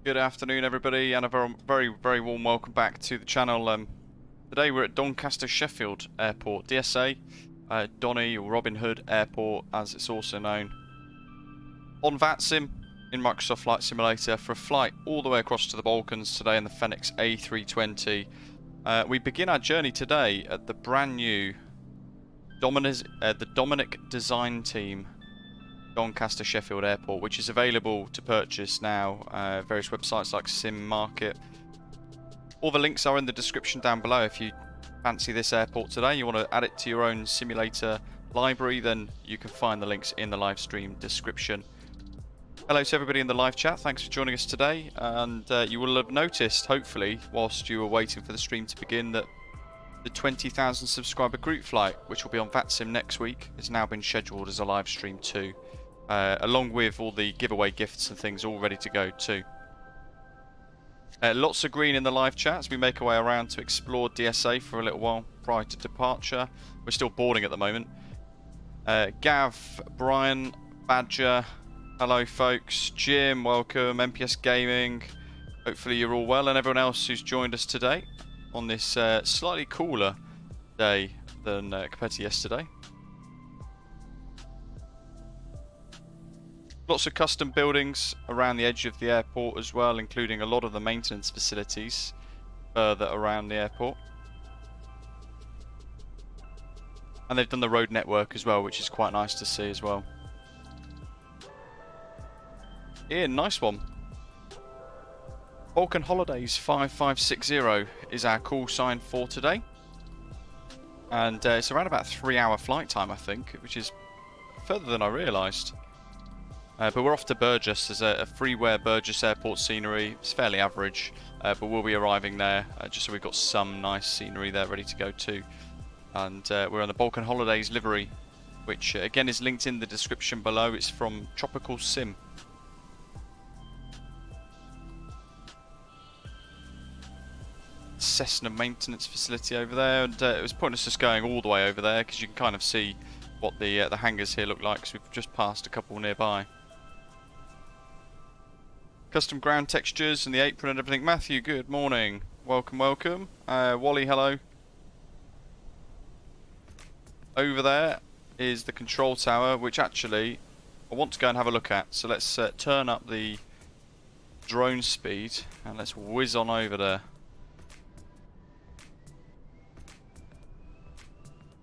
Good afternoon, everybody, and a very warm welcome back to the channel. Today we're at Doncaster Sheffield Airport, DSA, Donny or Robin Hood Airport, as it's also known, on VATSIM in Microsoft Flight Simulator for a flight all the way across to the Balkans today in the Fenix A320. We begin our journey today at the brand new Dominic Design Team Doncaster Sheffield Airport, which is available to purchase now, various websites like Sim Market. All the links are in the description down below. If you fancy this airport today, you want to add it to your own simulator library, then you can find the links in the live stream description. Hello to everybody in the live chat, thanks for joining us today, and you will have noticed, hopefully, whilst you were waiting for the stream to begin, that the 20,000 subscriber group flight, which will be on VATSIM next week, has now been scheduled as a live stream too. Along with all the giveaway gifts and things all ready to go too. Lots of green in the live chat as we make our way around to explore DSA for a little while prior to departure. We're still boarding at the moment. Gav, Brian, Badger, hello folks, Jim, welcome, MPS Gaming, hopefully you're all well, and everyone else who's joined us today on this slightly cooler day than compared to yesterday. Lots of custom buildings around the edge of the airport as well, including a lot of the maintenance facilities further around the airport. And they've done the road network as well, which is quite nice to see as well. Ian, nice one. Balkan Holidays 5560 is our call sign for today. And it's around about 3-hour flight time, I think, which is further than I realised. But we're off to Burgas. There's a freeware Burgas airport scenery. It's fairly average, but we'll be arriving there just so we've got some nice scenery there ready to go too. And we're on the Balkan Holidays livery, which again is linked in the description below. It's from Tropical Sim. Cessna maintenance facility over there, and it was pointless just going all the way over there because you can kind of see what the hangars here look like, so we've just passed a couple nearby. Custom ground textures and the apron and everything. Matthew, good morning. Welcome, welcome. Wally, hello. Over there is the control tower, which actually I want to go and have a look at. So let's turn up the drone speed and let's whiz on over there.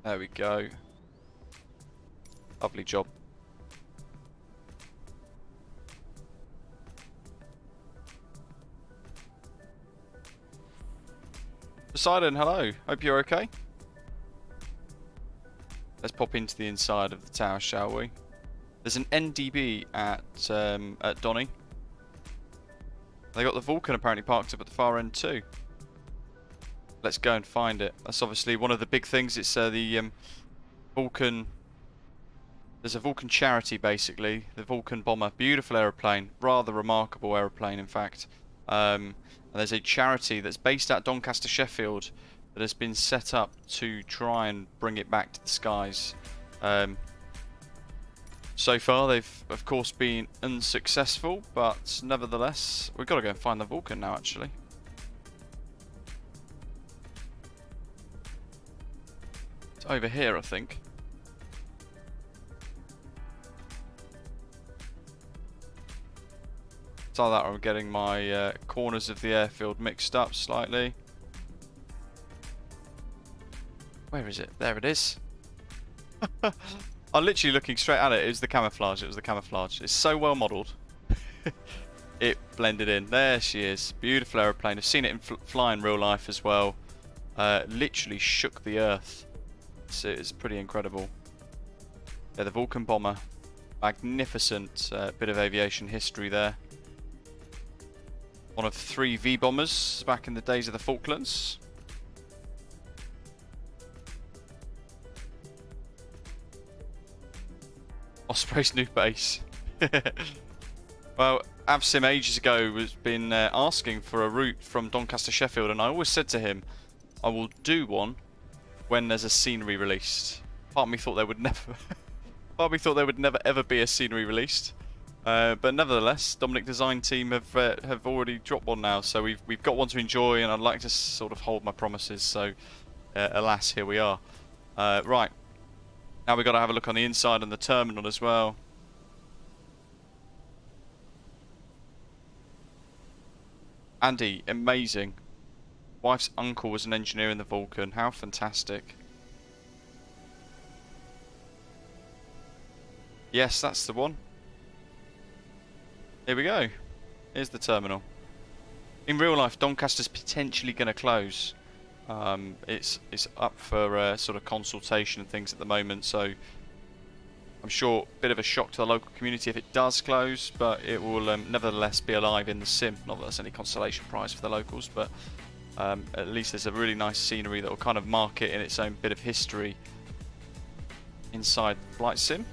There we go. Lovely job. Poseidon, hello. Hope you're okay. Let's pop into the inside of the tower, shall we? There's an NDB at Donny. They got the Vulcan apparently parked up at the far end too. Let's go and find it. That's obviously one of the big things. It's the Vulcan. There's a Vulcan charity basically. The Vulcan bomber, beautiful aeroplane, rather remarkable aeroplane in fact. And there's a charity that's based at Doncaster Sheffield that has been set up to try and bring it back to the skies. So far they've of course been unsuccessful, but nevertheless we've got to go and find the Vulcan now actually. It's over here I think. So that I'm getting my corners of the airfield mixed up slightly. Where is it? There it is. I'm literally looking straight at it. It was the camouflage. It was the camouflage. It's so well modelled. It blended in. There she is. Beautiful aeroplane. I've seen it in fly in real life as well. Literally shook the earth. So it's pretty incredible. Yeah, the Vulcan bomber. Magnificent bit of aviation history there. One of 3 V bombers back in the days of the Falklands. Osprey's new base. Well, VATSIM ages ago has been asking for a route from Doncaster Sheffield, and I always said to him, I will do one when there's a scenery released. Part of me thought there would never, part of me thought there would never ever be a scenery released. But nevertheless, Dominic Design Team have already dropped one now, so we've got one to enjoy, and I'd like to sort of hold my promises. So, alas, here we are. Right, now we've got to have a look on the inside and the terminal as well. Andy, amazing. Wife's uncle was an engineer in the Vulcan. How fantastic. Yes, that's the one. Here we go. Here's the terminal. In real life, Doncaster's potentially going to close. It's up for sort of consultation and things at the moment, so I'm sure a bit of a shock to the local community if it does close, but it will nevertheless be alive in the sim. Not that that's any consolation prize for the locals, but at least there's a really nice scenery that will kind of mark it in its own bit of history inside Flight Sim.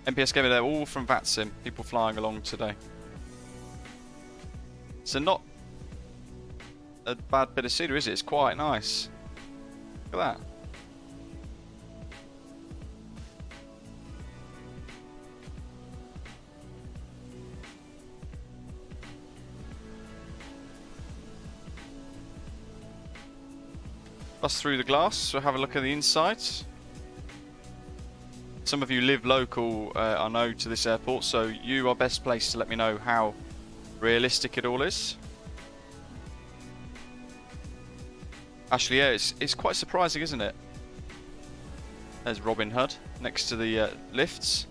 MPS Gamer, they're all from VATSIM, people flying along today. So not a bad bit of scenery, is it? It's quite nice. Look at that. Bust through the glass, so have a look at the inside. Some of you live local, I know, to this airport, so you are best placed to let me know how realistic it all is. Actually, yeah, it's quite surprising, isn't it? There's Robin Hood next to the lifts.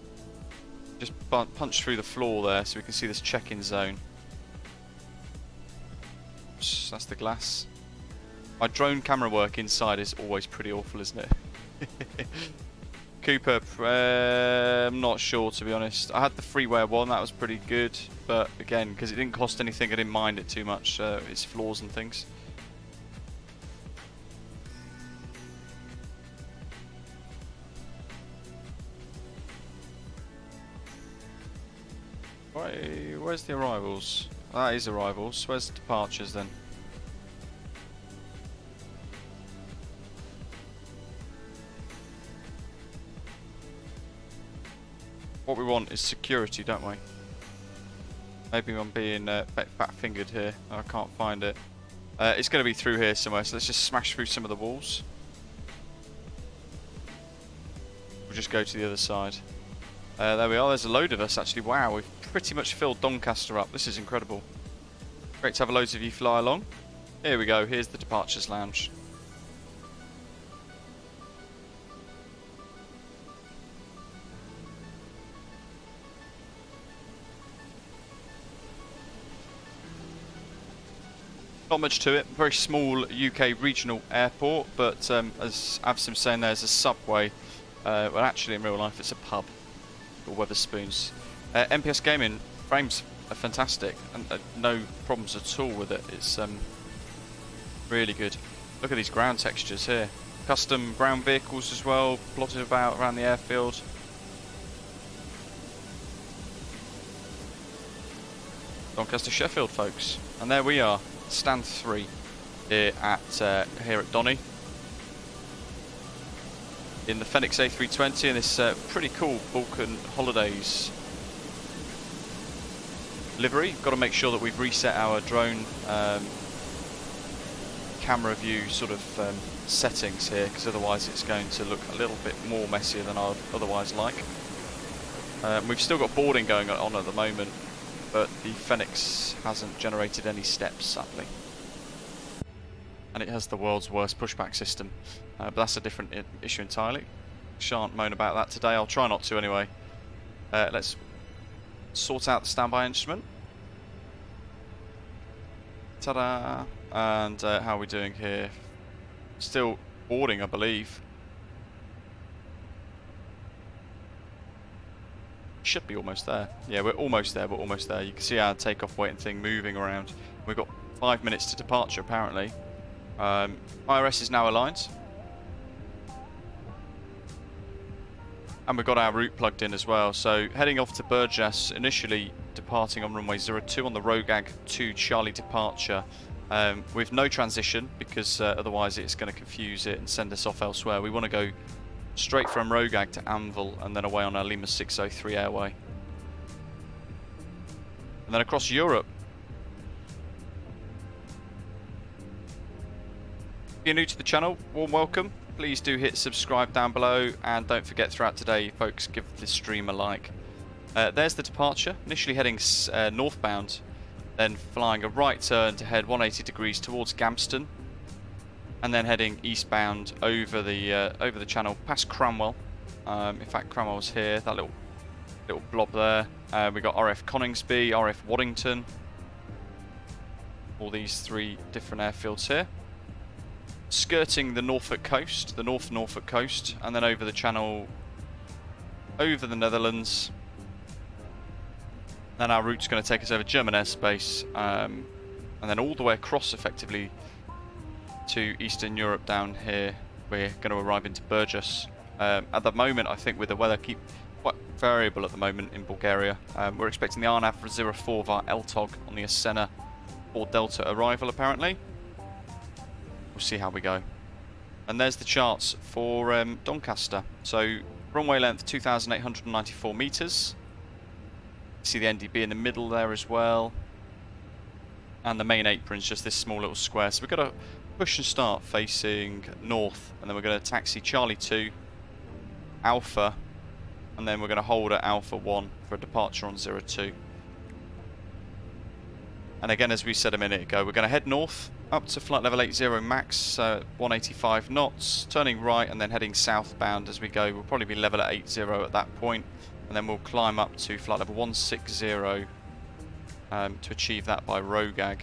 Just punch through the floor there so we can see this check-in zone. That's the glass. My drone camera work inside is always pretty awful, isn't it? Cooper, I'm not sure, to be honest. I had the freeware one, that was pretty good, but again, because it didn't cost anything, I didn't mind it too much, its flaws and things. Right, where's the arrivals? That is arrivals. Where's the departures then? What we want is security, don't we? Maybe I'm being fat-fingered here. I can't find it. It's going to be through here somewhere, so let's just smash through some of the walls. We'll just go to the other side. There we are, there's a load of us actually. Wow, we've pretty much filled Doncaster up. This is incredible. Great to have loads of you fly along. Here we go, here's the departures lounge. Not much to it, very small UK regional airport, but as VATSIM's saying, there's a subway. Well, actually in real life it's a pub, or Wetherspoons. MPS Gaming frames are fantastic, and no problems at all with it. It's really good. Look at these ground textures here. Custom ground vehicles as well, plotted about around the airfield. Doncaster Sheffield, folks, and there we are. Stand 3 here at Donny in the Fenix A320 in this pretty cool Balkan Holidays livery. Got to make sure that we've reset our drone camera view sort of settings here, because otherwise it's going to look a little bit more messier than I'd otherwise like. We've still got boarding going on at the moment, but the Fenix hasn't generated any steps, sadly. And it has the world's worst pushback system. But that's a different issue entirely. Shan't moan about that today, I'll try not to anyway. Let's sort out the standby instrument. Ta-da! And how are we doing here? Still boarding, I believe. Should be almost there. Yeah, we're almost there, but almost there. You can see our takeoff waiting thing moving around. We've got 5 minutes to departure, apparently. IRS is now aligned. And we've got our route plugged in as well. So heading off to Burgas, initially departing on runway 02 on the Rogag 2 Charlie departure. with no transition, because otherwise it's going to confuse it and send us off elsewhere. We want to go straight from Rogag to Anvil and then away on our Lima 603 airway. And then across Europe. If you're new to the channel, warm welcome. Please do hit subscribe down below, and don't forget throughout today, folks, give this stream a like. There's the departure, initially heading northbound, then flying a right turn to head 180 degrees towards Gamston, and then heading eastbound over the channel past Cranwell. In fact, Cranwell's here, that little blob there. We got RF Coningsby, RF Waddington, all these 3 different airfields here. Skirting the Norfolk coast, the Norfolk coast, and then over the channel, over the Netherlands. Then our route's going to take us over German airspace, and then all the way across effectively to Eastern Europe down here. We're going to arrive into Burgas. At the moment, I think with the weather quite variable at the moment in Bulgaria. We're expecting the RNAV for 04 via Eltog on the Asena 4 Delta arrival apparently. We'll see how we go. And there's the charts for Doncaster. So runway length 2,894 metres. See the NDB in the middle there as well. And the main apron's just this small little square. So we've got to push and start facing north, and then we're going to taxi Charlie 2, Alpha, and then we're going to hold at Alpha 1 for a departure on 02. And again, as we said a minute ago, we're going to head north up to flight level 80 max, 185 knots, turning right and then heading southbound as we go. We'll probably be level at 80 at that point, and then we'll climb up to flight level 160 to achieve that by Rogag.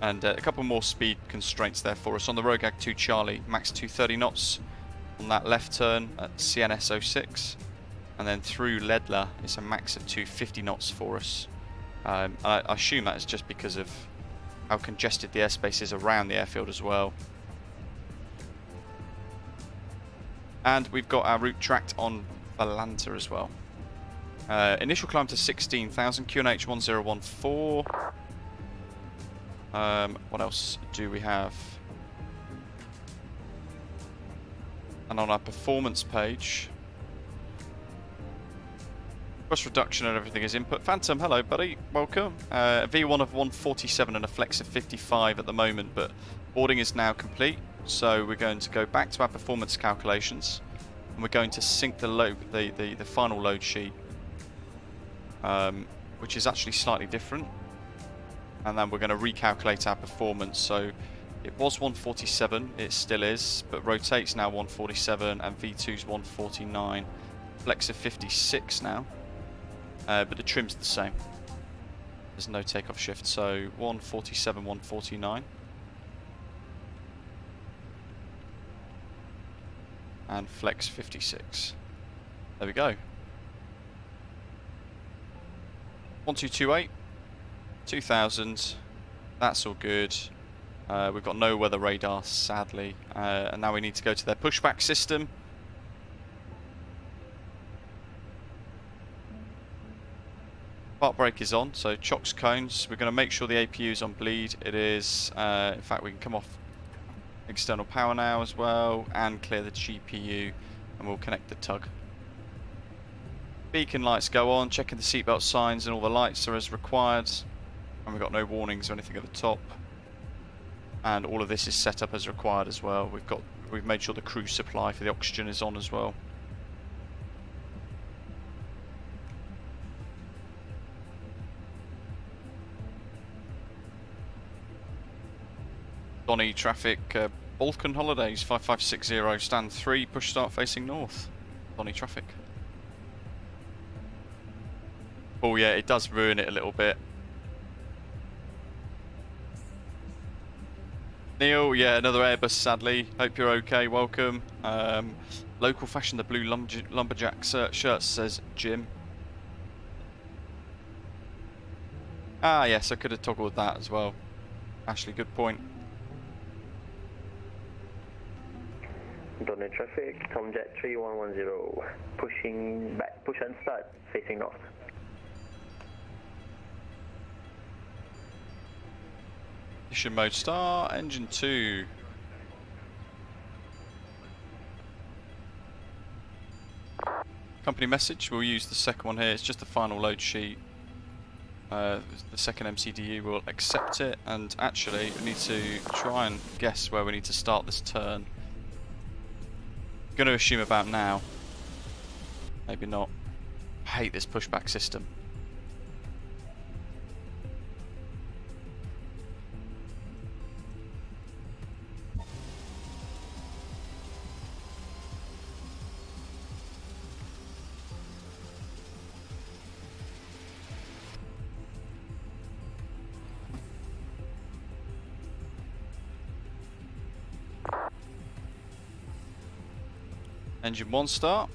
And a couple more speed constraints there for us. On the Rogag 2 Charlie, max 230 knots on that left turn at CNS 06, and then through Ledla it's a max of 250 knots for us. I assume that is just because of how congested the airspace is around the airfield as well. And we've got our route tracked on Valanta as well. Initial climb to 16,000, QNH 1014. What else do we have? And on our performance page, cost reduction and everything is input. Phantom, hello buddy, welcome. V1 of 147 and a flex of 55 at the moment, but boarding is now complete. So we're going to go back to our performance calculations, and we're going to sync the load, the final load sheet, which is actually slightly different. And then we're going to recalculate our performance. So it was 147, it still is, but rotates now 147, and V2's 149. Flex of 56 now, but the trim's the same. There's no takeoff shift, so 147, 149. And flex 56. There we go. 1228. 2000, that's all good. We've got no weather radar, sadly, and now we need to go to their pushback system. Part brake is on, so chocks, cones. We're going to make sure the APU is on bleed. It is. In fact, we can come off external power now as well and clear the GPU, and we'll connect the tug. Beacon lights go on, checking the seatbelt signs, and all the lights are as required. And we've got no warnings or anything at the top, and all of this is set up as required as well. We've made sure the cruise supply for the oxygen is on as well. Donny traffic, Balkan Holidays 5560, stand 3, push start facing north. Donny traffic. Oh yeah, it does ruin it a little bit. Neil, yeah, another Airbus sadly. Hope you're okay, welcome. Local fashion, the blue lumberjack shirt, says Jim. Ah yes, I could have toggled that as well. Ashley, good point. Donny traffic, Tomjet 3110, pushing back, push and start, facing north. Mission mode start, engine 2. Company message, we'll use the second one here, it's just the final load sheet. The second MCDU will accept it, and actually we need to try and guess where we need to start this turn. I'm going to assume about now. Maybe not. I hate this pushback system. Engine 1 start.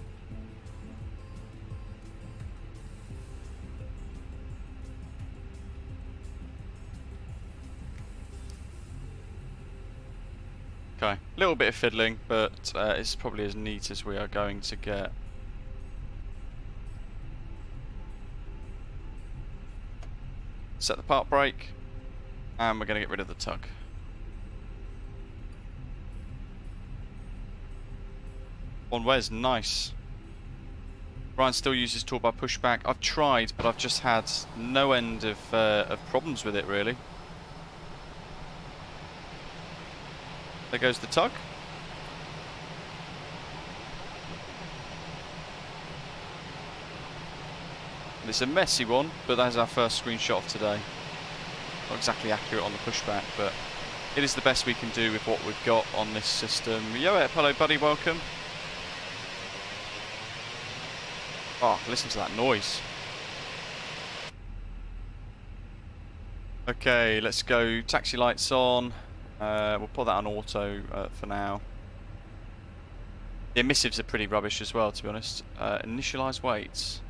Okay, a little bit of fiddling, but it's probably as neat as we are going to get. Set the park brake, and we're going to get rid of the tug. On Wes, nice. Ryan still uses toolbar pushback. I've tried, but I've just had no end of problems with it, really. There goes the tug. It's a messy one, but that's our first screenshot of today. Not exactly accurate on the pushback, but it is the best we can do with what we've got on this system. Yo, hello buddy, welcome. Oh, listen to that noise. Okay, let's go. Taxi lights on. We'll put that on auto for now. The emissives are pretty rubbish as well, to be honest. Initialize weights.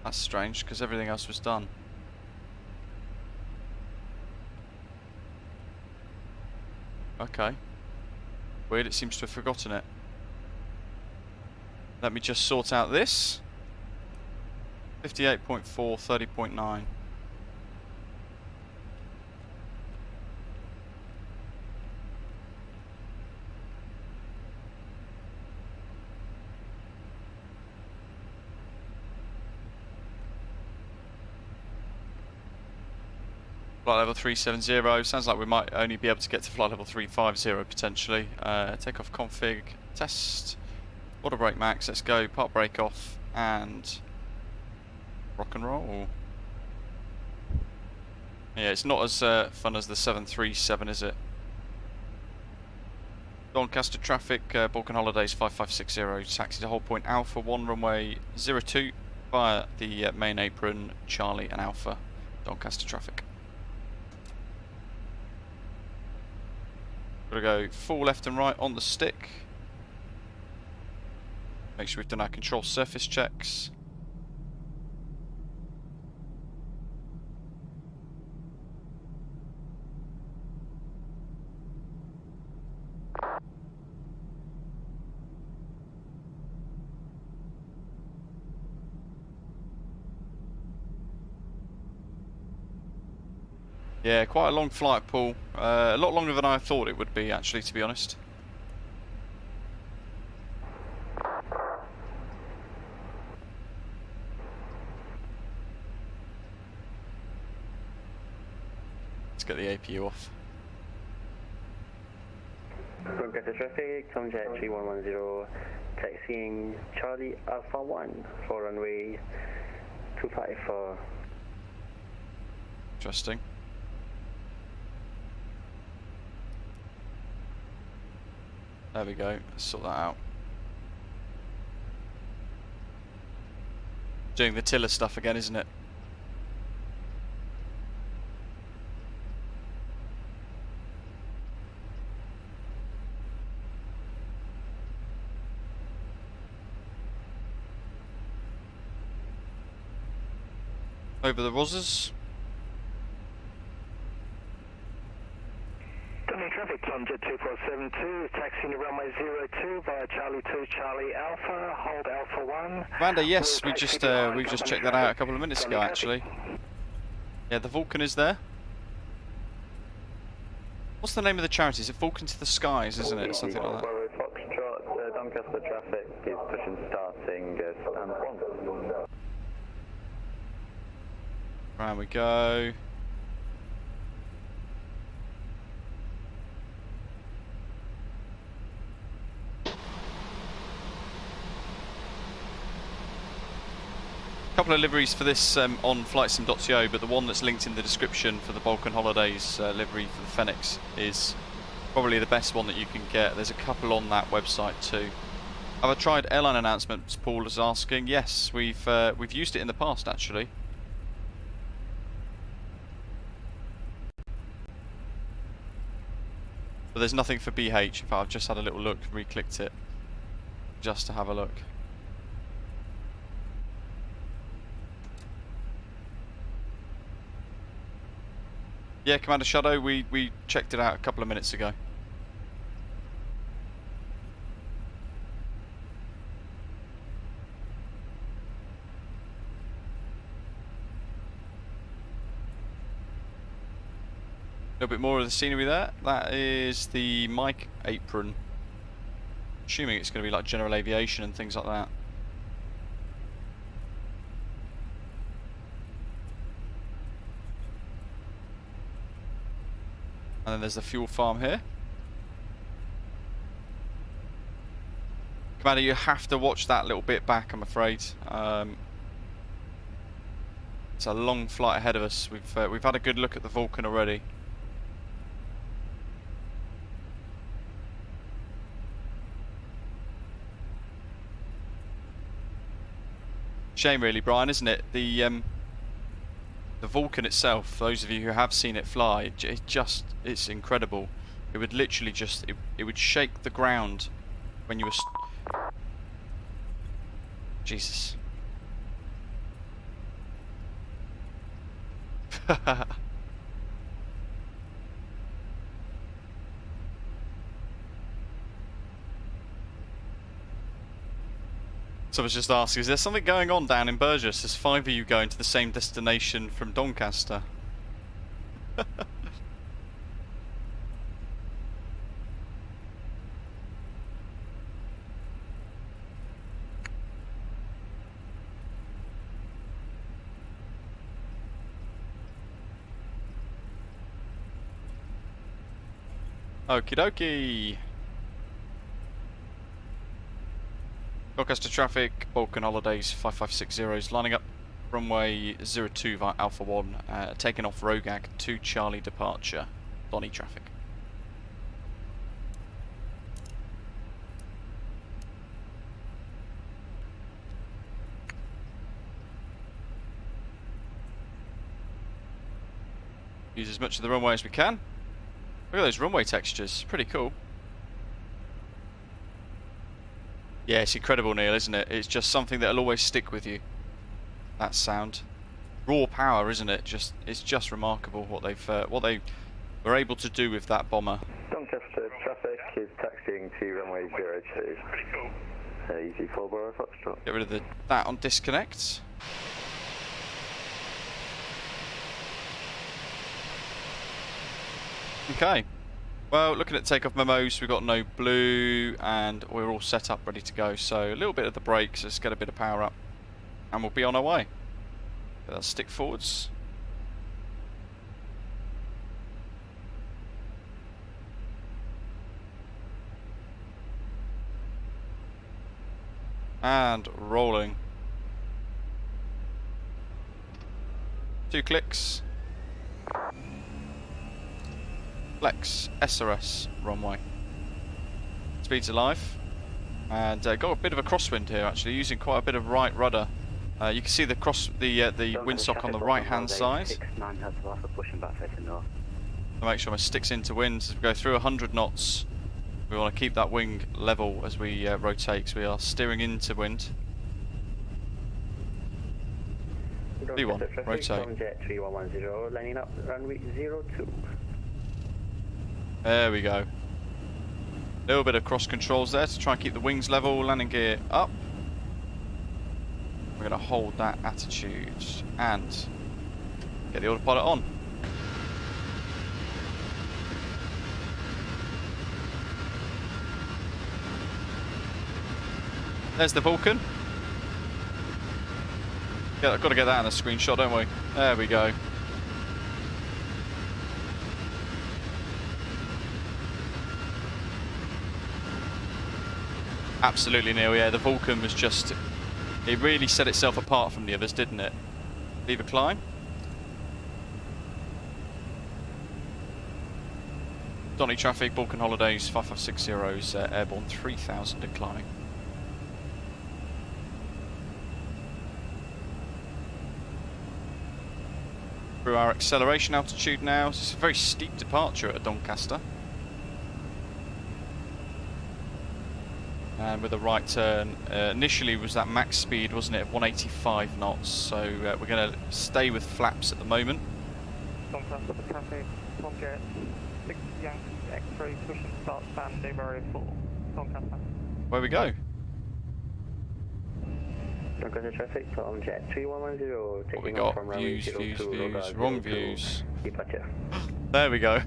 That's strange, because everything else was done. Okay. Weird, it seems to have forgotten it. Let me just sort out this. 58.4, 30.9. Flight level 370. Sounds like we might only be able to get to flight level 350 potentially. Takeoff config, test. Auto brake max, let's go, park brake off, and rock and roll. Yeah, it's not as fun as the 737, is it? Doncaster traffic, Balkan Holidays 5560, taxi to hold point Alpha 1 runway 02 via the main apron, Charlie and Alpha, Doncaster traffic. Gotta go full left and right on the stick. Make sure we've done our control surface checks. Yeah, quite a long flight, Paul. A lot longer than I thought it would be, actually, to be honest. Let's get the APU off. Doncaster traffic, Tomjet 3110, taxiing Charlie Alpha 1 for runway 254. Interesting. There we go, let's sort that out. Doing the tiller stuff again, isn't it? Over the Rozzers. Traffic, Tomjet 2472, taxiing to runway 02 via Charlie 2, Charlie Alpha, hold Alpha 1. Vanda, yes, we just checked that out a couple of minutes ago, actually. Yeah, the Vulcan is there. What's the name of the charity? Is it Vulcan to the Skies, isn't it? Something like that. Bravo Foxtrot, Doncaster traffic is pushing starting stand 1. Round we go. Couple of liveries for this on flightsim.to, but the one that's linked in the description for the Balkan Holidays livery for the Fenix is probably the best one that you can get. There's a couple on that website too. Have I tried airline announcements? Paul is asking. Yes, we've used it in the past actually. But there's nothing for BH. In fact, I've just had a little look, re-clicked it just to have a look. Yeah, Commander Shadow, we checked it out a couple of minutes ago. A little bit more of the scenery there. That is the mic apron. Assuming it's going to be like general aviation and things like that. And then there's the fuel farm here. Commander, you have to watch that little bit back, I'm afraid. It's a long flight ahead of us. We've had a good look at the Vulcan already. Shame really, Brian, isn't it? The Vulcan itself, for those of you who have seen it fly, it's incredible. It would literally just, it would shake the ground when you were... Jesus. Someone's just asking, is there something going on down in Burgas? There's 5 of you going to the same destination from Doncaster. Okie dokie. Doncaster traffic, Balkan Holidays 5560 is lining up runway 02 via Alpha 1, taking off Rogag 2 Charlie departure, Donny traffic. Use as much of the runway as we can. Look at those runway textures, pretty cool. Yeah, it's incredible, Neil, isn't it? It's just something that'll always stick with you. That sound, raw power, isn't it? It's just remarkable what they were able to do with that bomber. Doncaster traffic is taxiing to runway 02. Pretty cool. Easy 4 Bravo Foxtrot. Get rid of that on disconnect. Okay. Well, looking at takeoff memos, we've got no blue and we're all set up, ready to go. So a little bit of the brakes, let's get a bit of power up and we'll be on our way. Let's stick forwards. And rolling. 2 clicks. Flex, SRS, runway. Speeds alive. And got a bit of a crosswind here actually, using quite a bit of right rudder. You can see the windsock on the right hand side. I'll make sure my stick's into wind as we go through 100 knots. We want to keep that wing level as we rotate, so we are steering into wind. V1, rotate. Jet 3110, lining up runway 02. There we go. Little bit of cross controls there to try and keep the wings level, landing gear up. We're going to hold that attitude and get the autopilot on. There's the Vulcan. Yeah, I've got to get that in a screenshot, don't we? There we go. Absolutely, Neil. Yeah, the Vulcan was just... It really set itself apart from the others, didn't it? Leave a climb. Donny traffic, Balkan Holidays, 5560's airborne 3000 and climbing. Through our acceleration altitude now. So it's a very steep departure at Doncaster. And with a right turn, initially was that max speed, wasn't it, 185 knots. So we're going to stay with flaps at the moment. Doncaster traffic, Tomjet, 6 Yankee X-ray, push and start stand, numero 4, Doncaster. Where we go? Doncaster traffic, Tomjet 3110, What we taking off got? from runway Views, 02, views, Burgas, wrong 02, views. Departure. There we go.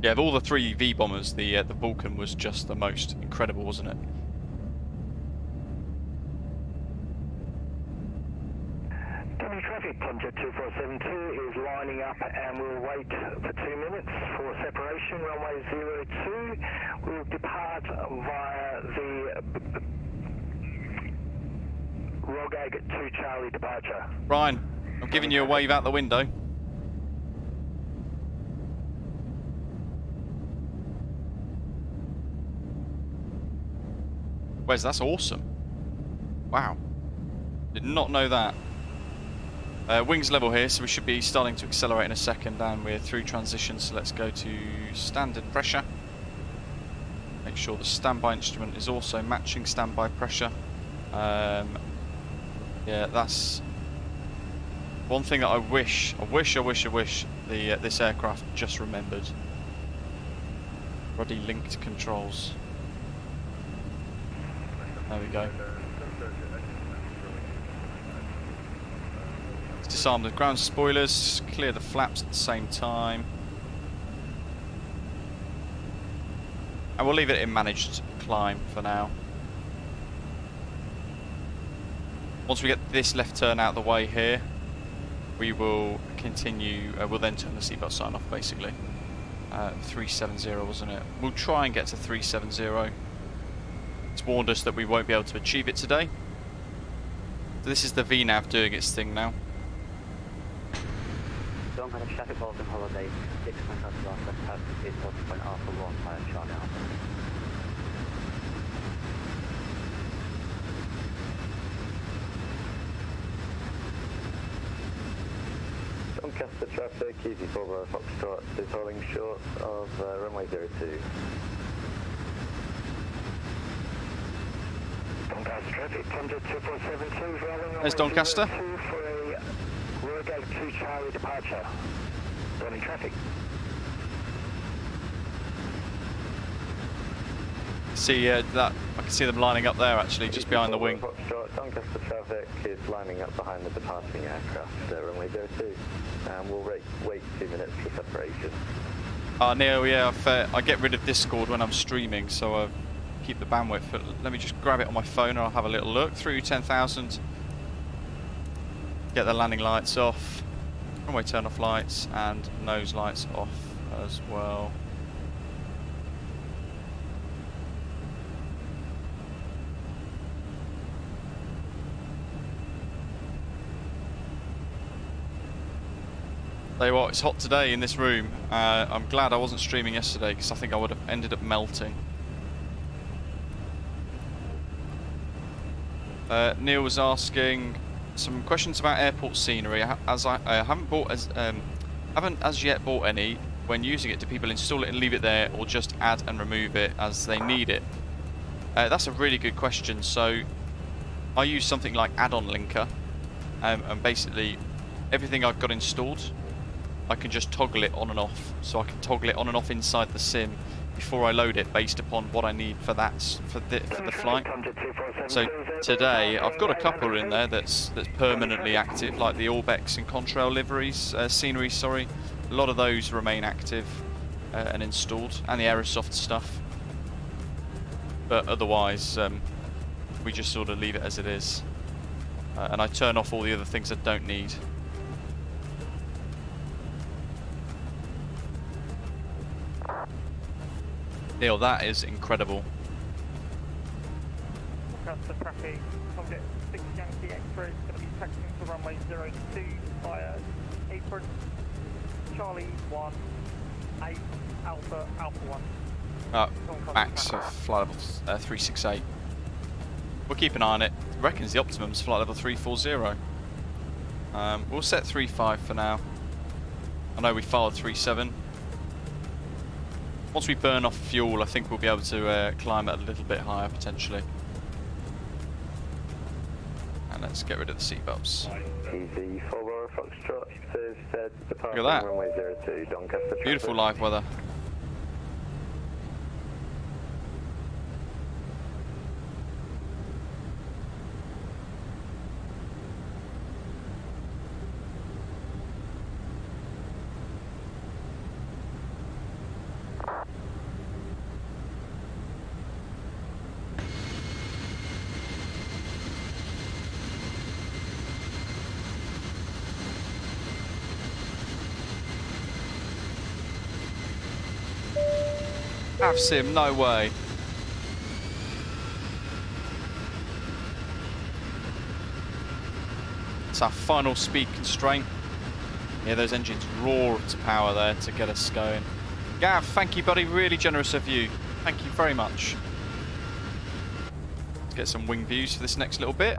Yeah, of all the three V bombers, the Vulcan was just the most incredible, wasn't it? Dominic traffic, Tomjet 2472 is lining up and we'll wait for 2 minutes for separation. Runway 02. We'll depart via the Rogag 2 Charlie departure. Ryan, I'm giving you a wave out the window. Wes, that's awesome. Wow. Did not know that. Wings level here, so we should be starting to accelerate in a second, and we're through transition, so let's go to standard pressure. Make sure the standby instrument is also matching standby pressure. Yeah, that's one thing that I wish this aircraft just remembered. Ruddy linked controls. There we go. Let's disarm the ground spoilers, clear the flaps at the same time. And we'll leave it in managed climb for now. Once we get this left turn out of the way here, we will continue, we'll then turn the seatbelt sign off basically. 370 wasn't it? We'll try and get to 370. It's warned us that we won't be able to achieve it today. So this is the VNAV doing its thing now. Doncaster Sheffield, Balkan Holidays, 6 minutes last left pass, is 40.1 Alpha 1, via Charlie Alpha. Doncaster traffic, easy 4 Bravo Foxtrot, is holding short of runway 02. Doncaster traffic, Tomjet 2472 is rolling on There's Doncaster. 02 for a Rogag 2 Charlie departure. Running traffic. See that I can see them lining up there actually, just behind the wing. Foxtrot, Doncaster traffic is lining up behind the departing aircraft, runway 02. And we'll wait 2 minutes for separation. Neil, yeah, I get rid of Discord when I'm streaming, so I keep the bandwidth. But let me just grab it on my phone and I'll have a little look through 10,000. Get the landing lights off, runway turn off lights, and nose lights off as well. Tell you what, it's hot today in this room. I'm glad I wasn't streaming yesterday because I think I would have ended up melting. Neil was asking some questions about airport scenery. As I haven't as yet bought any. When using it, do people install it and leave it there, or just add and remove it as they need it? That's a really good question. So I use something like addon linker, and basically everything I've got installed, I can just toggle it on and off. So I can toggle it on and off inside the sim. before I load it, based upon what I need for the flight. So today I've got a couple in there that's permanently active, like the Orbex and Contrail liveries, scenery. Sorry, a lot of those remain active and installed, and the Aerosoft stuff. But otherwise, we just sort of leave it as it is, and I turn off all the other things I don't need. Neil, that is incredible. Doncaster traffic, Object 6 Yankee X-ray is going to be taxiing to runway 02 via apron, Charlie 1, 8, Alpha, Alpha 1. Max of flight level 368. We'll keep an eye on it. Reckons the optimum's flight level 340. We'll set 35 for now. I know we filed 37. Once we burn off fuel, I think we'll be able to climb it a little bit higher potentially. And let's get rid of the seatbelts. Easy, 4 Royal Foxtrot, said departing Look at that. runway 02, Doncaster. Beautiful live weather. VATSIM, no way. It's our final speed constraint. Yeah, those engines roar to power there to get us going. Gav, thank you buddy, really generous of you. Thank you very much. Let's get some wing views for this next little bit.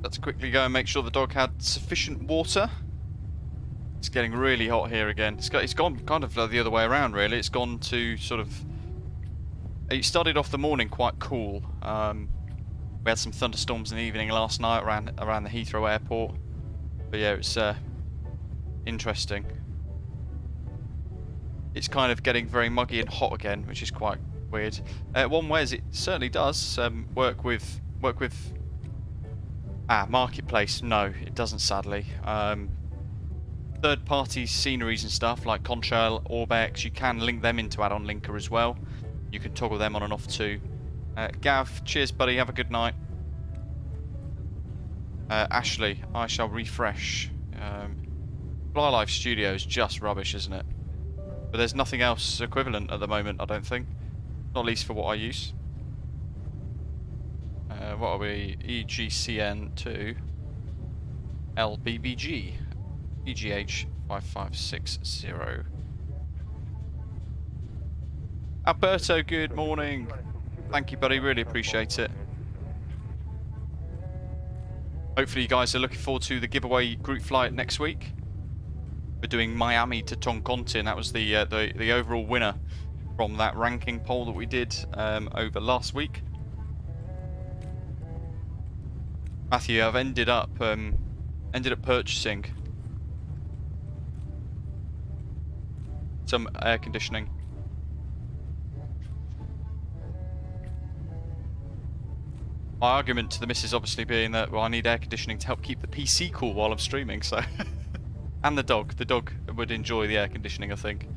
Let's quickly go and make sure the dog had sufficient water. It's getting really hot here again. It's gone kind of the other way around, really. It's gone to sort of... It started off the morning quite cool. We had some thunderstorms in the evening last night around the Heathrow airport. But yeah, it's interesting. It's kind of getting very muggy and hot again, which is quite weird. One way is it certainly does work with work with... Marketplace. No, it doesn't, sadly. Third-party sceneries and stuff like Conchal, Orbex, you can link them into add-on linker as well. You can toggle them on and off too. Gav, cheers buddy, have a good night. Ashley, I shall refresh. Flylife Studio is just rubbish, isn't it? But there's nothing else equivalent at the moment, I don't think. Not least for what I use. What are we? EGCN to LBBG. EGH 5560. Alberto, good morning. Thank you, buddy. Really appreciate it. Hopefully you guys are looking forward to the giveaway group flight next week. We're doing Miami to Toncontin. That was the overall winner from that ranking poll that we did over last week. Matthew, I've ended up purchasing some air conditioning. My argument to the missus obviously being that, well, I need air conditioning to help keep the PC cool while I'm streaming, so... And the dog. The dog would enjoy the air conditioning, I think.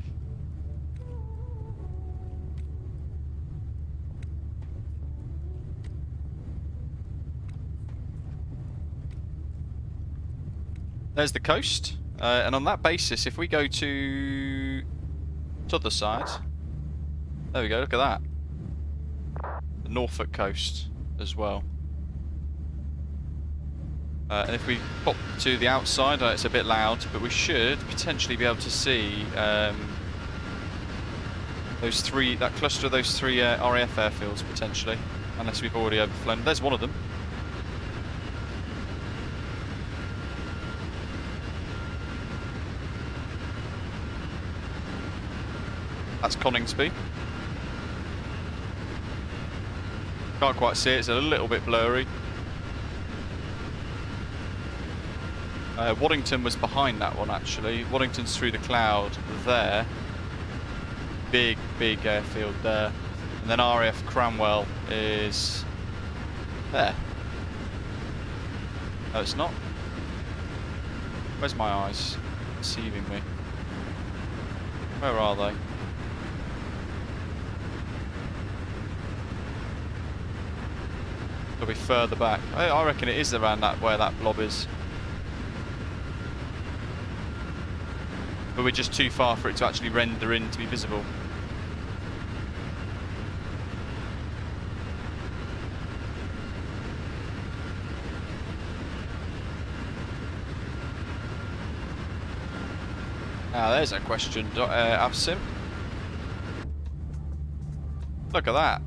There's the coast. And on that basis, if we go to the other side... There we go, look at that. The Norfolk coast as well. And if we pop to the outside, it's a bit loud, but we should potentially be able to see that cluster of those three RAF airfields potentially, unless we've already overflown. There's one of them. That's Coningsby. Can't quite see it, it's a little bit blurry. Waddington was behind that one actually. Waddington's through the cloud there. Big airfield there. And then RAF Cranwell is there. No, it's not. Where's my eyes? Deceiving me. Where are they? They'll be further back. I reckon it is around that where that blob is. But we're just too far for it to actually render in to be visible. Now there's a question, VATSIM. Look at that.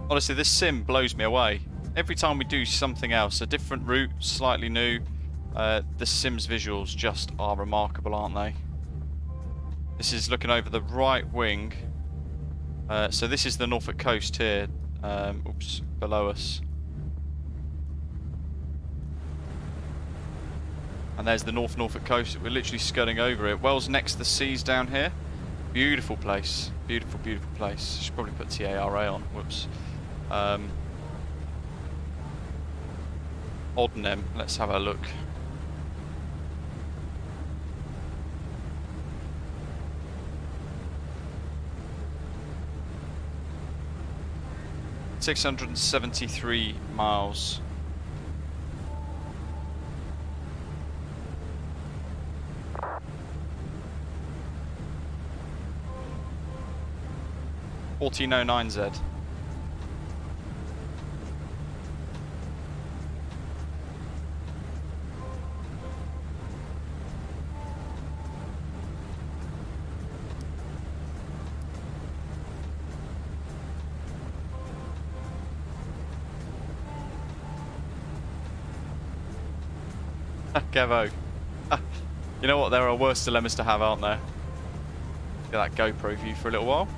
Honestly, this sim blows me away. Every time we do something else, a different route, slightly new, the sim's visuals just are remarkable, aren't they? This is looking over the right wing. So this is the Norfolk coast here. Oops, below us. And there's the Norfolk coast. We're literally scudding over it. Wells next to the seas down here. Beautiful place. Beautiful place. Should probably put TARA on. Whoops. Odnem. Let's have a look. $673 miles. $1409Z. Gavo. You know what? There are worse dilemmas to have, aren't there? Get that GoPro view for a little while.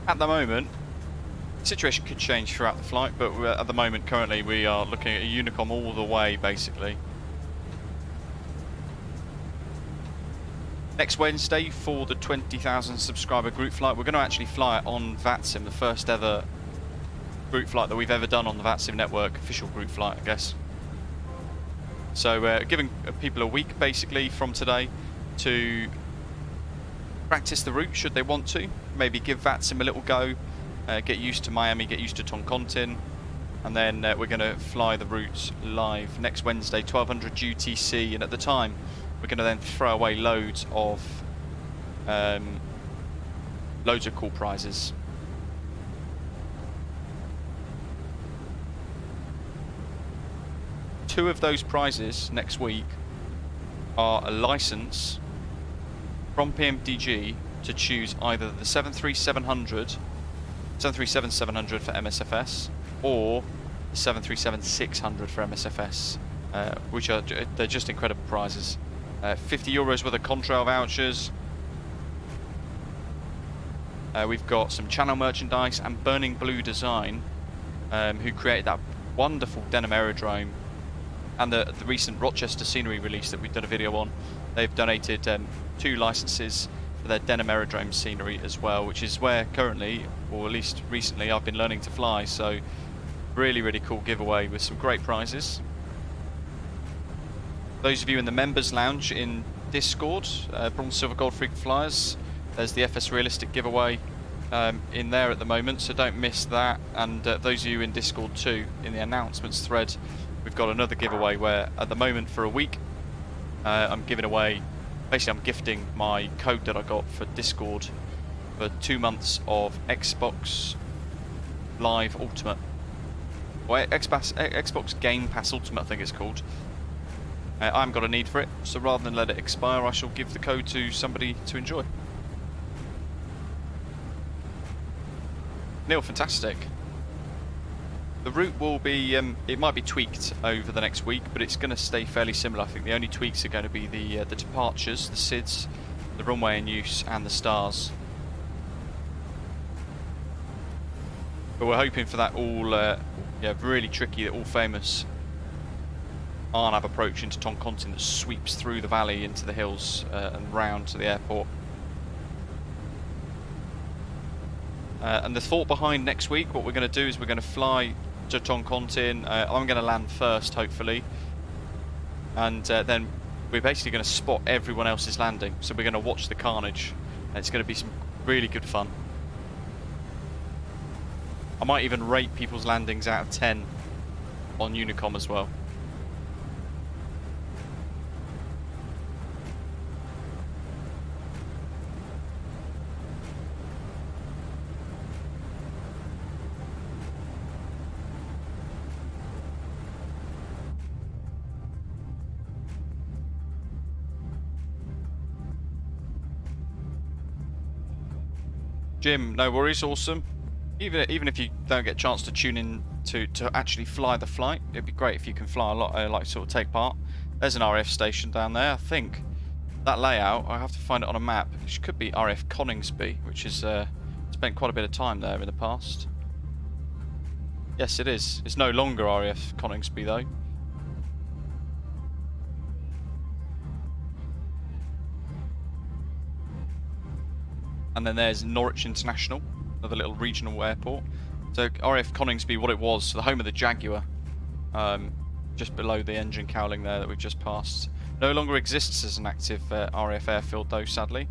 At the moment, situation could change throughout the flight, but at the moment, currently, we are looking at a Unicom all the way, basically. Next Wednesday, for the 20,000 subscriber group flight, we're going to actually fly it on VATSIM, the first ever group flight that we've ever done on the VATSIM network, official group flight, I guess. So giving people a week, basically, from today to practice the route, should they want to. Maybe give VATSIM a little go. Get used to Miami, get used to Toncontin, and then we're going to fly the route live next Wednesday, 1200 UTC, and at the time we're going to then throw away loads of cool prizes. Two of those prizes next week are a license from PMDG to choose either the 737-700 for MSFS or the 737-600 for MSFS, which they're just incredible prizes. 50 euros worth of Contrail vouchers. We've got some channel merchandise, and Burning Blue Design, who created that wonderful denim aerodrome and the recent Rochester scenery release that we've done a video on. They've donated 2 licenses for their denim aerodrome scenery as well, which is where currently, or at least recently, I've been learning to fly. So really, really cool giveaway with some great prizes. Those of you in the members lounge in Discord, Bronze, Silver, Gold Frequent Flyers, there's the FS Realistic giveaway in there at the moment, so don't miss that. And those of you in Discord too, in the announcements thread, we've got another giveaway where at the moment for a week I'm giving away, basically I'm gifting my code that I got for Discord for 2 months of Xbox Live Ultimate, or Xbox Game Pass Ultimate I think it's called. I haven't got a need for it, so rather than let it expire, I shall give the code to somebody to enjoy. Neil, fantastic. The route will be, it might be tweaked over the next week, but it's going to stay fairly similar. I think the only tweaks are going to be the departures, the SIDs, the runway in use, and the stars. But we're hoping for that all, really tricky, that all famous Arnav approach into Toncontin that sweeps through the valley into the hills and round to the airport. And the thought behind next week, what we're going to do is we're going to fly to Toncontin. I'm going to land first, hopefully, and then we're basically going to spot everyone else's landing. So we're going to watch the carnage, and it's going to be some really good fun. I might even rate people's landings out of 10 on Unicom as well. Jim, no worries, awesome. Even if you don't get a chance to tune in to actually fly the flight, it'd be great if you can fly a lot, like sort of take part. There's an RF station down there. I think that layout, I have to find it on a map. It could be RF Coningsby, which is spent quite a bit of time there in the past. Yes, it is. It's no longer RF Coningsby though. And then there's Norwich International, another little regional airport. So RF Coningsby, what it was, the home of the Jaguar, just below the engine cowling there that we've just passed. No longer exists as an active RF airfield though, sadly.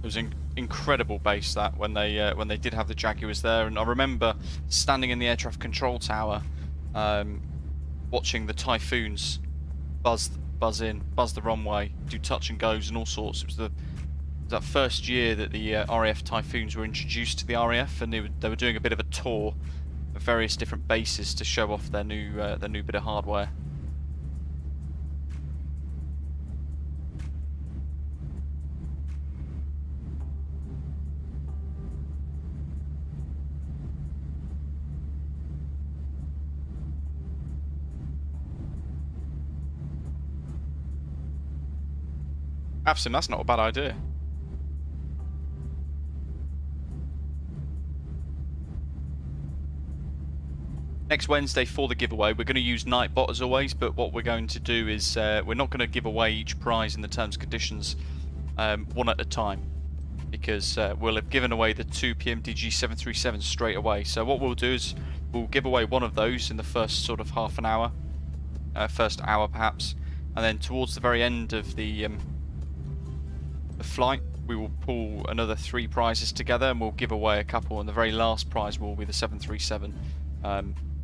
It was an incredible base that when they did have the Jaguars there, and I remember standing in the air traffic control tower, watching the Typhoons buzz in, buzz the runway, do touch and goes and all sorts. It was that first year that the RAF Typhoons were introduced to the RAF, and they were doing a bit of a tour of various different bases to show off their new bit of hardware. VATSIM, that's not a bad idea. next Wednesday for the giveaway, we're going to use Nightbot as always, but what we're going to do is we're not going to give away each prize in the terms and conditions one at a time, because we'll have given away the 2 PMDG 737 straight away. So what we'll do is we'll give away one of those in the first sort of half an hour, first hour perhaps, and then towards the very end of the flight we will pull another 3 prizes together and we'll give away a couple, and the very last prize will be the 737.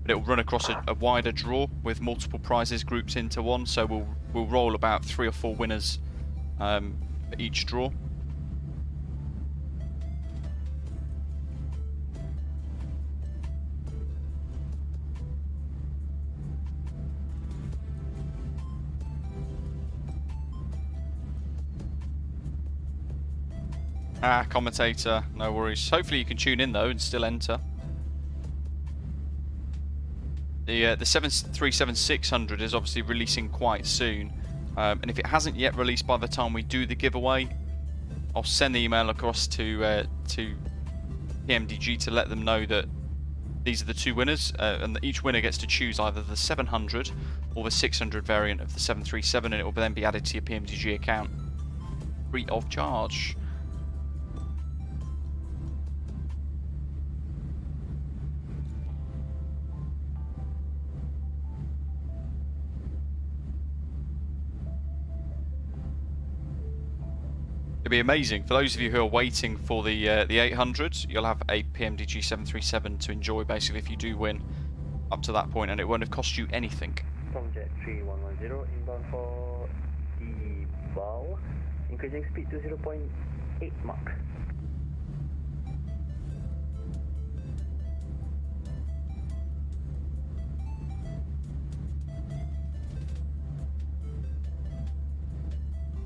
But it will run across a wider draw with multiple prizes grouped into one, so we'll roll about 3 or 4 winners for each draw. Commentator, no worries. Hopefully you can tune in though and still enter. The 737-600 is obviously releasing quite soon, and if it hasn't yet released by the time we do the giveaway, I'll send the email across to PMDG to let them know that these are the 2 winners, and each winner gets to choose either the 700 or the 600 variant of the 737, and it will then be added to your PMDG account free of charge. It'll be amazing. For those of you who are waiting for the 800, you'll have a PMDG 737 to enjoy basically if you do win up to that point, and it won't have cost you anything. Jet 3110 inbound for eval, increasing speed to 0.8 Mach.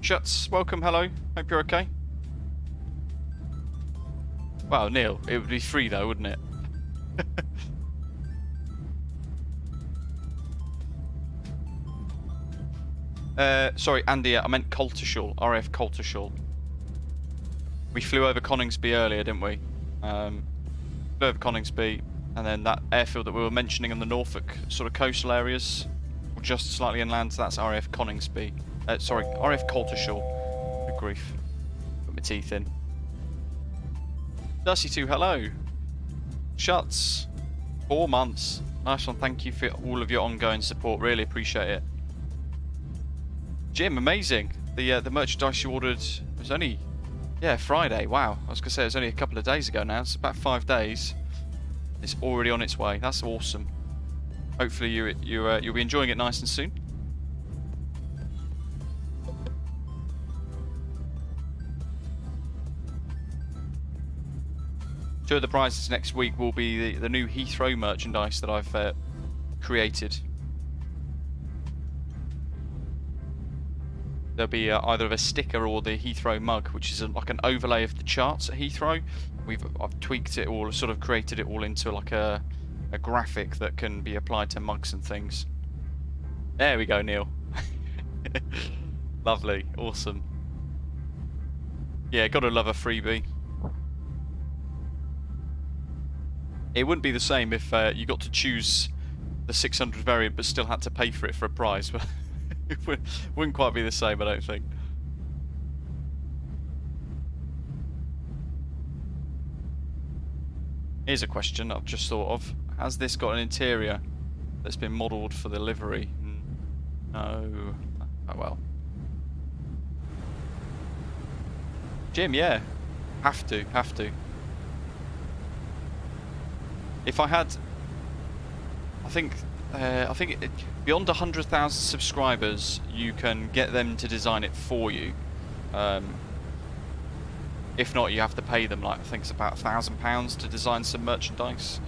Shuts, welcome, hello, hope you're okay. Wow, Neil, it would be free though, wouldn't it? Sorry, Andy, I meant Coltishall, RAF Coltishall. We flew over Coningsby earlier, didn't we? Flew over Coningsby, and then that airfield that we were mentioning in the Norfolk sort of coastal areas, just slightly inland, so that's RAF Coningsby. Sorry, RAF Coltishall. Good grief. Put my teeth in. Dusty2, hello. Shuts. 4 months. Nice one, thank you for all of your ongoing support. Really appreciate it. Jim, amazing. The merchandise you ordered was only, Friday. Wow. I was going to say it was only a couple of days ago now. It's about 5 days. It's already on its way. That's awesome. Hopefully you'll be enjoying it nice and soon. Two of the prizes next week will be the new Heathrow merchandise that I've created. There'll be either a sticker or the Heathrow mug, which is like an overlay of the charts at Heathrow. I've tweaked it all, sort of created it all into like a graphic that can be applied to mugs and things. There we go, Neil. Lovely, awesome. Yeah, gotta love a freebie. It wouldn't be the same if you got to choose the 600 variant but still had to pay for it for a prize. But it wouldn't quite be the same, I don't think. Here's a question I've just thought of. Has this got an interior that's been modelled for the livery? No. Oh well. Jim, yeah. Have to. If I had, I think beyond 100,000 subscribers, you can get them to design it for you. If not, you have to pay them, like, I think it's about £1,000 to design some merchandise.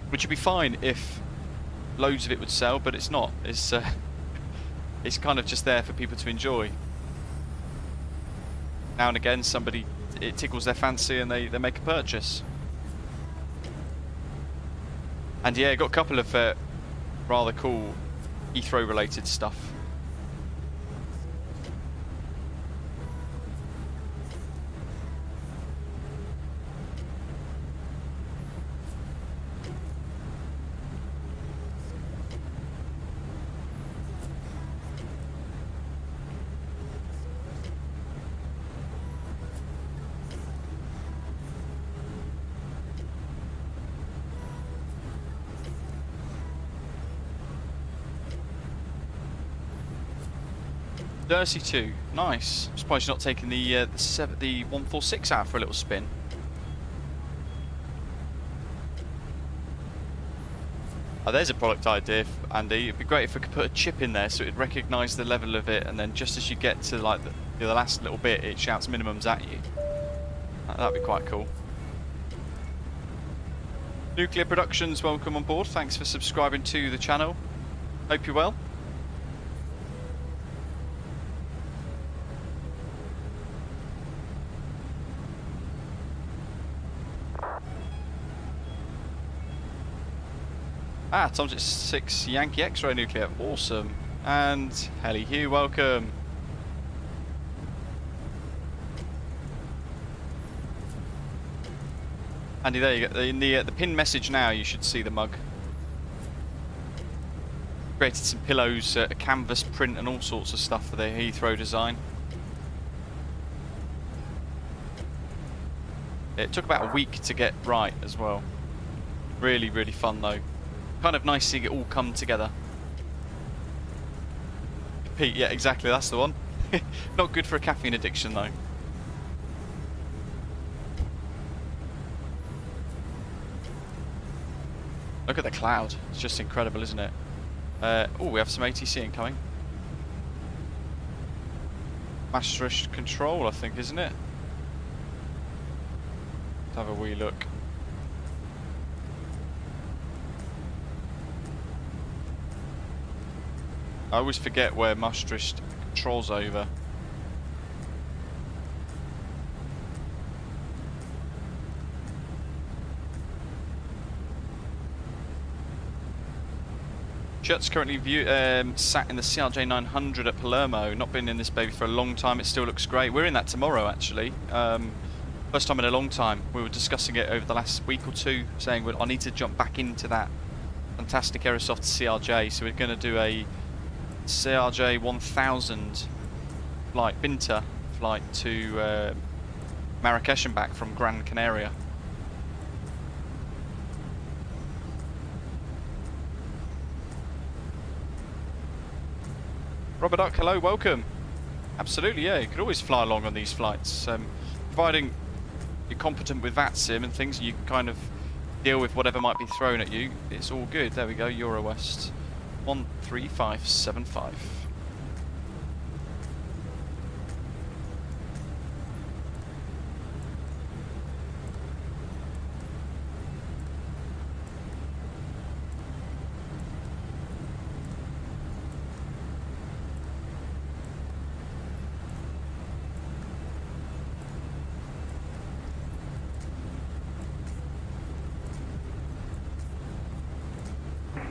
Which would be fine if loads of it would sell, but it's not. It's kind of just there for people to enjoy. Now and again, it tickles their fancy and they make a purchase. And yeah, got a couple of rather cool Heathrow related stuff. Dirty 2, nice. I'm surprised you're not taking the 146 out for a little spin. Oh, there's a product idea, Andy. It'd be great if we could put a chip in there so it'd recognise the level of it, and then just as you get to like the last little bit, it shouts minimums at you. That'd be quite cool. Nuclear Productions, welcome on board. Thanks for subscribing to the channel. Hope you're well. Tom's at 6 Yankee X-Ray Nuclear, awesome. And Helly Hugh, welcome. Andy, there you go. In the pin message now, you should see the mug. Created some pillows, a canvas print, and all sorts of stuff for the Heathrow design. It took about a week to get right as well. Really, really fun though. Kind of nice seeing it all come together. Pete, yeah, exactly, that's the one. Not good for a caffeine addiction though. Look at the cloud. It's just incredible, isn't it? Oh, we have some ATC incoming. Master control, I think, isn't it? Let's have a wee look. I always forget where Maastricht controls over. Jet's currently sat in the CRJ 900 at Palermo. Not been in this baby for a long time. It still looks great. We're in that tomorrow, actually. First time in a long time. We were discussing it over the last week or two, saying, well, I need to jump back into that fantastic Aerosoft CRJ. So we're going to do a CRJ 1000 flight, Binter flight to Marrakesh and back from Gran Canaria. Robert Duck, hello, welcome. Absolutely, yeah, you could always fly along on these flights. Providing you're competent with VATSIM and things, you can kind of deal with whatever might be thrown at you. It's all good. There we go, Eurowest 13575.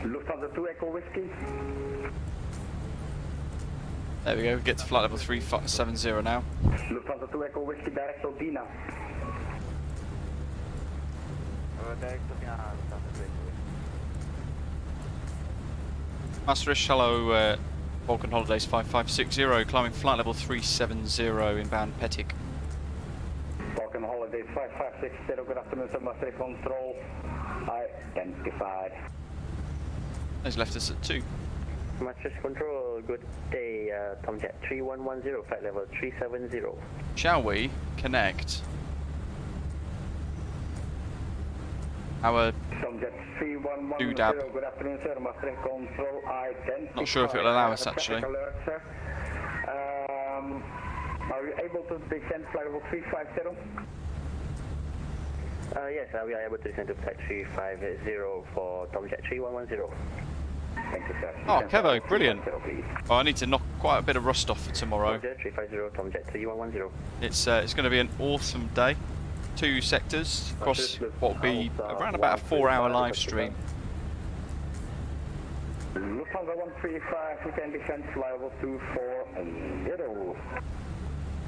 Lufthansa 2 Echo Whiskey. There we go, we get to flight level 370 now. Lufthansa 2 Echo Whiskey, direct to Dina. Maastricht, hello, Balkan Holidays 5560, climbing flight level 370 inbound Petik. Balkan Holidays 5560, good afternoon, sir. Maastricht control identified. He's left us at 2. Maastricht control, good day, Tomjet 3110, flight level 370. Shall we connect our Tomjet 3110, doodab? good afternoon, sir. Maastricht control identified. Not sure if it will allow us actually. Alert, sir. Are you able to descend flight level 350? Yes, we are able to descend to flight 350 for Tomjet 3110. Thank you, sir. Oh, Kevo, brilliant. Oh, I need to knock quite a bit of rust off for tomorrow. Tomjet 350, Tomjet 3110. It's going to be an awesome day. 2 sectors across what will be around about a 4-hour live stream. Lufthansa 135, we can descend flight level 240.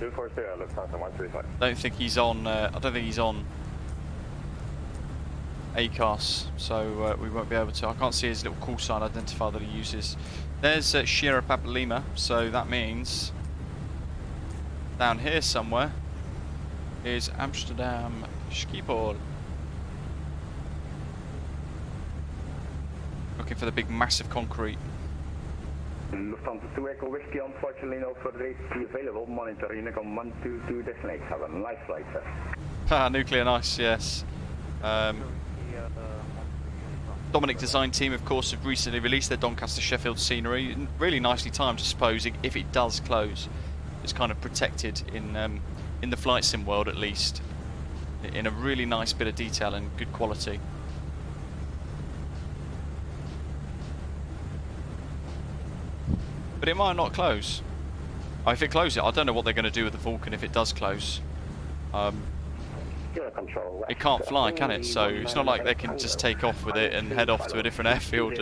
240, Lufthansa 135. Don't think he's on. I don't think he's on ACAS, so we won't be able to. I can't see his little call sign identifier that he uses. There's Sierra Papa Lima, so that means down here somewhere is Amsterdam Schiphol. Looking for the big massive concrete. Lufthansa 2 Echo Whiskey, unfortunately no further ATC available. Monitor Unicom 122 destination. Have a nice flight, sir. Nuclear nice, yes. Dominic Design Team, of course, have recently released their Doncaster Sheffield scenery. Really nicely timed, I suppose, if it does close. It's kind of protected in the flight sim world, at least, in a really nice bit of detail and good quality. But it might not close. Oh, if it closes, I don't know what they're going to do with the Vulcan if it does close. It can't fly, can it? So it's not like they can just take off with it and head off to a different airfield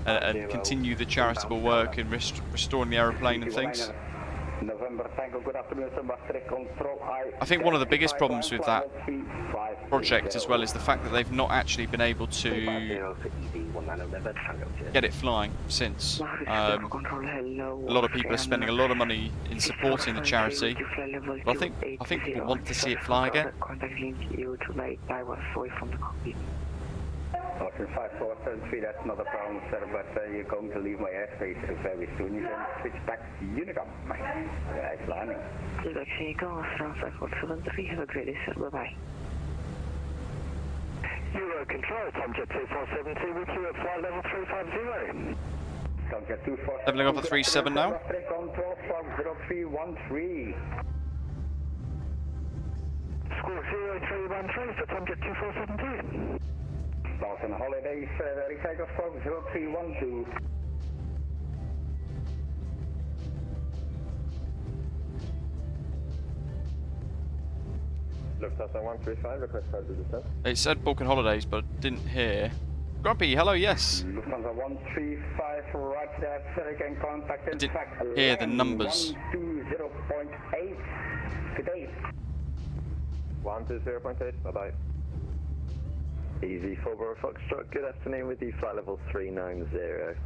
and continue the charitable work in restoring the aeroplane and things. I think one of the biggest problems with that project as well is the fact that they've not actually been able to get it flying since. A lot of people are spending a lot of money in supporting the charity, but I think people want to see it fly again. Option 5473, that's not a problem, sir, but you're going to leave my airspace very soon. You can switch back to Unicom. Nice landing. Good luck, Unicom, France Airport 73. Have a great day, sir. Bye-bye. Euro Control, Tomjet 2472 with you at flight level 350. Tomjet 2472. Leveling off at 37 now. Control from 0313. Squawk 0313 for Tomjet 2472. Balkan Holidays, recycle squawk 0312. Lufthansa 135, request for the descent. It said Balkan Holidays, but didn't hear. Grumpy, hello, yes. Lufthansa 135, right there, sir, can contact in Didn't fact hear the numbers. 120.8. Good day. 120.8, bye-bye. Easy 4 Bravo Foxtrot, good afternoon with you, flight level 390.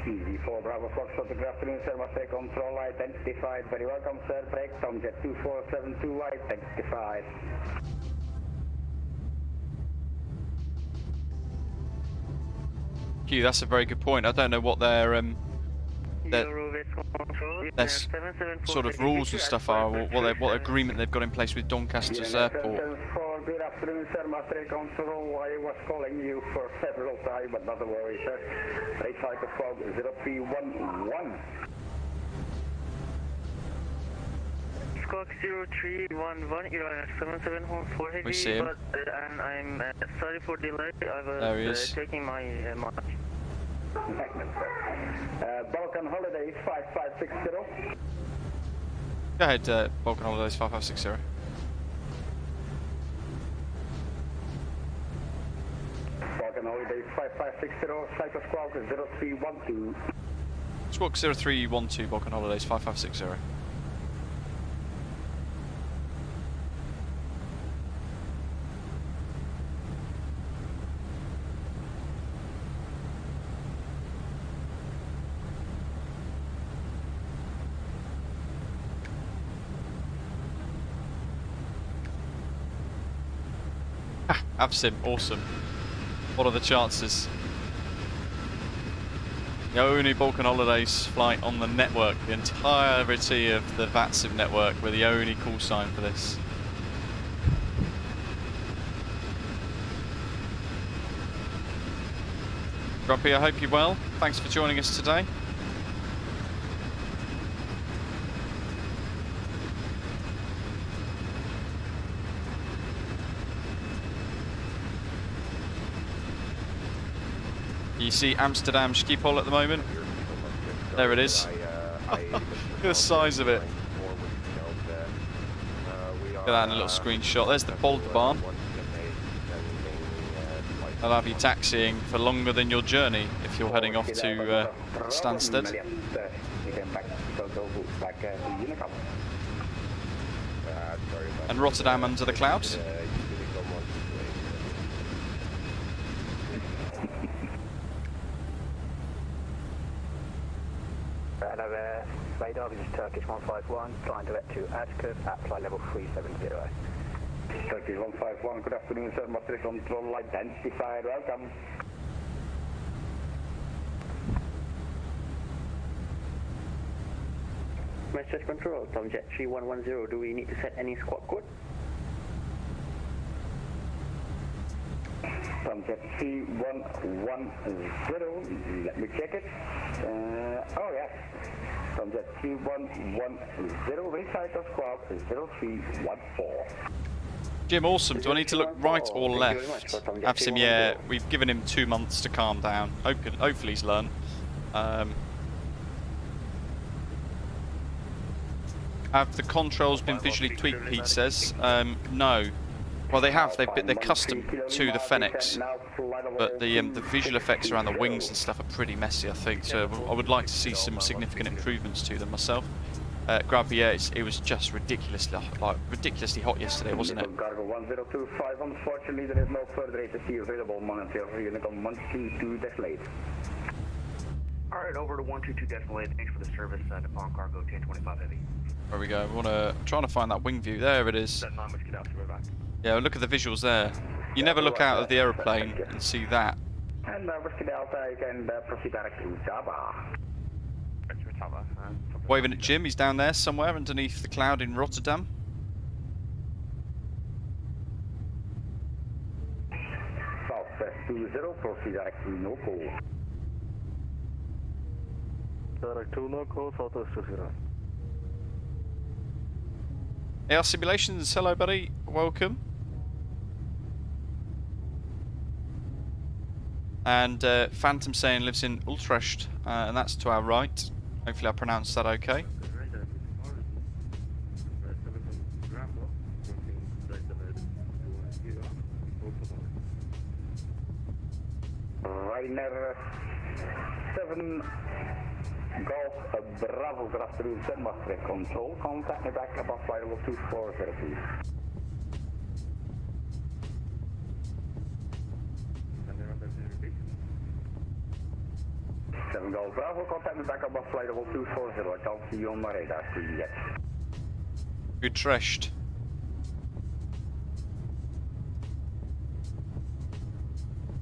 Easy 4 Bravo Foxtrot, good afternoon, sir. Master control identified. Very welcome, sir. Break, Tomjet 2472 identified. Q, that's a very good point. I don't know what their sort of rules and stuff are, or what agreement they've got in place with Doncaster's airport. Good afternoon, sir. Master control, I was calling you for several times, but not to worry, sir. Right cycle squawk 0311. Squawk 0311, you're on 774 We see him. And I'm sorry for delay. I was taking my mark. Balkan Holidays 5560. Go ahead, Balkan Holidays 5560. Balkan Holidays 5560, cycle squawk 0312. Squawk 0312, Balkan Holidays 5560. VATSIM, awesome. What are the chances? The only Balkan Holidays flight on the network, the entirety of the VATSIM network, we're the only call sign for this. Grumpy, I hope you're well. Thanks for joining us today. You see Amsterdam Schiphol at the moment? There it is. Look at the size of it. Look at that in a little screenshot. There's the Bulgarien. I'll have you taxiing for longer than your journey if you're heading off to Stansted. And Rotterdam under the clouds. Hello, radar, this is Turkish 151, flying direct to Ashkert at flight level 370. Turkish 151, good afternoon, sir. Master control identified, welcome. Message control, Tomjet 3110, do we need to set any squawk code? Tomjet 3110, let me check it. Oh yes, Tomjet 3110, recycle squawk 0314. Jim, awesome. Do I need to look right or left? VATSIM, yeah, we've given him 2 months to calm down. Hopefully he's learned. Have the controls been visually tweaked, Pete says? No. Well, they have. They're custom to the Fenix, but the visual effects around the wings and stuff are pretty messy, I think. So I would like to see some significant improvements to them myself. Grabby, yeah, it was just ridiculously hot yesterday, wasn't it? Cargo 1025, unfortunately there is no further ATC available, monitor Unicom 122-8. Alright, over to 122-8, thanks for the service, Nippon Cargo 1025 Heavy. There we go. I'm trying to find that wing view. There it is. Yeah, look at the visuals there. You never look out of the aeroplane and see that. And Whiskey Delta, you can proceed direct to Java. Waving at Jim, he's down there somewhere underneath the cloud in Rotterdam. Southwest 20, proceed direct to Noco. Direct to Noco, Southwest 20. AR Simulations, hello buddy, welcome. And Phantom saying lives in Utrecht, and that's to our right. Hopefully I pronounced that okay. Ryanair 7 Golf Bravo, good afternoon, set master control. Contact me back above flight level 2400, please. Seven Golf Bravo, contact me back above flight level 240. I can't see you on my radar screen yet. Utrecht.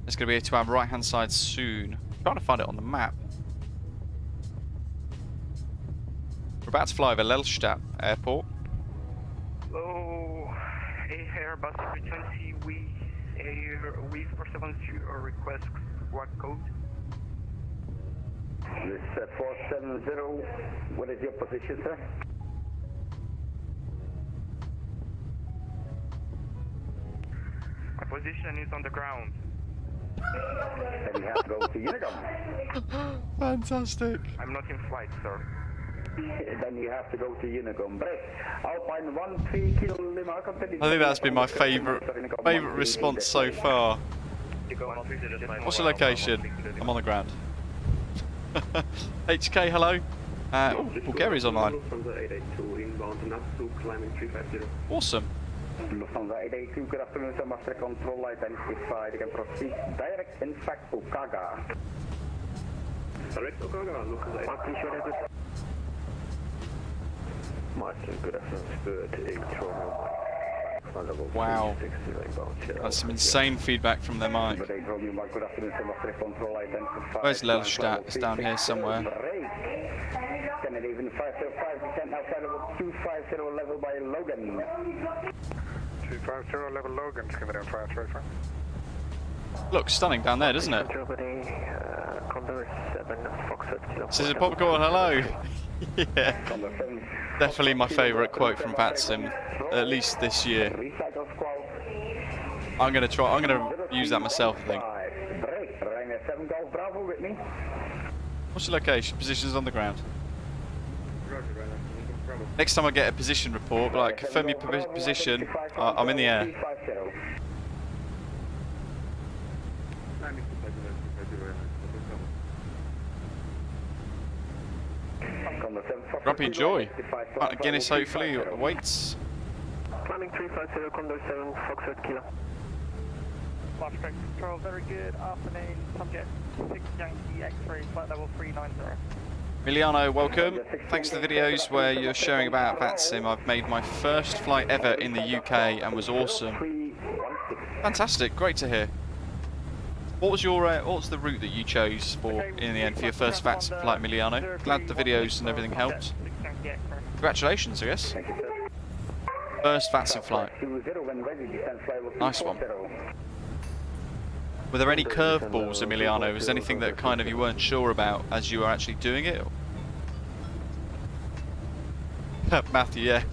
It's going to be to our right hand side soon. I'm trying to find it on the map. We're about to fly over Lelstadt Airport. Hello, Airbus A320, we for 72 or request squawk code. This 470, what is your position, sir? My position is on the ground. Then you have to go to Unicom. Fantastic. I'm not in flight, sir. Then you have to go to Unicom. Break. Alpine 13 Kilo Lima. I think that's been my favourite response so far. What's your location? I'm on the ground. HK, hello. Bulgaria's online. Awesome. Lufthansa 882, good afternoon, sir. Master control identified. You can proceed direct, in fact, Okaga. Direct Okaga, Martin, good afternoon, Spirit 8 Wow. That's some insane feedback from their mic. Where's Lelstadt? It's down here somewhere. Scandinavian 505, outside level 250 level by Logan. 250 level Logan, Scandinavian 535. Looks stunning down there, doesn't it? Scissor Popcorn, hello! Yeah. Definitely my favourite quote from VATSIM, at least this year. I'm gonna use that myself, I think. What's your location? Positions on the ground. Next time I get a position report, like confirm your position, I'm in the air. Grumpy enjoy. Guinness hopefully awaits. Climbing 350, Condor 7, Foxtrot Kilo. Flash control, very good afternoon. Subject 6 Yankee X-ray, flight level 390. Emiliano, welcome. Thanks for the videos where you're sharing about VATSIM. I've made my first flight ever in the UK and was awesome. Fantastic, great to hear. What was the route that you chose for in the end for your first VATSIM flight, Emiliano? Glad the videos and everything helped. Congratulations, I guess. Thank you, sir. First VATSIM flight. 20 when ready, descent level Nice one. 240. Were there any curveballs, Emiliano? Was there anything that kind of you weren't sure about as you were actually doing it? Matthew, yeah.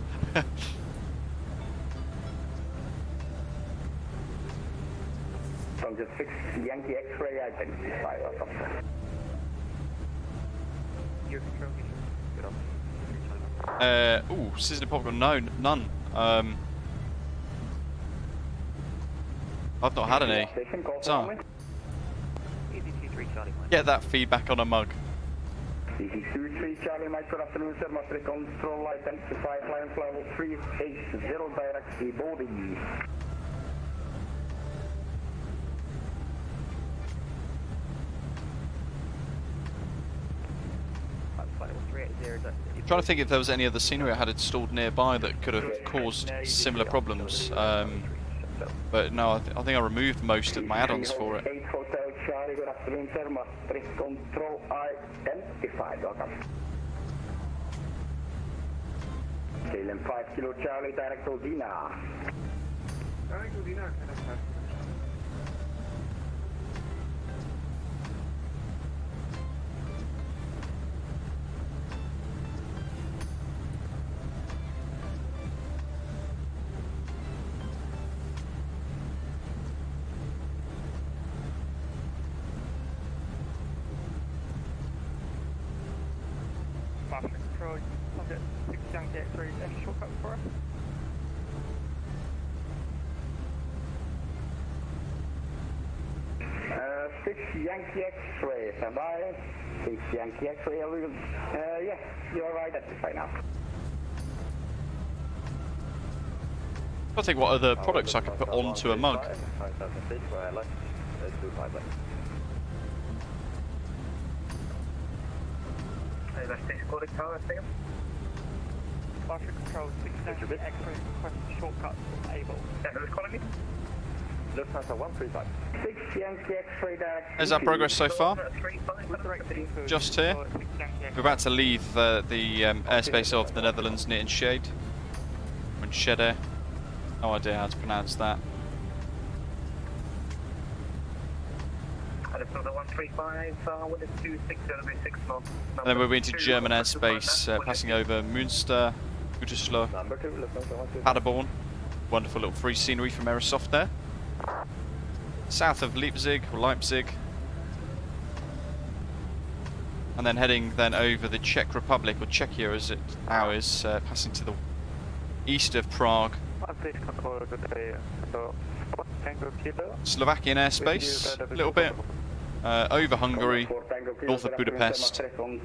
From just 6 Yankee X-ray identified or something. Your control, good on. Ooh, sizzling popcorn. No, none. I've not had any. Station call So, for me. EGC3 Charlie Mike. get that feedback on a mug. EGC3 Charlie Mike, good afternoon, sir. Master control identified climb level 380 direct to body. Trying to think if there was any other scenery I had installed nearby that could have caused similar problems. But no, I think I removed most of my add-ons for it. 8 Hotel Charlie, good afternoon, sir. Master control identified. Welcome. KLM 5 Kilo Charlie, direct to Dina. Direct to Dina, Master control, subject 6 Yankee X-ray, any shortcut for us? Six Yankee X-ray, stand by. 6 Yankee X-ray, yeah, you're right, that's fine now. I think what other products I could put onto a mug. Master control, 6 Yankee X-ray, request shortcut from Able. Who's calling me? Lufthansa 135. 6 Yankee X-ray direct. Is that progress so far? Just Just here. We're about to leave the airspace of the Netherlands near Shade. We're in Shedder. No idea how to pronounce that. And then we're into German airspace, passing over Münster, Gütersloh, Paderborn. Wonderful little free scenery from Aerosoft there. South of Leipzig, or Leipzig. And then heading then over the Czech Republic, or Czechia as it now is, passing to the east of Prague. Slovakian airspace, a little bit. Over Hungary, north of Budapest. And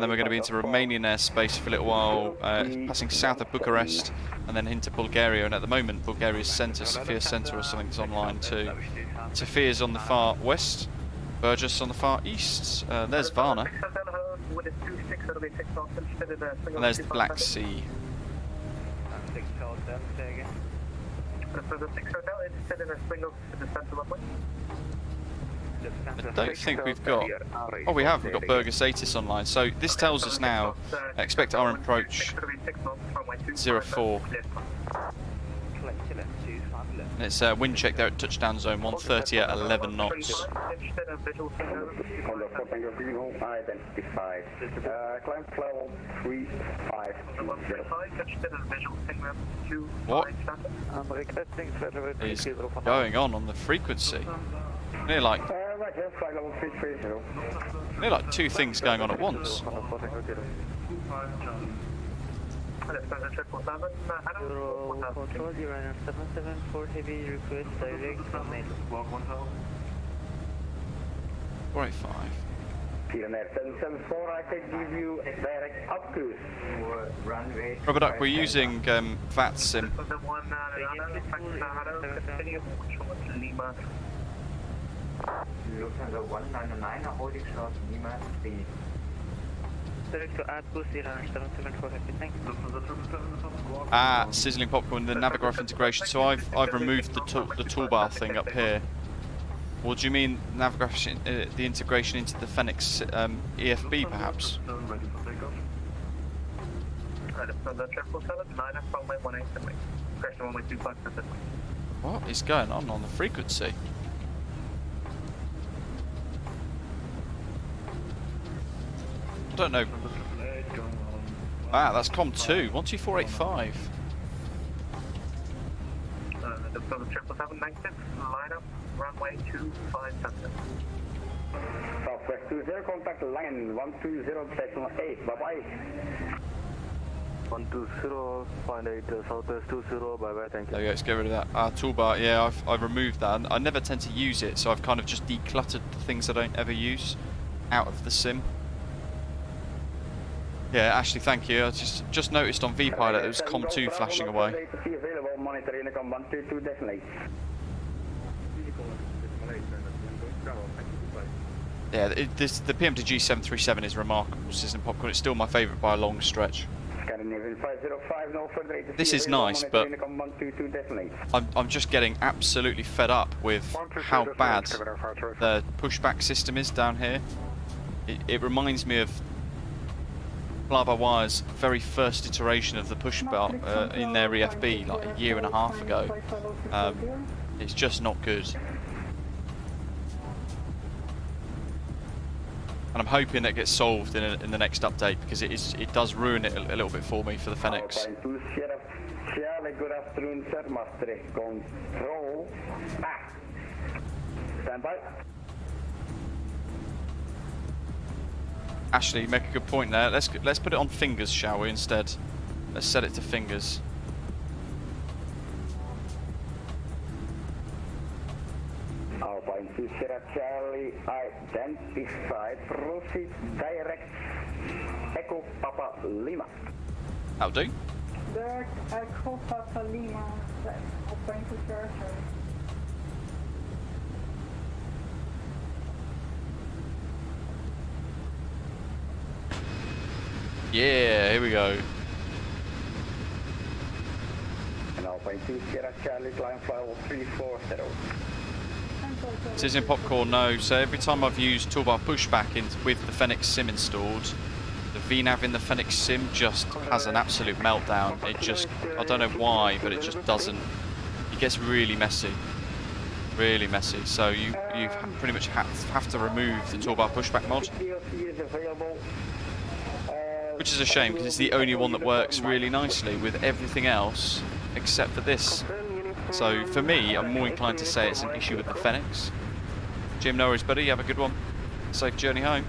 then we're going to be into Romanian airspace for a little while, passing south of Bucharest, and then into Bulgaria. And at the moment, Bulgaria's centre, Sofia Centre or something, is online too. Sofia's on the far west, Burgas on the far east. There's Varna. And there's the Black Sea. I don't think we've got... Oh, we have. We've got Burgas Atis online. So this tells us now, expect our approach 04. And it's wind check there at touchdown zone 130 at 11 knots. Identified. Climb level 350. What is going on the frequency? Near like two things going on at once. Control 774 heavy request direct from 485. Pyrenees 774, I can give you a direct up cruise. Rubber Duck, we're using VATSIM. Lufthansa 199 holding short Lima 3. direct to Airbus 774 happy, thanks. Ah, sizzling popcorn, the Navigraph integration. So I've removed the toolbar thing up here. Or do you mean Navigraph, the integration into the Fenix EFB perhaps? From the 777, 9 up runway 18 wing. Correction, runway 25 wing. What is going on the frequency? I don't know. Ah, that's COM 2, 12485. From the 777, negative, line up, runway 257. Southwest 20, contact line 120.8, bye-bye. 120.8, Southwest 20, bye-bye, thank you. There you go, let's get rid of that. Toolbar, yeah, I've removed that. I never tend to use it, so I've kind of just decluttered the things I don't ever use out of the sim. Yeah, Ashley, thank you. I just noticed on VPilot it was COM 2 flashing away. Yeah, the PMTG 737 is remarkable, System Popcorn. It's still my favourite by a long stretch. This is nice, but I'm just getting absolutely fed up with how bad the pushback system is down here. It reminds me of Blah Wire's very first iteration of the pushback in their EFB like a year and a half ago. It's just not good. And I'm hoping that gets solved in the next update, because it does ruin it a little bit for me for the Fenix. Good afternoon, sir. Master control. Stand by. Ashley, you make a good point there. Let's put it on fingers, shall we, instead? Let's set it to fingers. Alpine 2 Sierra Charlie, identified. Proceed direct. Echo Papa Lima. That'll do. Direct Echo Papa Lima. Alpine 2 Sierra Charlie. Yeah, here we go. And Alpine 2 Sierra Charlie, climb file 340. Citizen Popcorn, no. So every time I've used toolbar pushback with the Fenix Sim installed, the VNav in the Fenix Sim just has an absolute meltdown. It just, I don't know why, but it just doesn't. It gets really messy. Really messy. So you pretty much have to remove the toolbar pushback mod. Which is a shame, because it's the only one that works really nicely with everything else except for this. So for me, I'm more inclined to say it's an issue with the Fenix. Jim, no worries, buddy. You have a good one. Safe journey home.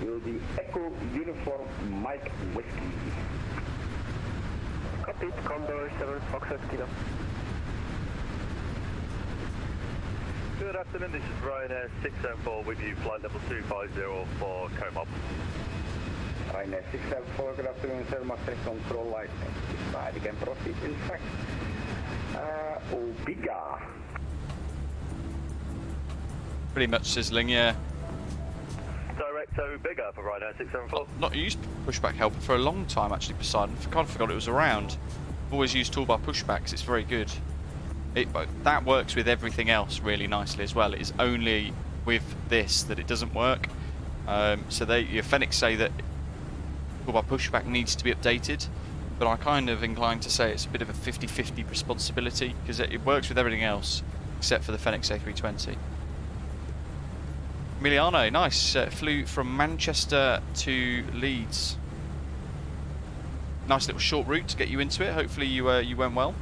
Will be Echo Uniform Mike Whiskey. Copied, Condor 7 Foxtrot Kilo. Good afternoon, this is Ryanair 674 with you, flight level 250 for COMOP. Ryanair 674, good afternoon, sir. Master control license. You can proceed, in fact. Obiga. Pretty much sizzling, yeah. Direct Obiga for Ryanair 674. Not used pushback helper for a long time, actually, Poseidon. I kind of forgot it was around. I've always used toolbar pushbacks, it's very good. That works with everything else really nicely as well. It is only with this that it doesn't work. So your Fenix say that toolbar pushback needs to be updated, but I'm kind of inclined to say it's a bit of a 50-50 responsibility, because it works with everything else except for the Fenix A320. Emiliano, nice. Flew from Manchester to Leeds. Nice little short route to get you into it. Hopefully you went well.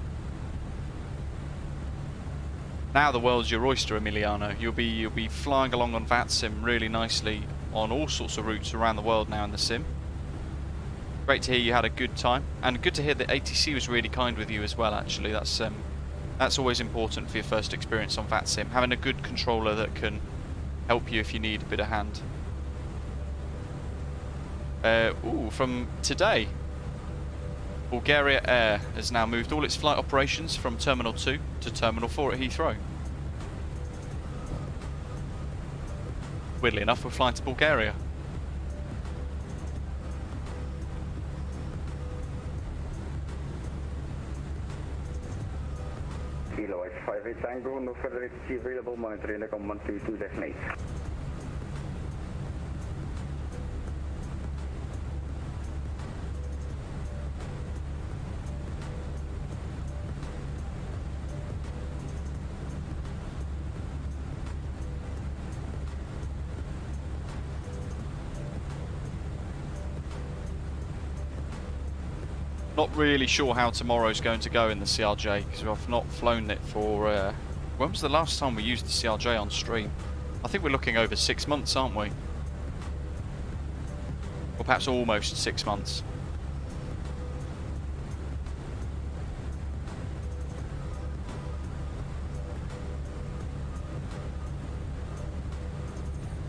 Now the world's your oyster, Emiliano. You'll be flying along on VATSIM really nicely on all sorts of routes around the world now in the sim. Great to hear you had a good time, and good to hear that ATC was really kind with you as well. Actually, that's always important for your first experience on VATSIM. Having a good controller that can help you if you need a bit of hand. From today, Bulgaria Air has now moved all its flight operations from Terminal 2 to Terminal 4 at Heathrow. Weirdly enough, we're flying to Bulgaria. Kilo X58 Tango, no further ATC available, monitoring the command 22-8. Not really sure how tomorrow's going to go in the CRJ because I've not flown it for. When was the last time we used the CRJ on stream? I think we're looking over 6 months, aren't we? Or perhaps almost 6 months.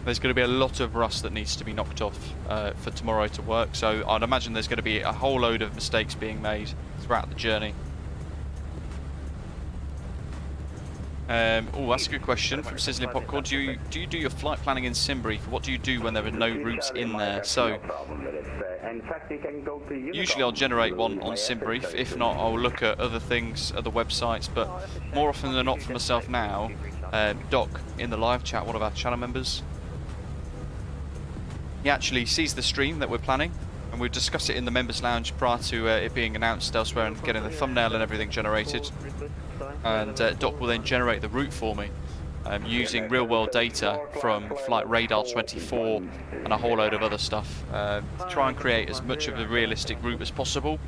There's going to be a lot of rust that needs to be knocked off for tomorrow to work, so I'd imagine there's going to be a whole load of mistakes being made throughout the journey. Oh, that's a good question from Sizzling Popcorn. Do you do your flight planning in Simbrief? What do you do when there are no routes in there? So, usually I'll generate one on Simbrief. If not, I'll look at other things, other websites, but more often than not for myself now, Doc in the live chat, one of our channel members, he actually sees the stream that we're planning, and we'll discuss it in the members lounge prior to it being announced elsewhere and getting the thumbnail and everything generated. And Doc will then generate the route for me using real world data from Flight Radar 24 and a whole load of other stuff to try and create as much of a realistic route as possible.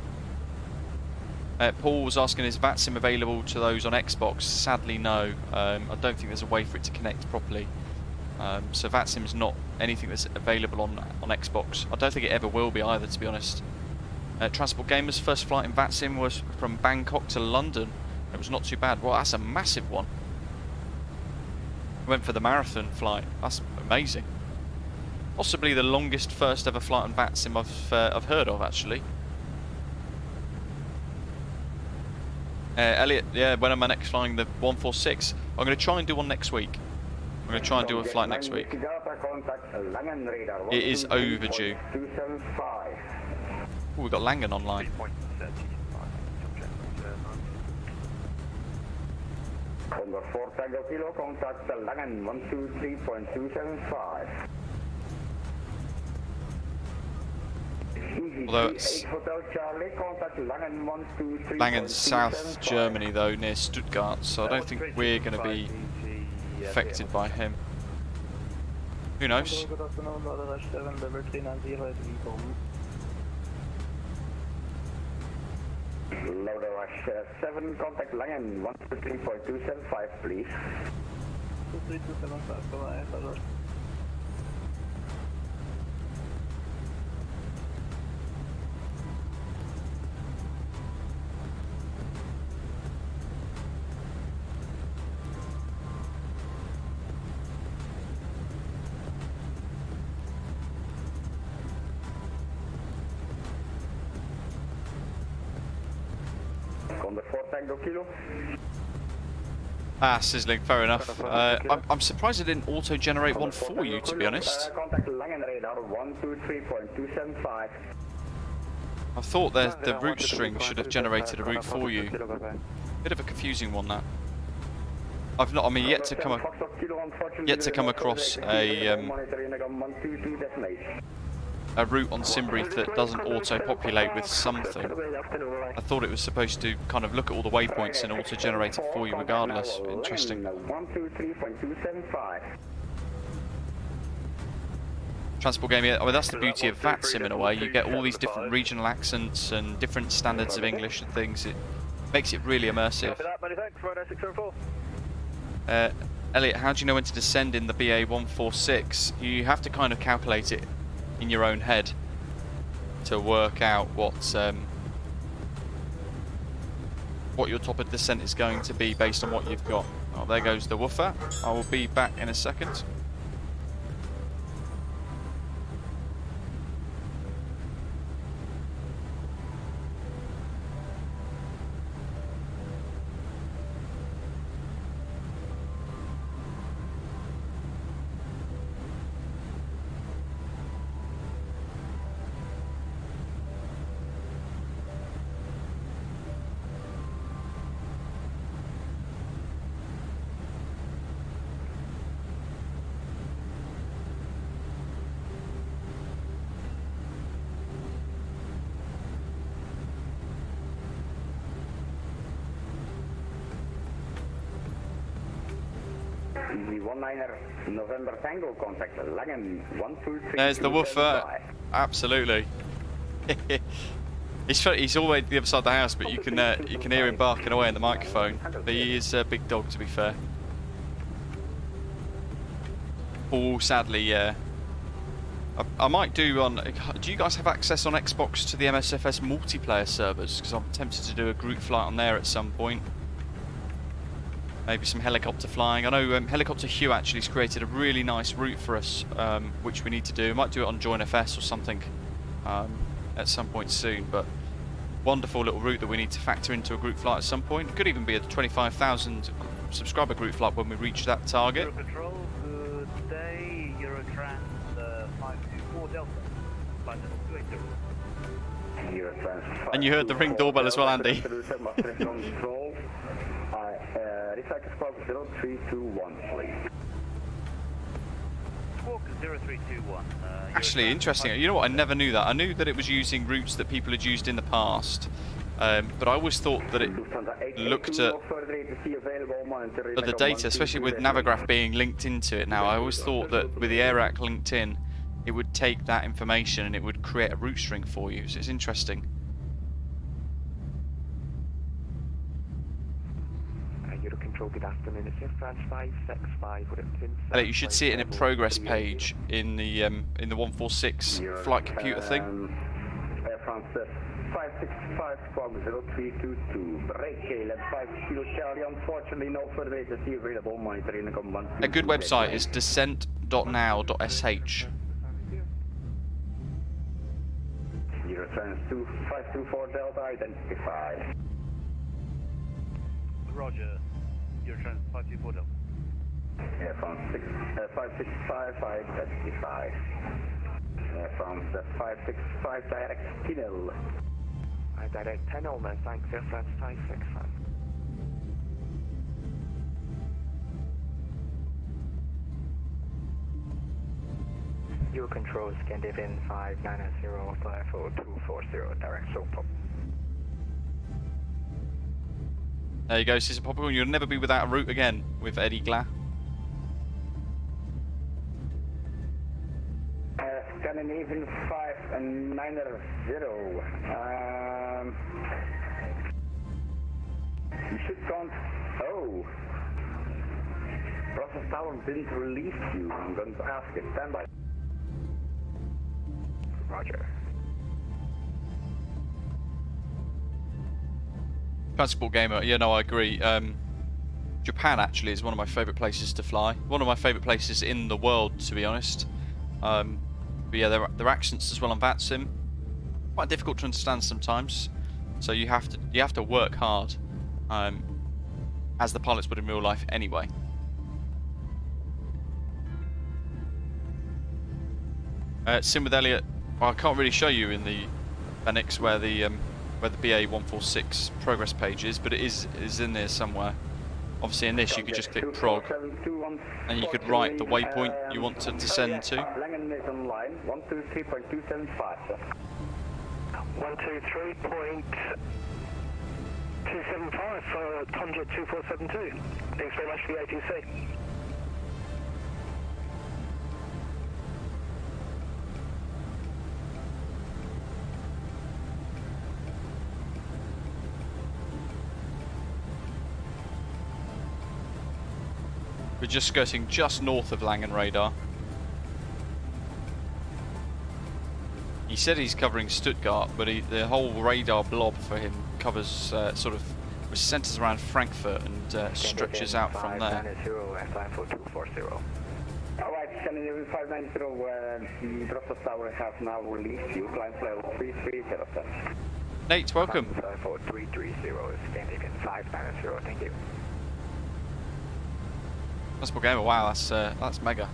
Paul was asking, is VATSIM available to those on Xbox? Sadly no, I don't think there's a way for it to connect properly. So VATSIM is not anything that's available on Xbox. I don't think it ever will be either, to be honest. Transport Gamer's first flight in VATSIM was from Bangkok to London. It was not too bad. Well, that's a massive one. I went for the marathon flight. That's amazing. Possibly the longest first ever flight on VATSIM I've heard of, actually. Elliot, yeah, when am I next flying the 146? I'm going to try and do one next week. I'm going to try and do a flight next week. It is overdue. Oh, we've got Langen online. Under 4 Tango Kilo, contact Langen 123.275. Although it's Langen's South Germany though, near Stuttgart, so I don't think we're going to be affected by him. Who knows? Loader Rush 7, contact Langen 123.275, please. 23275, on the 4 Tango Kilo. Ah, Sizzling, fair enough. I'm surprised it didn't auto-generate one for you, to be honest. Contact Langen radar 123.275. I thought the route string should have generated a route for you. Bit of a confusing one, that. I've not, I mean, yet to come across a route on Simbrief that doesn't auto-populate with something. I thought it was supposed to kind of look at all the waypoints and auto-generate it for you regardless. Interesting. Transport Game, I mean, that's the beauty of VATSIM in a way. You get all these different regional accents and different standards of English and things. It makes it really immersive. Elliot, how do you know when to descend in the BA 146? You have to kind of calculate it in your own head to work out what your top of descent is going to be based on what you've got. Oh, there goes the woofer. I will be back in a second. November Tango, contact Langen 123. There's the woofer. Absolutely. He's always the other side of the house, but you can hear him barking away in the microphone. But he is a big dog, to be fair. Oh, sadly, yeah. I might do on. Do you guys have access on Xbox to the MSFS multiplayer servers? Because I'm tempted to do a group flight on there at some point. Maybe some helicopter flying. I know Helicopter Hugh actually has created a really nice route for us, which we need to do. We might do it on Join FS or something at some point soon. But wonderful little route that we need to factor into a group flight at some point. It could even be a 25,000 subscriber group flight when we reach that target. Control, good day, Eurotrans 524 Delta, flight level 280. And you heard the ring doorbell as well, Andy. Recycle squawk 0321, please. Squawk 0321. Actually, interesting. You know what? I never knew that. I knew that it was using routes that people had used in the past, but I always thought that it looked at the data, especially with Navigraph being linked into it now. I always thought that with the AirAC linked in, it would take that information and it would create a route string for you. So it's interesting. Control, good afternoon. It's France 565. You should see it in a progress page in the 146 flight computer thing. Air France 565, squawk 0322. Break Caleb 5 Kilo Charlie. Unfortunately, no further data available. Monitoring the command. A good website is descent.now.sh. Eurotrans 524 Delta identified. Roger. Eurotrans 524 Delta. Air France 565 identified. Air France 565 direct Kinel. Direct 10 Oman, thanks, Air France 565. Eurocontrol, Scandinavian 590, 50240, direct Sopop. There you go, Sister Popcorn. You'll never be without a route again with Eddie Gla. Scandinavian 590. You should count. Oh. Process Tower didn't release you. I'm going to ask it. Stand by. Roger. Transport Gamer, yeah, no, I agree. Japan actually is one of my favourite places to fly. One of my favourite places in the world, to be honest. But yeah, their accents as well on VATSIM, quite difficult to understand sometimes. So you have to work hard, as the pilots would in real life anyway. Sim with Elliot. Well, I can't really show you in the Fenix where the BA 146 progress page is, but it is in there somewhere. Obviously in this you could just click prog and you could write the waypoint you want to descend to. Langen is on line 123.275. 123.275 for Tomjet 2472. Thanks very much for the ATC. We're just skirting just north of Langen radar. He said he's covering Stuttgart, but the whole radar blob for him covers sort of, which centres around Frankfurt and stretches out from there. 590 Alright, Scandinavian 590, Process Tower has now released you. Climb level 3307. Nate, welcome. 4330, Scandinavian 590, thank you. Transport Gamer, wow, that's mega.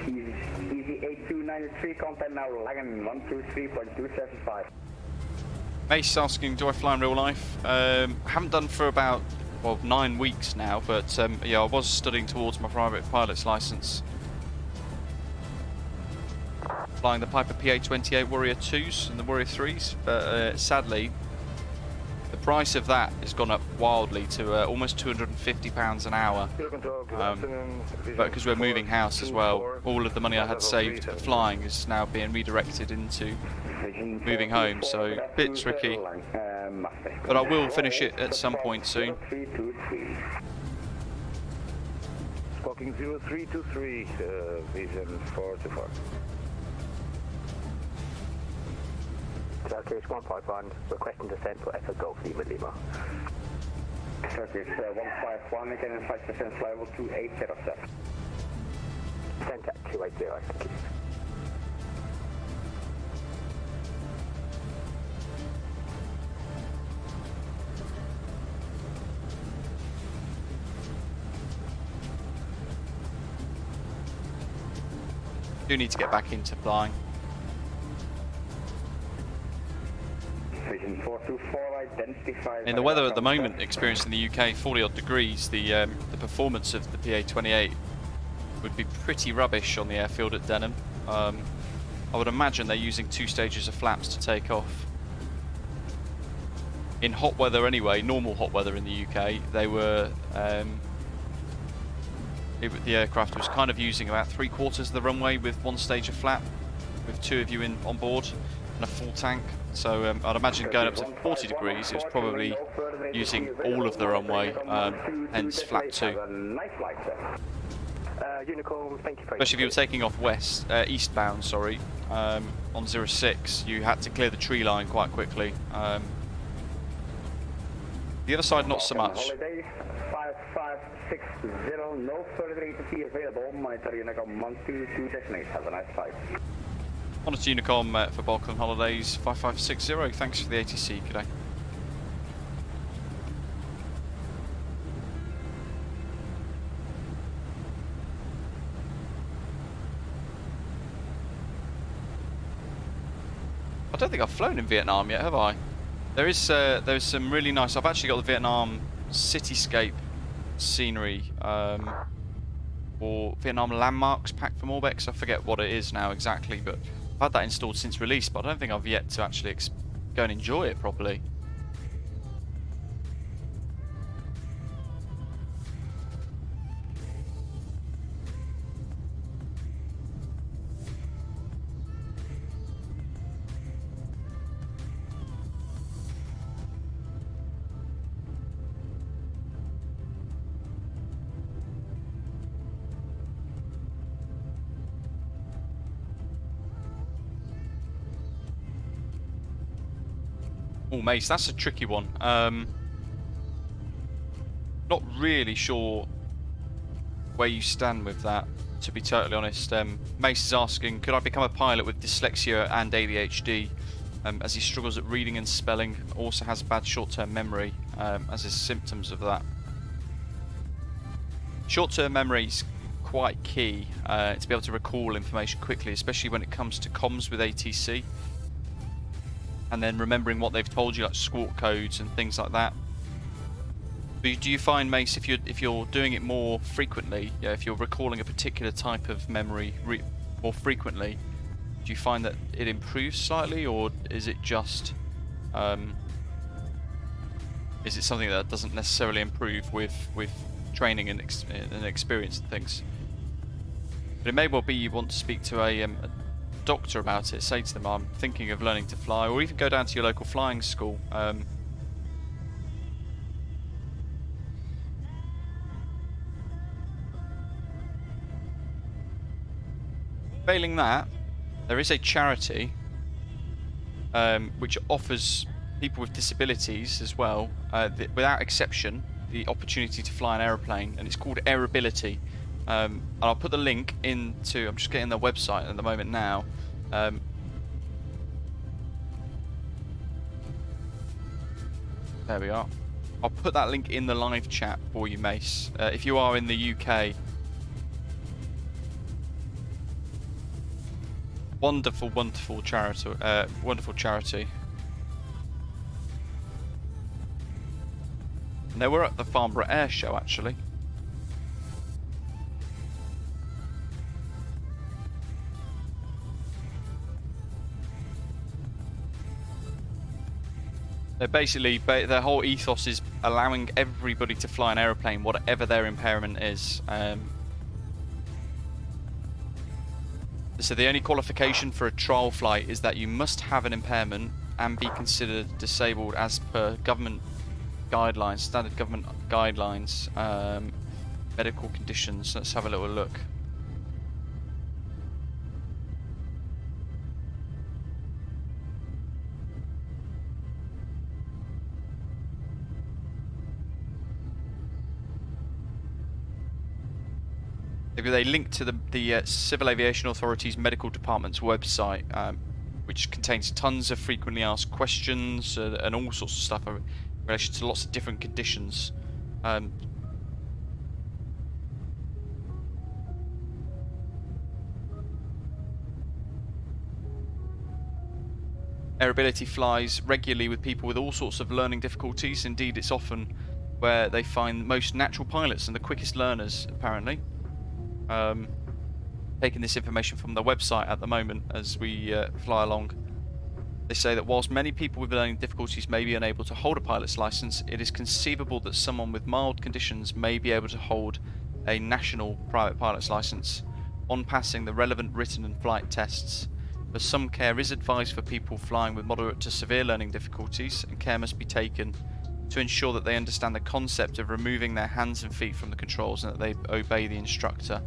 Easy 8293, contact now Langen 123.275. Mace asking, do I fly in real life? I haven't done for about, well, 9 weeks now, but yeah, I was studying towards my private pilot's license. Flying the Piper PA-28 Warrior 2s and the Warrior 3s, but sadly, the price of that has gone up wildly to almost £250 an hour. But because we're moving house as well, all of the money I had saved for flying is now being redirected into moving home, so a bit tricky. But I will finish it at some point soon. Squawking 0323, vision 424. Turkish 151, requesting descent for Echo Golf Lima Lima. Turkish 151, again in 5% level 2807. Descent at 280, thank you. Do need to get back into flying. Vision 424, identify. In the weather at the moment, experienced in the UK, 40 odd degrees, the performance of the PA-28 would be pretty rubbish on the airfield at Denham. I would imagine they're using 2 stages of flaps to take off. In hot weather anyway, normal hot weather in the UK, they were the aircraft was kind of using about 3/4 of the runway with 1 stage of flap, with 2 of you on board and a full tank. So I'd imagine going up to 40 degrees, it was probably using all of the runway, hence flap 2. Unicorn, thank you for Especially if you were taking off eastbound, sorry, on 06, you had to clear the tree line quite quickly. The other side, not so much. 5560, no further ATC available. Monitor Unicom 122 destination. Have a nice flight. On to Unicom for Balkan Holidays 5560. Thanks for the ATC. G'day. I don't think I've flown in Vietnam yet, have I? There's some really nice. I've actually got the Vietnam cityscape scenery or Vietnam landmarks pack from Orbex. I forget what it is now exactly, but I've had that installed since release, but I don't think I've yet to actually go and enjoy it properly. Oh, Mace, that's a tricky one. Not really sure where you stand with that, to be totally honest. Mace is asking, could I become a pilot with dyslexia and ADHD, as he struggles at reading and spelling, also has bad short-term memory, as his symptoms of that. Short-term memory is quite key to be able to recall information quickly, especially when it comes to comms with ATC. And then remembering what they've told you, like squawk codes and things like that. But do you find, Mace, if you're doing it more frequently, if you're recalling a particular type of memory more frequently, do you find that it improves slightly, or is it just is it something that doesn't necessarily improve with training and experience and things? But it may well be you want to speak to a doctor about it. Say to them, I'm thinking of learning to fly, or even go down to your local flying school. Failing that, there is a charity which offers people with disabilities as well, without exception, the opportunity to fly an aeroplane, and it's called Airability. And I'll put the link into, I'm just getting their website at the moment now. There we are. I'll put that link in the live chat for you, Mace. If you are in the UK, wonderful, wonderful charity. Wonderful charity. And they were at the Farnborough Air Show actually. Basically, their whole ethos is allowing everybody to fly an aeroplane, whatever their impairment is. So the only qualification for a trial flight is that you must have an impairment and be considered disabled as per government guidelines, standard government guidelines, medical conditions. Let's have a little look. They link to the Civil Aviation Authority's Medical Department's website, which contains tons of frequently asked questions and all sorts of stuff in relation to lots of different conditions. Airability flies regularly with people with all sorts of learning difficulties. Indeed, it's often where they find most natural pilots and the quickest learners, apparently. Taking this information from the website at the moment as we fly along. They say that whilst many people with learning difficulties may be unable to hold a pilot's license, it is conceivable that someone with mild conditions may be able to hold a national private pilot's license on passing the relevant written and flight tests. But some care is advised for people flying with moderate to severe learning difficulties, and care must be taken to ensure that they understand the concept of removing their hands and feet from the controls and that they obey the instructor.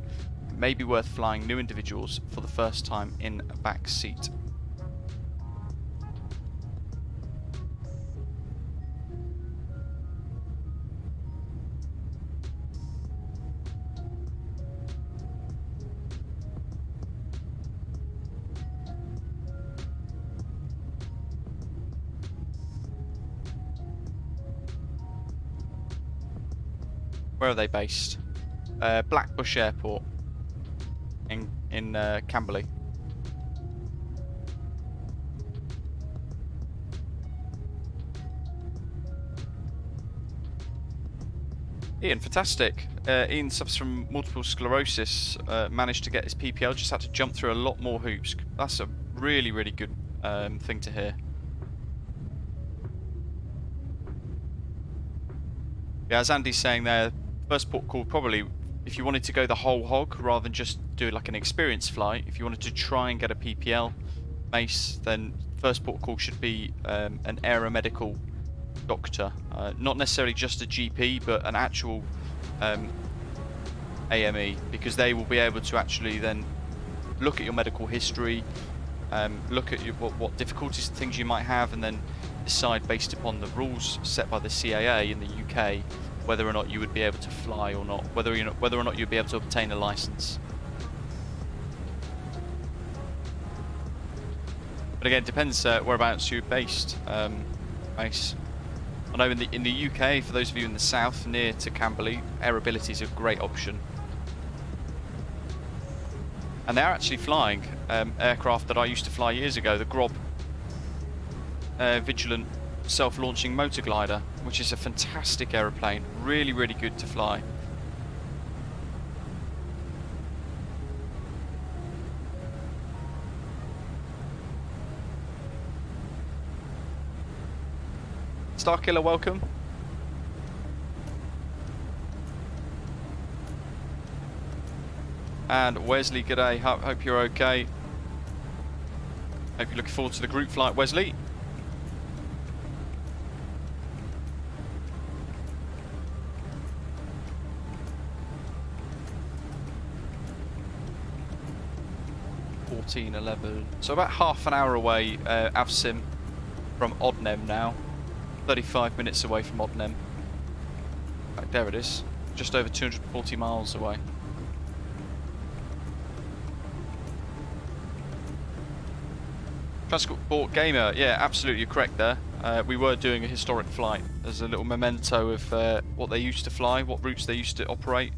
It may be worth flying new individuals for the first time in a back seat. Where are they based? Blackbush Airport in Camberley. Ian, fantastic. Ian suffers from multiple sclerosis, managed to get his PPL, just had to jump through a lot more hoops. That's a really, really good thing to hear. Yeah, as Andy's saying there, first port call probably, if you wanted to go the whole hog rather than just do like an experience flight, if you wanted to try and get a PPL mace, then first port call should be an aeromedical doctor. Not necessarily just a GP, but an actual AME, because they will be able to actually then look at your medical history, look at what difficulties and things you might have, and then decide based upon the rules set by the CAA in the UK whether or not you would be able to fly or not, whether or not you'd be able to obtain a license. But again, it depends whereabouts you're based. Nice. I know in the UK, for those of you in the south near to Camberley, airability is a great option. And they're actually flying aircraft that I used to fly years ago, the Grob Vigilant self-launching motor glider, which is a fantastic aeroplane, really, really good to fly. Starkiller, welcome. And Wesley, g'day, hope you're okay. Hope you're looking forward to the group flight, Wesley. So about half an hour away, VATSIM from Odnem now. 35 minutes away from Odnem. Right, there it is. Just over 240 miles away. Transport Gamer, yeah, absolutely correct there. We were doing a historic flight as a little memento of what they used to fly, what routes they used to operate.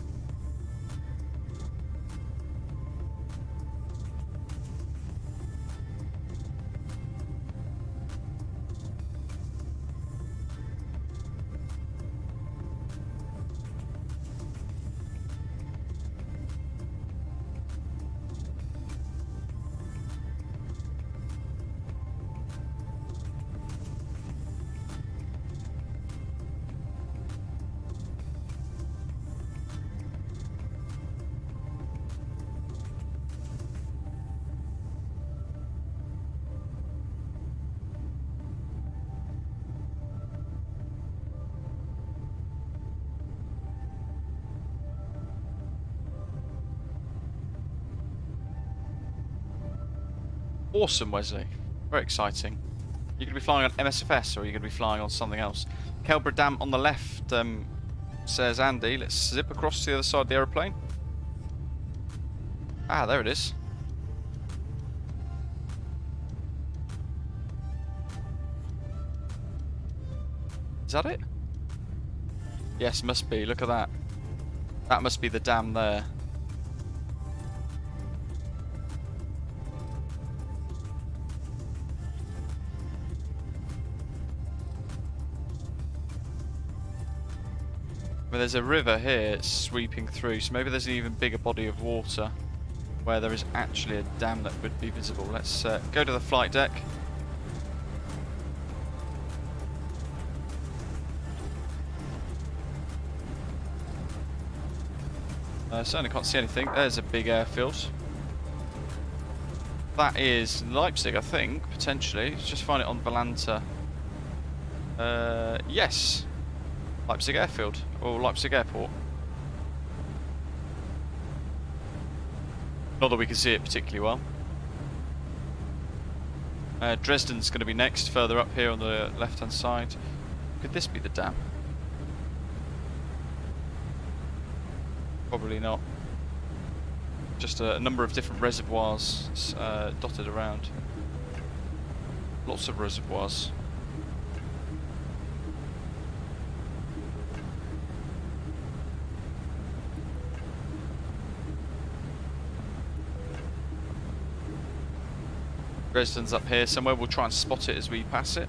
Awesome, Wesley. Very exciting. You're going to be flying on MSFS, or are you going to be flying on something else? Kelbra Dam on the left, says Andy. Let's zip across to the other side of the aeroplane. Ah, there it is. Is that it? Yes, must be. Look at that. That must be the dam there. But there's a river here sweeping through, so maybe there's an even bigger body of water where there is actually a dam that would be visible. Let's go to the flight deck. Certainly can't see anything. There's a big airfield. That is Leipzig, I think, potentially. Let's just find it on Volanta. Yes. Leipzig Airfield, or Leipzig Airport. Not that we can see it particularly well. Dresden's going to be next, further up here on the left-hand side. Could this be the dam? Probably not. Just a number of different reservoirs dotted around. Lots of reservoirs. Dresden's up here somewhere. We'll try and spot it as we pass it.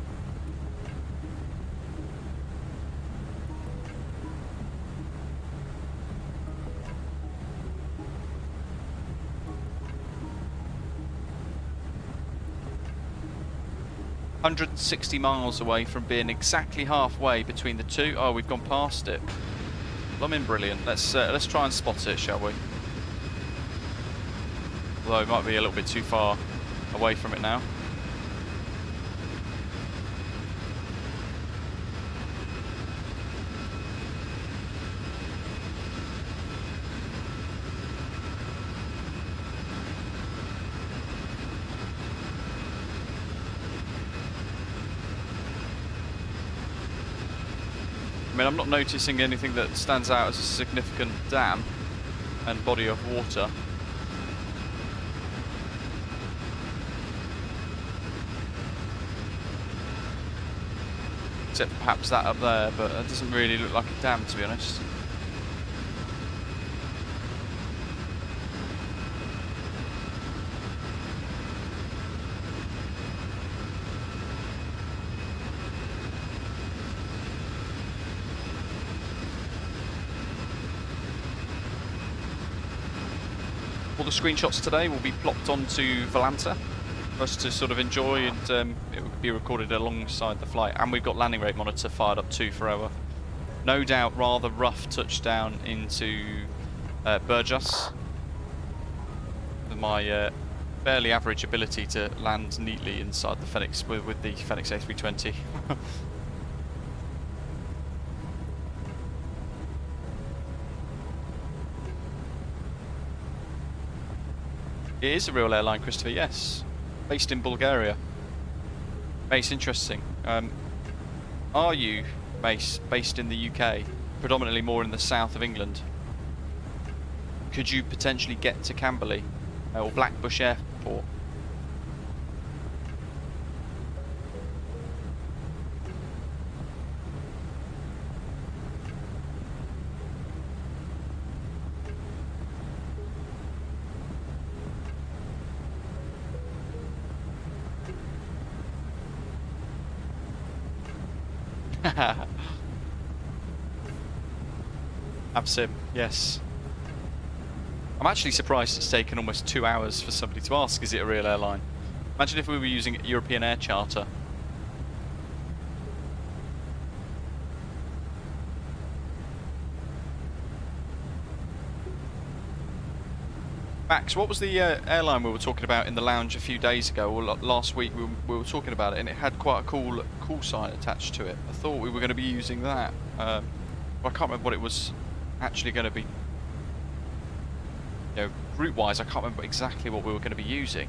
"160 miles away from being exactly halfway between the two." Oh, we've gone past it. Blooming brilliant. Let's try and spot it, shall we? Although it might be a little bit too far away from it now. I mean, I'm not noticing anything that stands out as a significant dam and body of water. Except perhaps that up there, but it doesn't really look like a dam, to be honest. All the screenshots today will be plopped onto Volanta for us to sort of enjoy, and it will be recorded alongside the flight. And we've got landing rate monitor fired up too for our no doubt rather rough touchdown into Burgas. With my fairly average ability to land neatly inside the Fenix with the Fenix A320. It is a real airline, Christopher, yes. Based in Bulgaria. Base, interesting. Are you based in the UK, predominantly more in the south of England? Could you potentially get to Camberley or Blackbush Airport? VATSIM, yes. I'm actually surprised it's taken almost 2 hours for somebody to ask, is it a real airline? Imagine if we were using European Air Charter. Max, what was the airline we were talking about in the lounge a few days ago, or last week we were talking about it, and it had quite a cool sign attached to it. I thought we were going to be using that. I can't remember what it was actually going to be. You know, route-wise, I can't remember exactly what we were going to be using.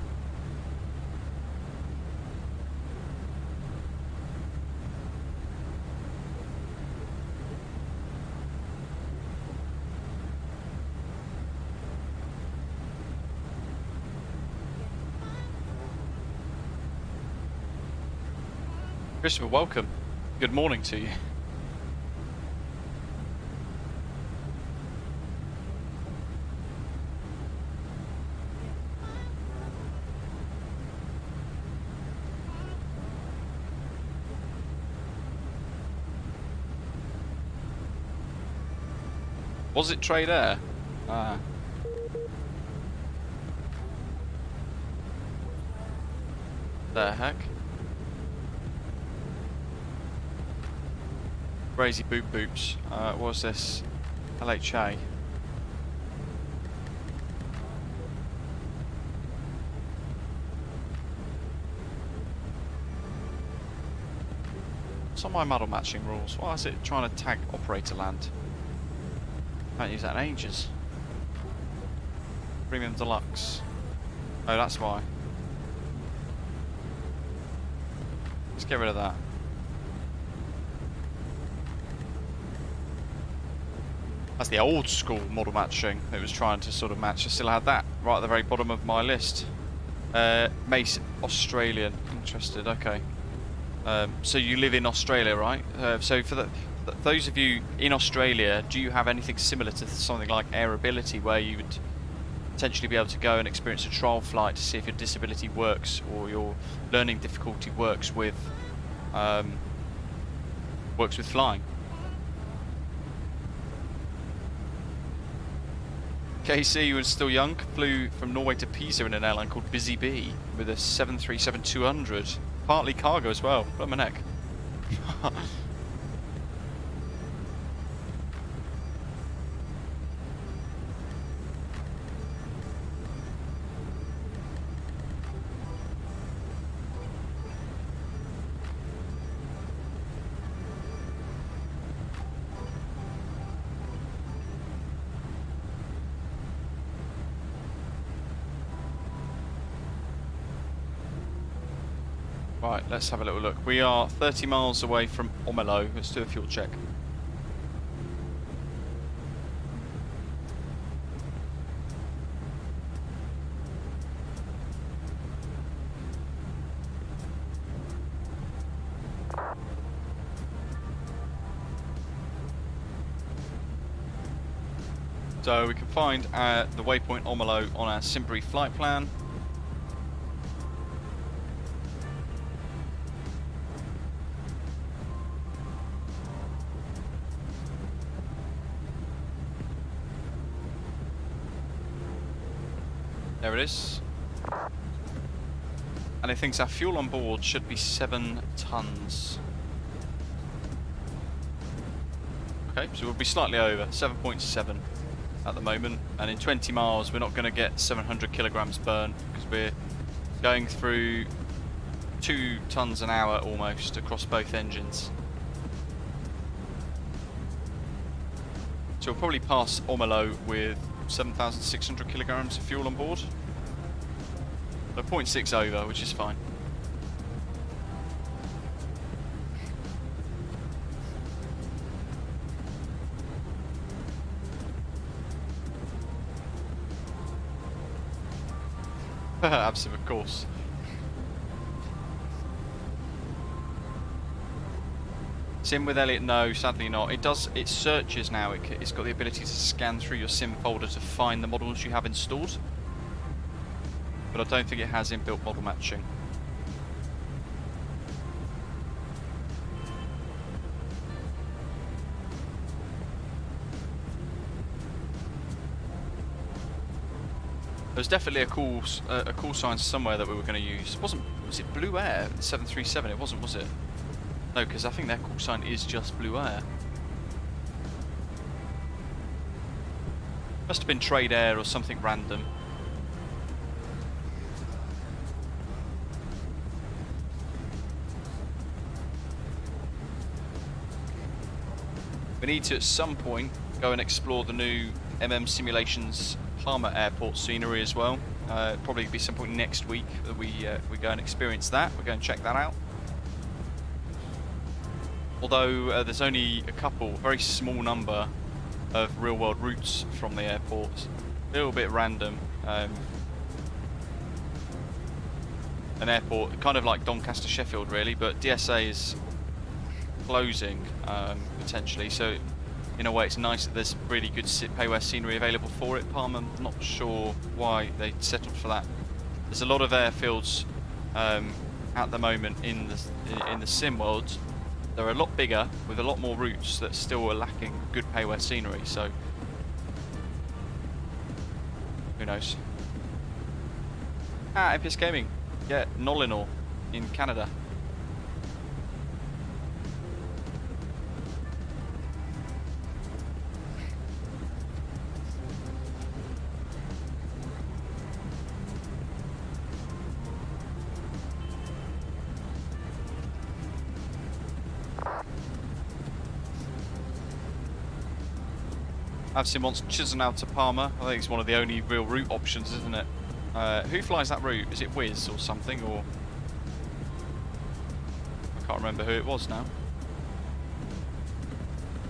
Christopher, welcome. Good morning to you. Was it Trade Air? Ah. The heck? Crazy boop boops. What was this? LHA. What's on my model matching rules? Why is it trying to tag operator land? I haven't used that in ages. Premium Deluxe. Oh, that's why. Let's get rid of that. That's the old school model matching it was trying to sort of match. I still had that right at the very bottom of my list. Mace, Australian. Interested, okay. So you live in Australia, right? So for those of you in Australia, do you have anything similar to something like Air Ability, where you would potentially be able to go and experience a trial flight to see if your disability works or your learning difficulty works with flying? KC was still young, flew from Norway to Pisa in an airline called Busy Bee with a 737-200, partly cargo as well. Blow my neck. Right, let's have a little look. We are 30 miles away from Omelo. Let's do a fuel check. So we can find the waypoint Omelo on our Simbury flight plan. There it is. And it thinks our fuel on board should be 7 tons. Okay, so we'll be slightly over, 7.7 at the moment. And in 20 miles, we're not going to get 700 kilograms burn because we're going through 2 tons an hour almost across both engines. So we'll probably pass Omelo with 7,600 kilograms of fuel on board. So 0.6 over, which is fine. Absolutely, of course. Sim with Elliot? No, sadly not. It searches now. It's got the ability to scan through your sim folder to find the models you have installed. But I don't think it has inbuilt model matching. There's definitely a call sign somewhere that we were going to use. Was it Blue Air? The 737? It wasn't, was it? No, because I think their call sign is just Blue Air. Must have been Trade Air or something random. We need to, at some point, go and explore the new Simulations Palmer Airport scenery as well. Probably be some point next week that we go and experience that. We'll go and check that out. Although there's only a couple, very small number of real-world routes from the airport. A little bit random. an airport, kind of like Doncaster Sheffield really, but DSA is closing potentially, so in a way it's nice that there's really good payware scenery available for it. Palma, I'm not sure why they settled for that. There's a lot of airfields at the moment in the sim world. They're a lot bigger with a lot more routes that still are lacking good payware scenery, so who knows. MPS Gaming, yeah, Nolinor in Canada. VATSIM wants Chisinau to Palma. I think it's one of the only real route options, isn't it? Who flies that route? Is it Wiz or something? Or I can't remember who it was now.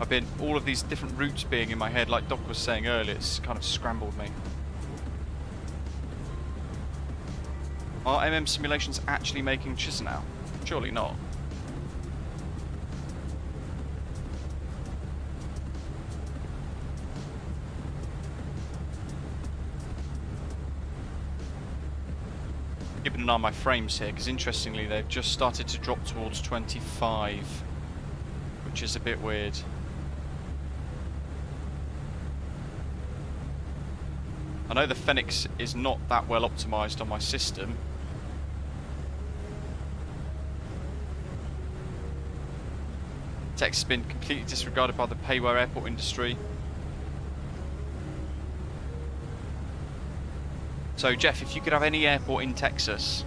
I've been all of these different routes being in my head, like Doc was saying earlier. It's kind of scrambled me. Are MM Simulations actually making Chisinau? Surely not. Keeping an eye on my frames here, because interestingly they've just started to drop towards 25, which is a bit weird. I know the Fenix is not that well optimised on my system. Tech's been completely disregarded by the payware airport industry. So Jeff, if you could have any airport in Texas,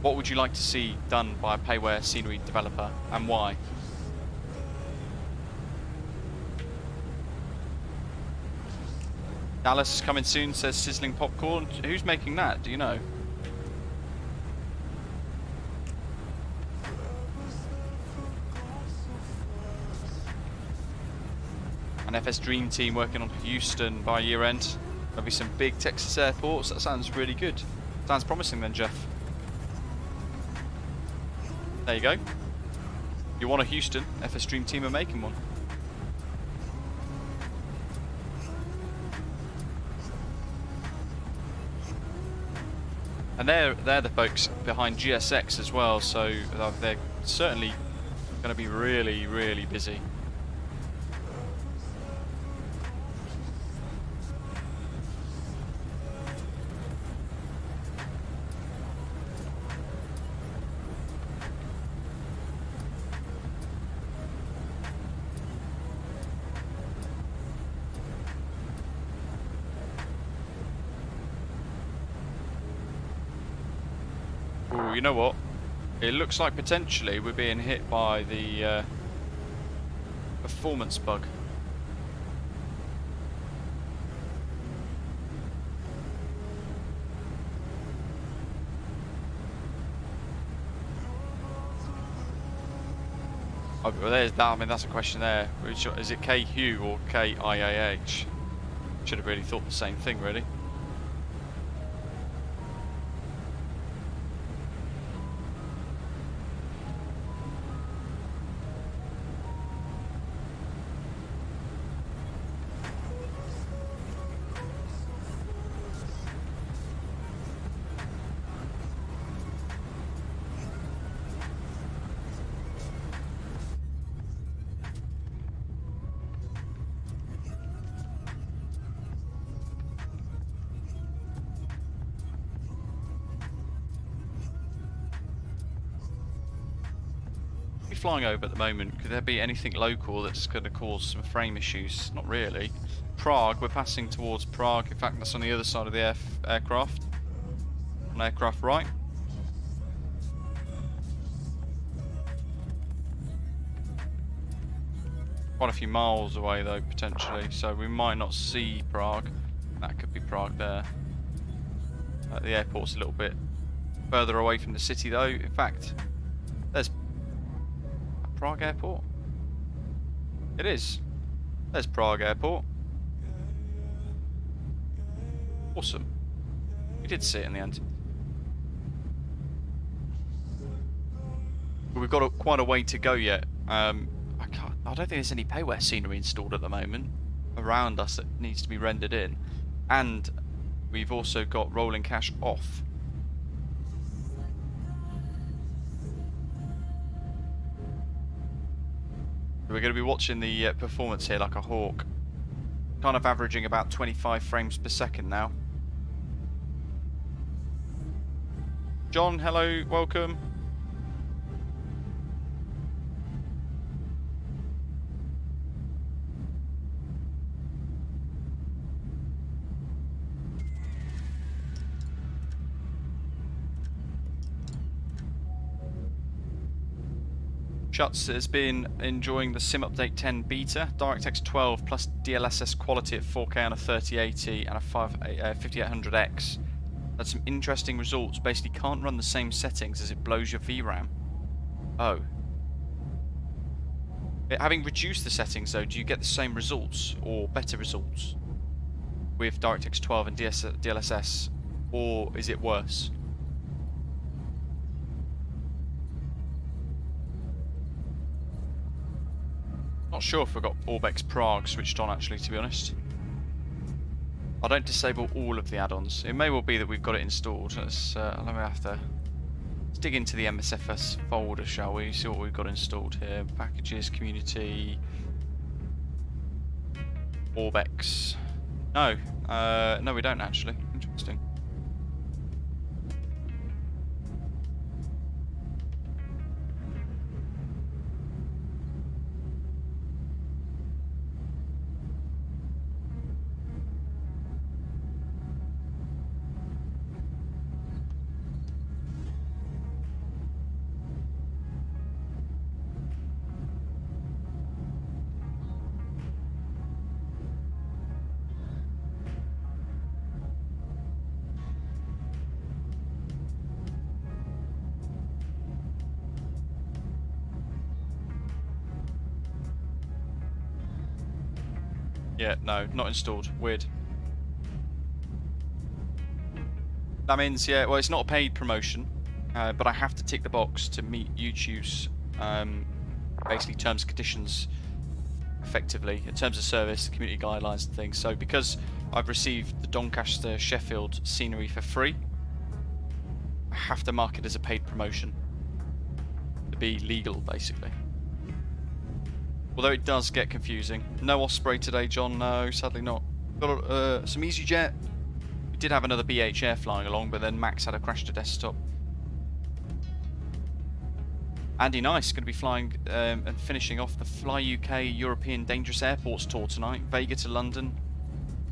what would you like to see done by a payware scenery developer, and why? Dallas is coming soon, says Sizzling Popcorn. Who's making that? Do you know? An FS Dream Team working on Houston by year end. There'll be some big Texas airports. That sounds really good. Sounds promising then, Jeff. There you go. You want a Houston, FS Dream Team are making one. And they're the folks behind GSX as well, so they're certainly going to be really, really busy. Ooh, you know what? It looks like potentially we're being hit by the performance bug. Oh, well, there's that. I mean, that's a question there. Is it KHU or KIAH? Should have really thought the same thing, really. Flying over at the moment, could there be anything local that's going to cause some frame issues? Not really. Prague, we're passing towards Prague. In fact, that's on the other side of the aircraft. On aircraft right. Quite a few miles away though, potentially, so we might not see Prague. That could be Prague there. The airport's a little bit further away from the city though. In fact, there's Prague Airport. It is. There's Prague Airport. Awesome. did see it in the end. But we've got quite a way to go yet. I don't think there's any payware scenery installed at the moment around us that needs to be rendered in. And we've also got rolling cache off. We're going to be watching the performance here like a hawk. Kind of averaging about 25 frames per second now. John, hello, welcome. Shuts has been enjoying the Sim Update 10 beta, DirectX 12 plus DLSS quality at 4K on a 3080 and a 5800X. Had some interesting results. Basically can't run the same settings as it blows your VRAM. Oh. Having reduced the settings though, do you get the same results or better results with DirectX 12 and DLSS, or is it worse? Not sure if I've got Orbex Prague switched on actually, to be honest. I don't disable all of the add-ons. It may well be that we've got it installed. Let me let's dig into the MSFS folder, shall we? See what we've got installed here. Packages, community, Orbex. No, no, we don't actually. Interesting. Yeah, no, not installed. Weird. That means, yeah, well, it's not a paid promotion, but I have to tick the box to meet YouTube's basically terms and conditions effectively, in terms of service, community guidelines and things. So because I've received the Doncaster Sheffield scenery for free, I have to mark it as a paid promotion to be legal, basically. Although it does get confusing. No Osprey today, John. No, sadly not. Got some EasyJet. We did have another BH Air flying along, but then Max had a crash to desktop. Andy Nice going to be flying and finishing off the Fly UK European Dangerous Airports tour tonight. Vega to London.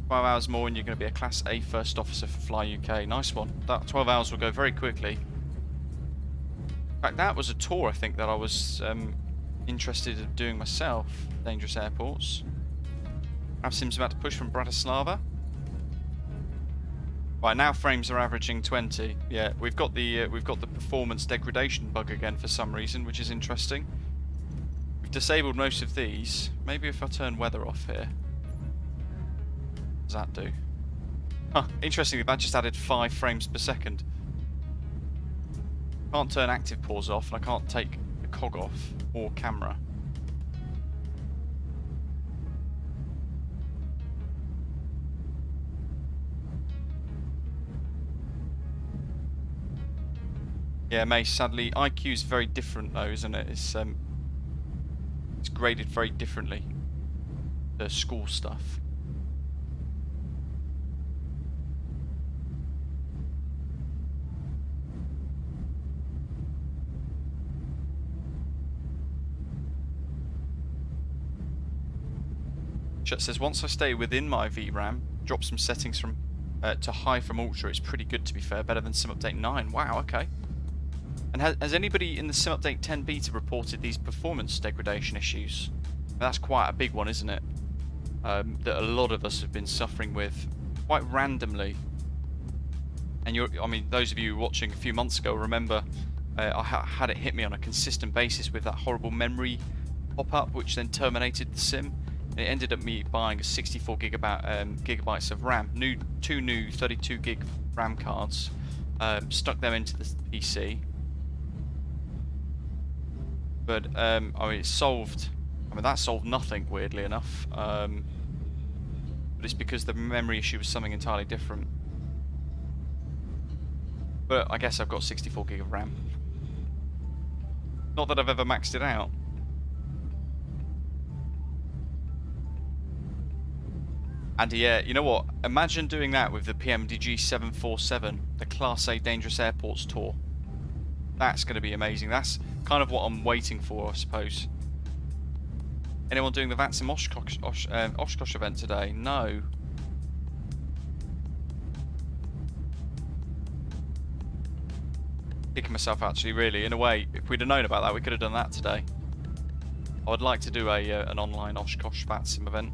12 hours more and you're going to be a Class A First Officer for Fly UK. Nice one. That 12 hours will go very quickly. In fact, that was a tour, I think, that I was interested in doing myself. Dangerous Airports. VATSIM's about to push from Bratislava. Right, now frames are averaging 20. Yeah, we've got the performance degradation bug again for some reason, which is interesting. We've disabled most of these. Maybe if I turn weather off here. What does that do? Huh, interestingly, that just added 5 frames per second. Can't turn active pause off, and I can't take the cog off or camera. Yeah, Mace, sadly, IQ is very different though, isn't it? It's graded very differently. The school stuff. Chat says, once I stay within my VRAM, drop some settings from to high from ultra, it's pretty good to be fair, better than Sim Update 9. Wow, okay. And has anybody in the Sim Update 10 beta reported these performance degradation issues? That's quite a big one, isn't it? That a lot of us have been suffering with quite randomly. And I mean, those of you watching a few months ago remember I had it hit me on a consistent basis with that horrible memory pop-up, which then terminated the sim. It ended up me buying 64 gigabytes of RAM, two new 32 gig RAM cards, stuck them into the PC. But I mean, it solved. I mean, that solved nothing, weirdly enough. But it's because the memory issue was something entirely different. But I guess I've got 64 gig of RAM. Not that I've ever maxed it out. And yeah, you know what? Imagine doing that with the PMDG 747, the Class A Dangerous Airports Tour. That's going to be amazing. That's kind of what I'm waiting for, I suppose. Anyone doing the VATSIM Oshkosh event today? No. Kicking myself, actually, really. In a way, if we'd have known about that, we could have done that today. I would like to do an online Oshkosh VATSIM event.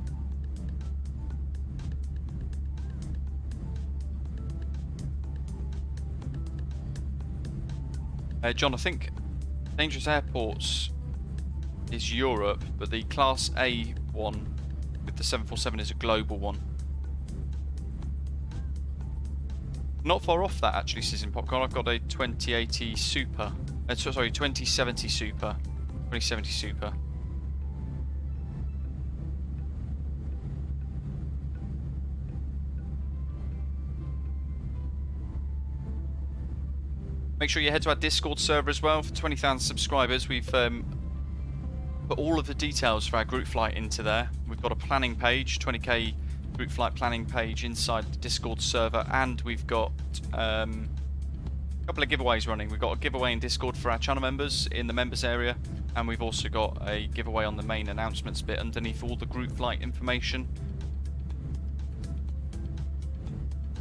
John, I think Dangerous Airports is Europe, but the Class A one with the 747 is a global one. Not far off that, actually, Sizzling Popcorn. I've got a 2080 Super. Sorry, 2070 Super. 2070 Super. Make sure you head to our Discord server as well. For 20,000 subscribers, we've put all of the details for our group flight into there. We've got a planning page, 20k group flight planning page inside the Discord server, and we've got a couple of giveaways running. We've got a giveaway in Discord for our channel members in the members area, and we've also got a giveaway on the main announcements bit underneath all the group flight information.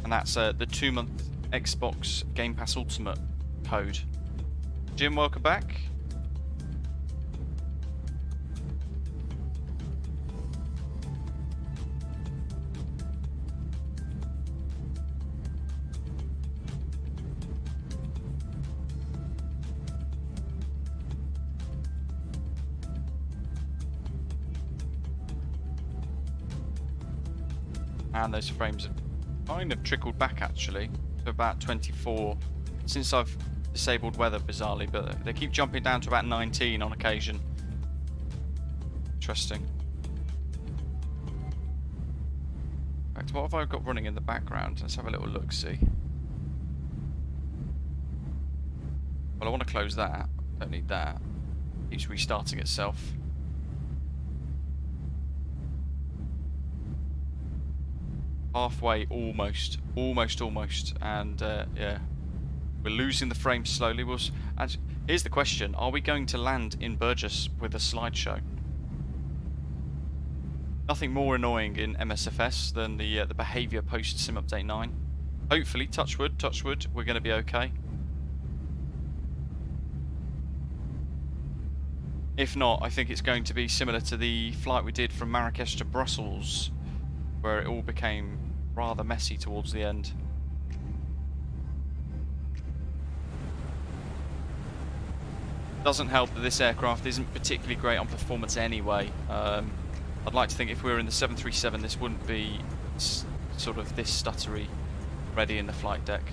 And that's the 2-month Xbox Game Pass Ultimate code. Jim, welcome back. And those frames have kind of trickled back, actually, to about 24 since I've disabled weather, bizarrely, but they keep jumping down to about 19 on occasion. Interesting. In fact, what have I got running in the background? Let's have a little look, see. Well, I want to close that. Don't need that. Keeps restarting itself. Halfway, almost, and yeah, we're losing the frames slowly. And here's the question: are we going to land in Burgas with a slideshow? Nothing more annoying in MSFS than the behaviour post sim update 9. Hopefully, touch wood, we're going to be okay. If not, I think it's going to be similar to the flight we did from Marrakesh to Brussels, where it all became rather messy towards the end. Doesn't help that this aircraft isn't particularly great on performance anyway. I'd like to think if we were in the 737 this wouldn't be sort of this stuttery ready in the flight deck.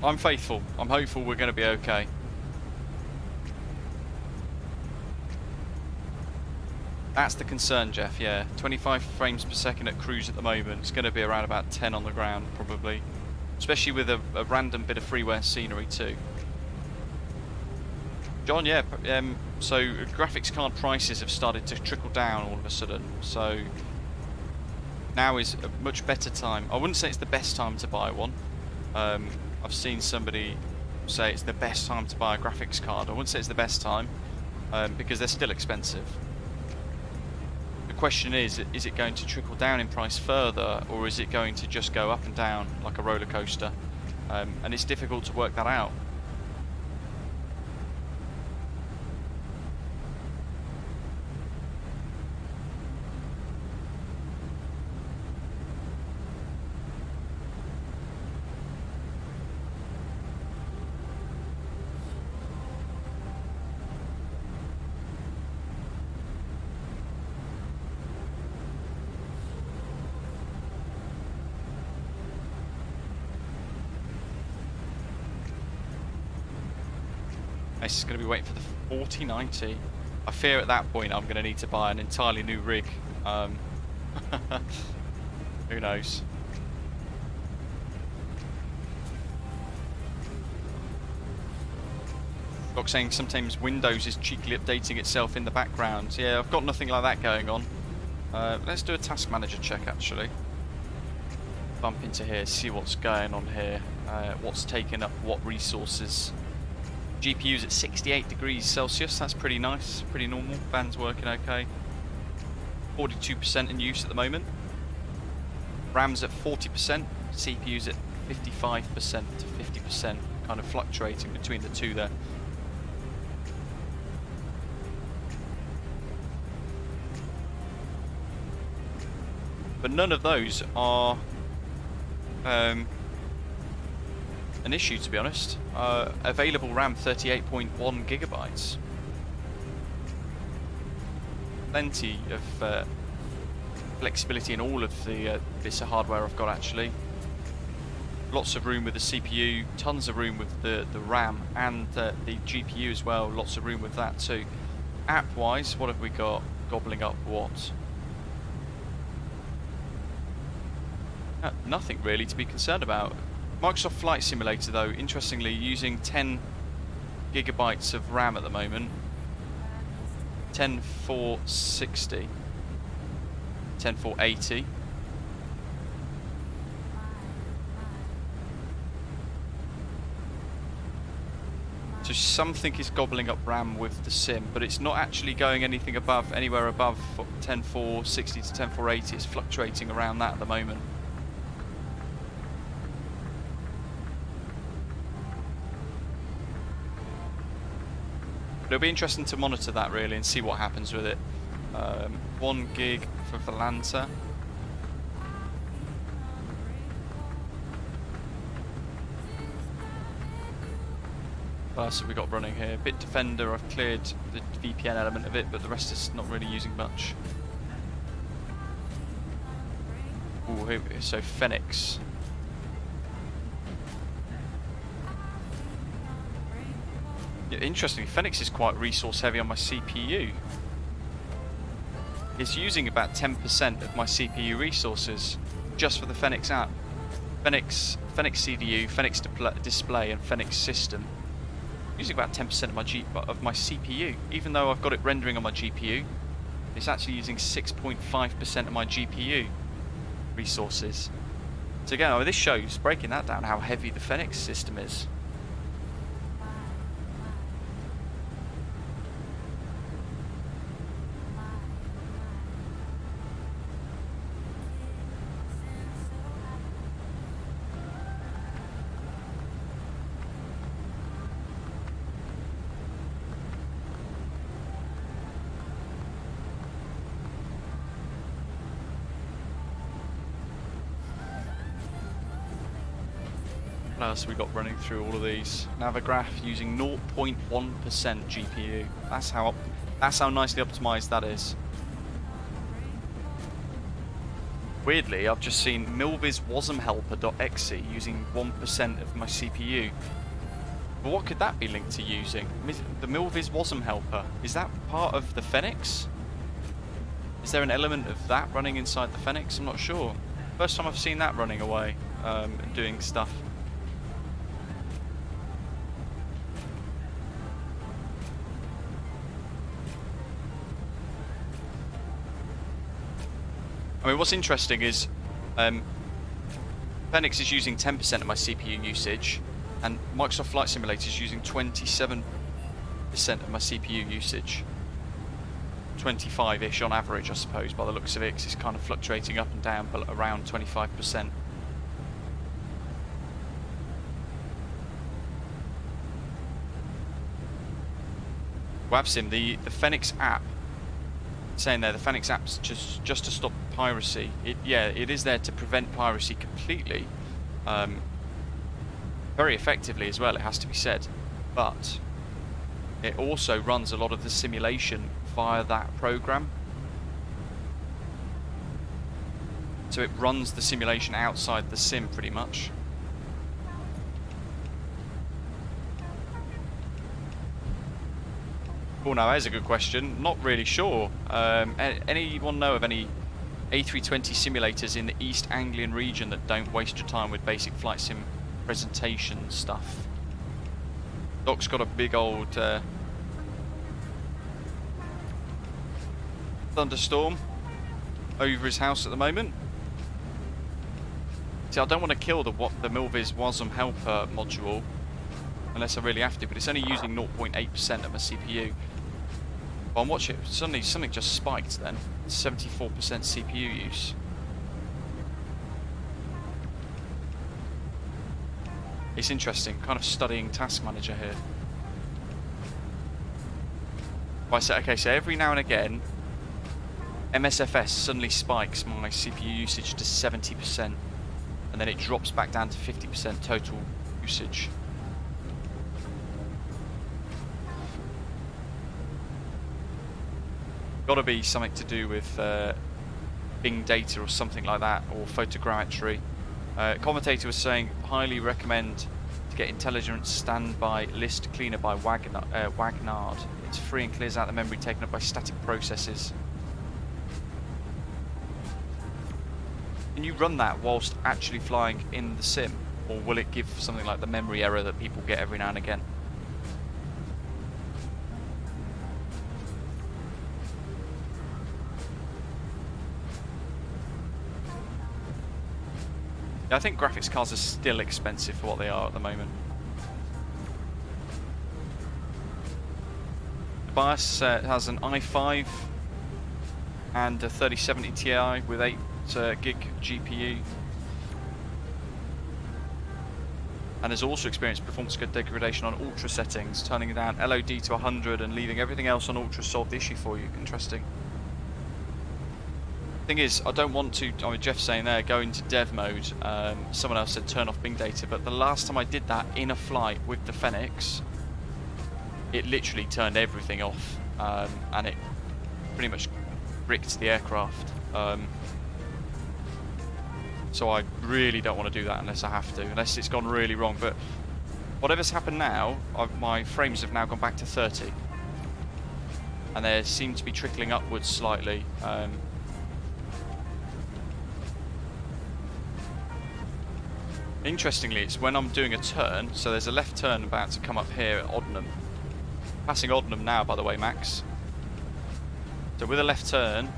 I'm faithful. I'm hopeful we're going to be okay. That's the concern, Jeff, yeah. 25 frames per second at cruise at the moment. It's going to be around about 10 on the ground, probably. Especially with a random bit of freeware scenery, too. John, yeah, so graphics card prices have started to trickle down all of a sudden. So now is a much better time. I wouldn't say it's the best time to buy one. I've seen somebody say it's the best time to buy a graphics card. I wouldn't say it's the best time, because they're still expensive. The question is it going to trickle down in price further, or is it going to just go up and down like a roller coaster? And it's difficult to work that out. This is going to be waiting for the 4090. I fear at that point I'm going to need to buy an entirely new rig. Who knows? Doc saying sometimes Windows is cheekily updating itself in the background. Yeah, I've got nothing like that going on. Let's do a task manager check actually. Bump into here, see what's going on here. What's taken up what resources. GPU's at 68 degrees Celsius, that's pretty nice, pretty normal. Fan's working okay. 42% in use at the moment. RAM's at 40%, CPU's at 55% to 50%, kind of fluctuating between the two there. But none of those are an issue, to be honest. Available RAM 38.1 gigabytes. Plenty of flexibility in all of the bits of hardware I've got actually. Lots of room with the CPU, tons of room with the RAM and the GPU as well, lots of room with that too. App wise, what have we got gobbling up what? Nothing really to be concerned about. Microsoft Flight Simulator though, interestingly using 10 gigabytes of RAM at the moment. 10460, 10480. So something is gobbling up RAM with the sim, but it's not actually going anything above, anywhere above 10460 to 10480. It's fluctuating around that at the moment. It'll be interesting to monitor that really and see what happens with it. 1 gig for Volanta. What else have we got running here? Bitdefender, I've cleared the VPN element of it, but the rest is not really using much. Ooh, so Fenix. Yeah, interestingly, Fenix is quite resource heavy on my CPU. It's using about 10% of my CPU resources just for the Fenix app. Fenix CDU, Fenix display and Fenix system. Using about 10% of my CPU. Even though I've got it rendering on my GPU, it's actually using 6.5% of my GPU resources. So again, this shows, breaking that down, how heavy the Fenix system is. What else have we got running through all of these? Navigraph using 0.1% GPU. That's how nicely optimized that is. Weirdly, I've just seen Milviz wasmhelper.exe using 1% of my CPU. But what could that be linked to using? The Milviz wasm helper, is that part of the Fenix? Is there an element of that running inside the Fenix? I'm not sure. First time I've seen that running away and doing stuff. I mean, what's interesting is Fenix is using 10% of my CPU usage, and Microsoft Flight Simulator is using 27% of my CPU usage. 25-ish on average, I suppose, by the looks of it, 'cause it's kind of fluctuating up and down, but around 25%. VATSIM, the Fenix app, saying there, the Fenix app's just to stop piracy. It is there to prevent piracy completely, very effectively as well, it has to be said, but it also runs a lot of the simulation via that program. So it runs the simulation outside the sim pretty much. Well, now there's a good question. Not really sure. Anyone know of any A320 simulators in the East Anglian region that don't waste your time with basic flight sim presentation stuff? Doc's got a big old thunderstorm over his house at the moment. See, I don't want to kill the Milviz WASM helper module unless I really have to, but it's only using 0.8% of my CPU. But I'm watching it, suddenly something just spiked then. 74% CPU use. It's interesting, kind of studying Task Manager here. Right, so, okay, so every now and again, MSFS suddenly spikes my CPU usage to 70%, and then it drops back down to 50% total usage. Got to be something to do with Bing data or something like that, or photogrammetry. Commentator was saying, highly recommend to get Intelligent Standby List Cleaner by Wagnard. It's free and clears out the memory taken up by static processes. Can you run that whilst actually flying in the sim, or will it give something like the memory error that people get every now and again? Yeah, I think graphics cards are still expensive for what they are at the moment. The BIOS has an i5 and a 3070 Ti with 8 gig GPU, and has also experienced performance degradation on ultra settings, turning down LOD to 100 and leaving everything else on ultra solved the issue for you. Interesting. Thing is, I don't want to, I mean, Jeff's saying there, go into dev mode. Someone else said turn off Bing data, but the last time I did that in a flight with the Fenix, it literally turned everything off, and it pretty much bricked the aircraft. So I really don't want to do that unless I have to, unless it's gone really wrong. But whatever's happened now, my frames have now gone back to 30, and they seem to be trickling upwards slightly. Interestingly, it's when I'm doing a turn, so there's a left turn about to come up here at Oddenham. Passing Oddenham now, by the way, Max. So with a left turn,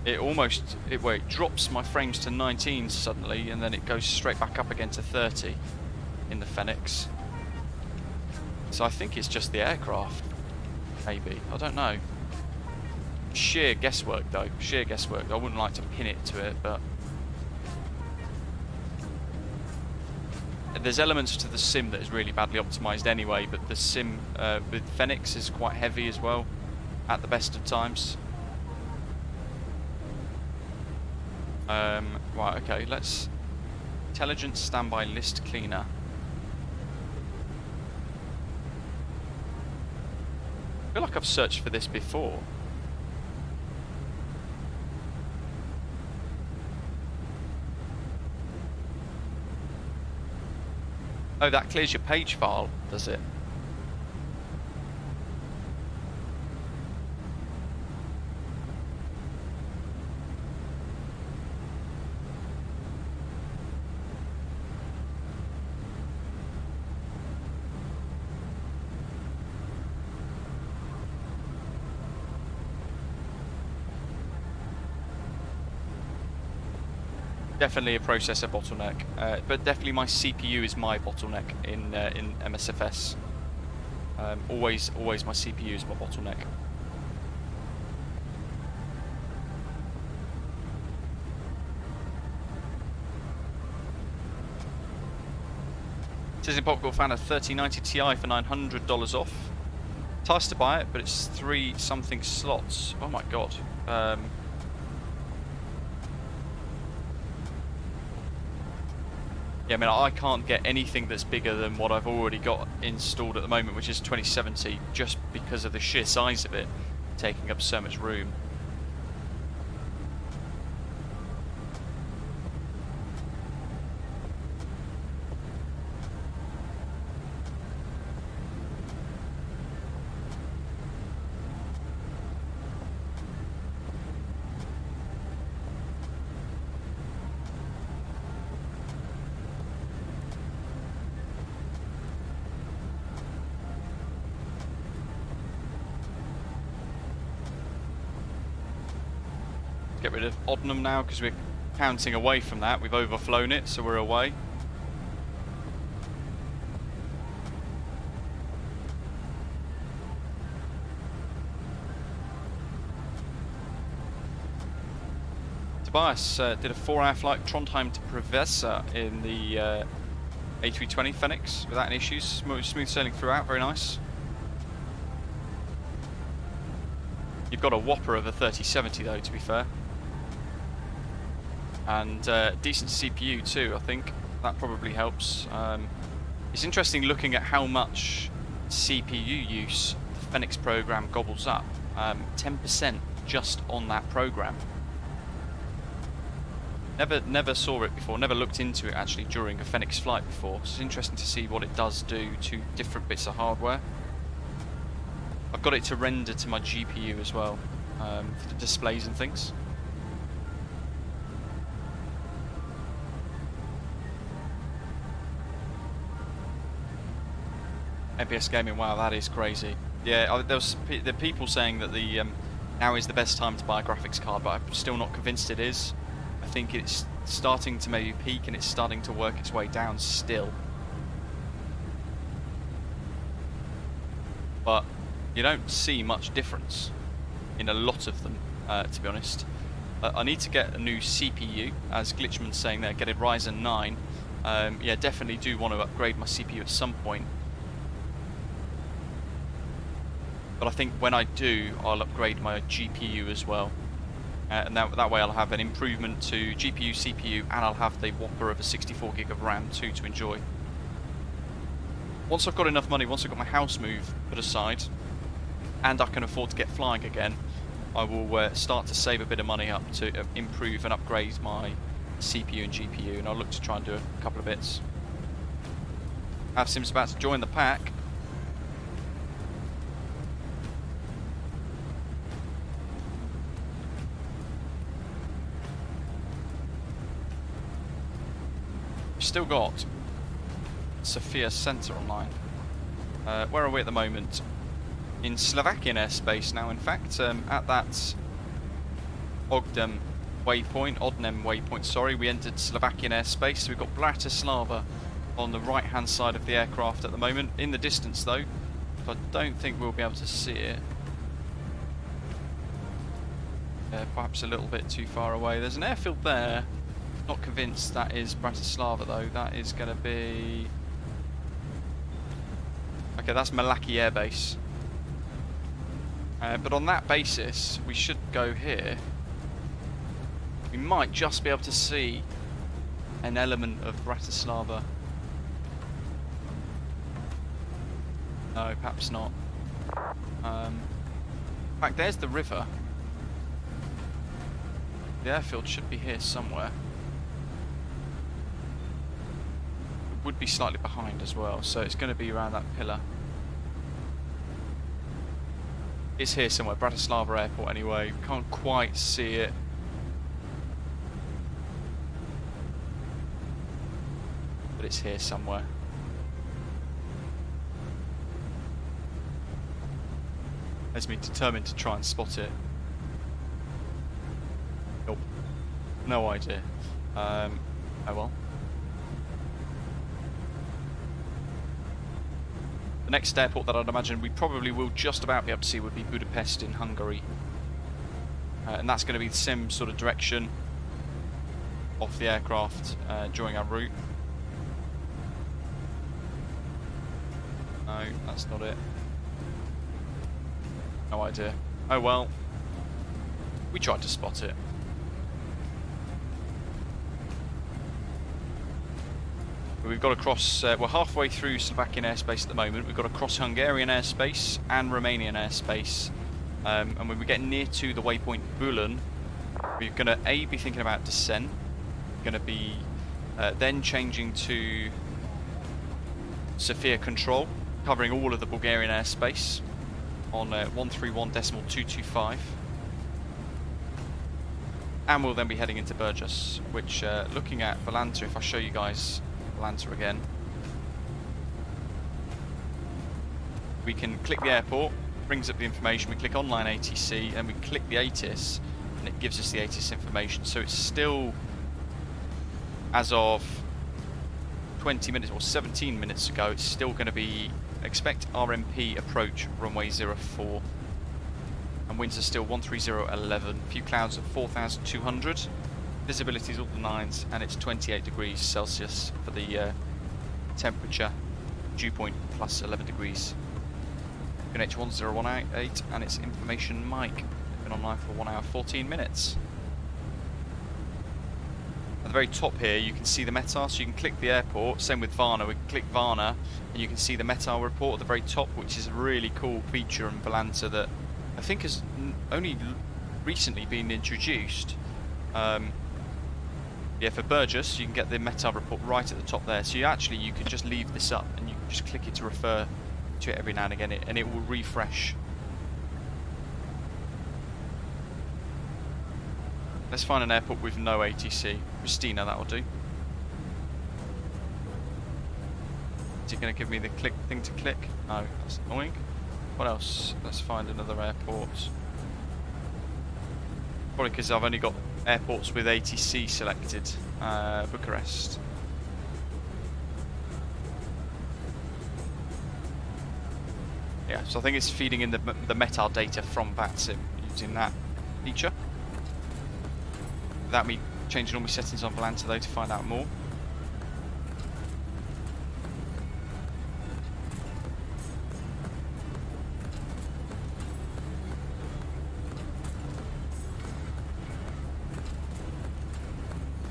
it drops my frames to 19 suddenly, and then it goes straight back up again to 30 in the Fenix. So I think it's just the aircraft, maybe. I don't know. Sheer guesswork, though. Sheer guesswork. I wouldn't like to pin it to it, but there's elements to the sim that is really badly optimized anyway, but the sim with Fenix is quite heavy as well at the best of times. Right, okay, let's Intelligent Standby List Cleaner. I feel like I've searched for this before. Oh, that clears your page file, does it? Definitely a processor bottleneck, but definitely my CPU is my bottleneck in MSFS. Always my CPU is my bottleneck. Says in Popcorn found a 3090 Ti for $900 off. Tasked to buy it, but it's 3 something slots. Oh my god. Yeah, I mean, I can't get anything that's bigger than what I've already got installed at the moment, which is 2070, just because of the sheer size of it, taking up so much room. Get rid of Oddenham now because we're counting away from that. We've overflown it, so we're away. Tobias did a 4-hour flight Trondheim to Prevesa in the A320 Fenix without any issues. Smooth sailing throughout, very nice. You've got a whopper of a 3070 though, to be fair. And decent CPU too, I think. That probably helps. It's interesting looking at how much CPU use the Fenix program gobbles up. 10% just on that program. Never saw it before, never looked into it actually during a Fenix flight before. So it's interesting to see what it does do to different bits of hardware. I've got it to render to my GPU as well, for the displays and things. FPS gaming, wow, that is crazy. Yeah, there was the people saying that the now is the best time to buy a graphics card, but I'm still not convinced it is. I think it's starting to maybe peak and it's starting to work its way down still. But you don't see much difference in a lot of them, to be honest. I need to get a new CPU, as Glitchman's saying there, get a Ryzen 9. Yeah, definitely do want to upgrade my CPU at some point. But I think when I do, I'll upgrade my GPU as well. And that way I'll have an improvement to GPU, CPU, and I'll have the whopper of a 64 gig of RAM too to enjoy. Once I've got enough money, once I've got my house move put aside, and I can afford to get flying again, I will start to save a bit of money up to improve and upgrade my CPU and GPU, and I'll look to try and do a couple of bits. VATSIM's about to join the pack. Still got Sofia Center online. Where are we at the moment? In Slovakian airspace now, in fact, at that Odnem waypoint, sorry, we entered Slovakian airspace. So we've got Bratislava on the right hand side of the aircraft at the moment. In the distance though, so I don't think we'll be able to see it. Perhaps a little bit too far away. There's an airfield there. Not convinced that is Bratislava though. That is going to be... Okay, that's Malaki Air Base. But on that basis, we should go here. We might just be able to see an element of Bratislava. No, perhaps not. In fact, there's the river. The airfield should be here somewhere. Would be slightly behind as well, so it's going to be around that pillar. It's here somewhere, Bratislava Airport anyway. Can't quite see it. But it's here somewhere. Has me determined to try and spot it. Nope. No idea. Oh well. The next airport that I'd imagine we probably will just about be able to see would be Budapest in Hungary. And that's going to be the same sort of direction of the aircraft during our route. No, that's not it. No idea. Oh well. We tried to spot it. We've got to cross, we're halfway through Slovakian airspace at the moment. We've got to cross Hungarian airspace and Romanian airspace. And when we get near to the waypoint Bulan, we're going to be thinking about descent. We're going to be then changing to Sofia Control, covering all of the Bulgarian airspace on 131.225. And we'll then be heading into Burgas, which looking at Valanta, if I show you guys Valanta again, we can click the airport, brings up the information, we click online ATC, and we click the ATIS, and and it gives us the ATIS information. So it's still, as of 20 minutes or 17 minutes ago, it's still going to be expect RMP approach runway 04, and winds are still 130.11, few clouds at 4,200, visibility is all the 9s, and it's 28 degrees Celsius for the temperature, dew point plus 11 degrees. H1018 and its information mic. Been online for 1 hour 14 minutes. At the very top here you can see the METAR, so you can click the airport. Same with Varna, we can click Varna and you can see the METAR report at the very top, which is a really cool feature in Volanta that I think has only recently been introduced. Yeah, for Burgas you can get the METAR report right at the top there, so you could just leave this up and you can just click it to refer to it every now and again, and it will refresh. Let's find an airport with no ATC. Christina, that'll do. Is it going to give me the click thing to click? No, that's annoying. What else? Let's find another airport. Probably because I've only got airports with ATC selected. Bucharest. Yeah, so I think it's feeding in the METAR data from VATSIM using that feature. Without me changing all my settings on Volanta though to find out more.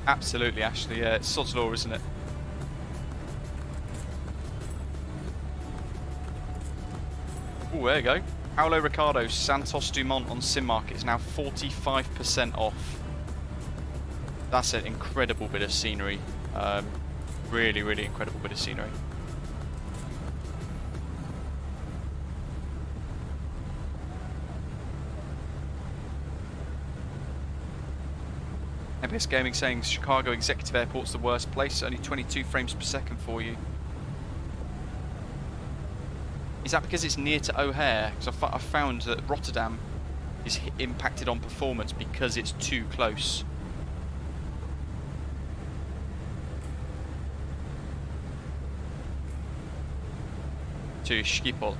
Absolutely, Ashley. Yeah, it's sod's law, isn't it? Oh, there you go. Paulo Ricardo, Santos Dumont on Sim Market is now 45% off. That's an incredible bit of scenery. Really, really incredible bit of scenery. MPS Gaming saying Chicago Executive Airport's the worst place, only 22 frames per second for you. Is that because it's near to O'Hare? Because I found that Rotterdam is impacted on performance because it's too close. To Schiphol.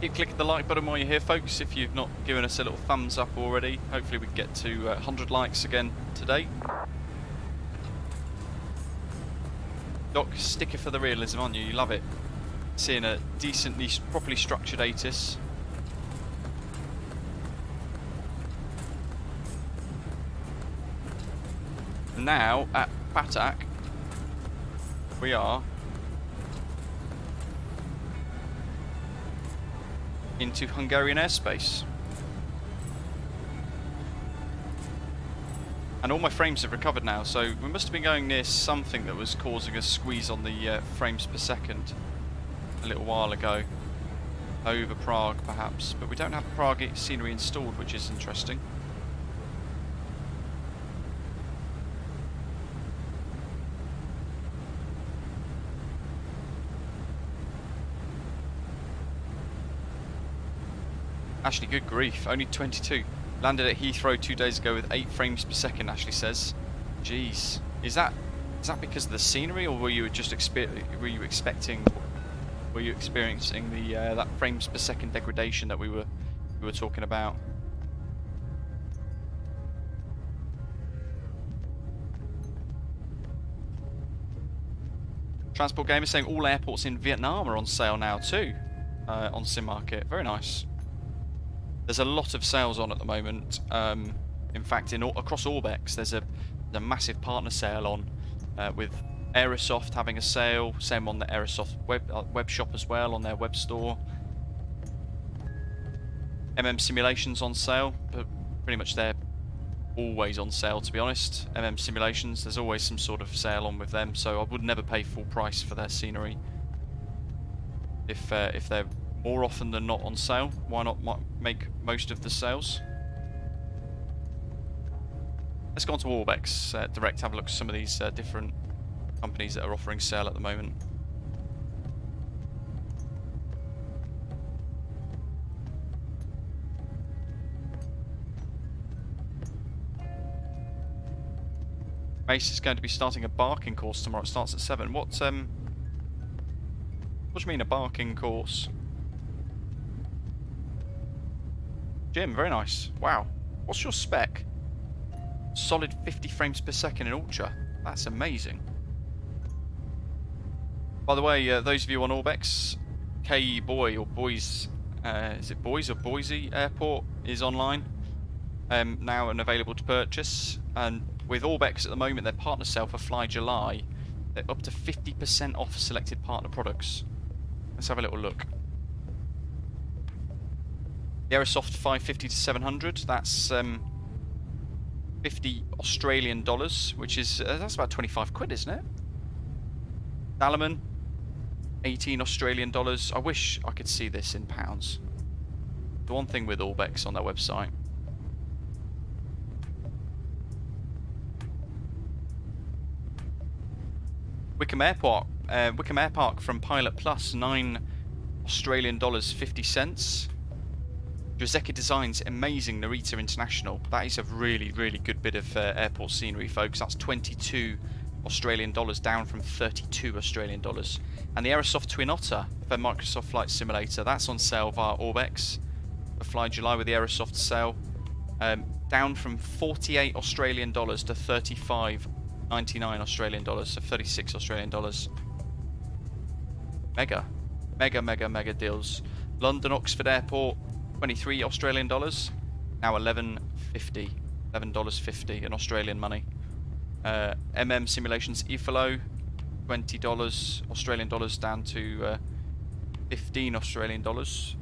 Keep clicking the like button while you're here, folks, if you've not given us a little thumbs up already. Hopefully we can get to 100 likes again today. Doc, sticker for the realism, aren't you? You love it. Seeing a decently, properly structured ATIS. Now, at Patak, we are into Hungarian airspace. And all my frames have recovered now, so we must have been going near something that was causing a squeeze on the frames per second a little while ago. Over Prague, perhaps. But we don't have Prague scenery installed, which is interesting. Ashley, good grief, only 22. Landed at Heathrow 2 days ago with 8 frames per second, Ashley says. Jeez. Is that because of the scenery, or were you just experiencing the that frames per second degradation that we were talking about? Transport Gamer saying all airports in Vietnam are on sale now too, on Sim Market. Very nice. There's a lot of sales on at the moment. In fact, across Orbex, there's a massive partner sale on, with Aerosoft having a sale. Same on the Aerosoft web shop as well, on their web store. Simulations on sale, but pretty much they're always on sale, to be honest. Simulations, there's always some sort of sale on with them, so I would never pay full price for their scenery. If they're more often than not on sale, why not make most of the sales? Let's go on to Orbex Direct, have a look at some of these different companies that are offering sale at the moment. Mace is going to be starting a barking course tomorrow. It starts at 7. What do you mean a barking course? Jim, very nice. Wow. What's your spec? Solid 50 frames per second in Ultra. That's amazing. By the way, those of you on Orbex, KE Boy or Boys, is it Boys or Boise Airport is online now and available to purchase. And with Orbex at the moment, their partner sale for Fly July, they're up to 50% off selected partner products. Let's have a little look. The Aerosoft 550 to 700, that's 50 Australian dollars, which is that's about 25 quid, isn't it? Dallerman, 18 Australian dollars. I wish I could see this in pounds. The one thing with Orbex on their website. Wickham Airport, Wickham Air Park from Pilot Plus, 9 Australian dollars 50 cents. Joseki Designs Amazing Narita International. That is a really, really good bit of airport scenery, folks. That's 22 Australian dollars, down from 32 Australian dollars. And the Aerosoft Twin Otter for Microsoft Flight Simulator, that's on sale via Orbex for Fly July with the Aerosoft sale. Down from 48 Australian dollars to 35.99 Australian dollars, so 36 Australian dollars. Mega deals. London Oxford Airport, 23 Australian dollars, now $11.50 in Australian money. Simulations EFLO, $20 Australian dollars down to 15 Australian dollars.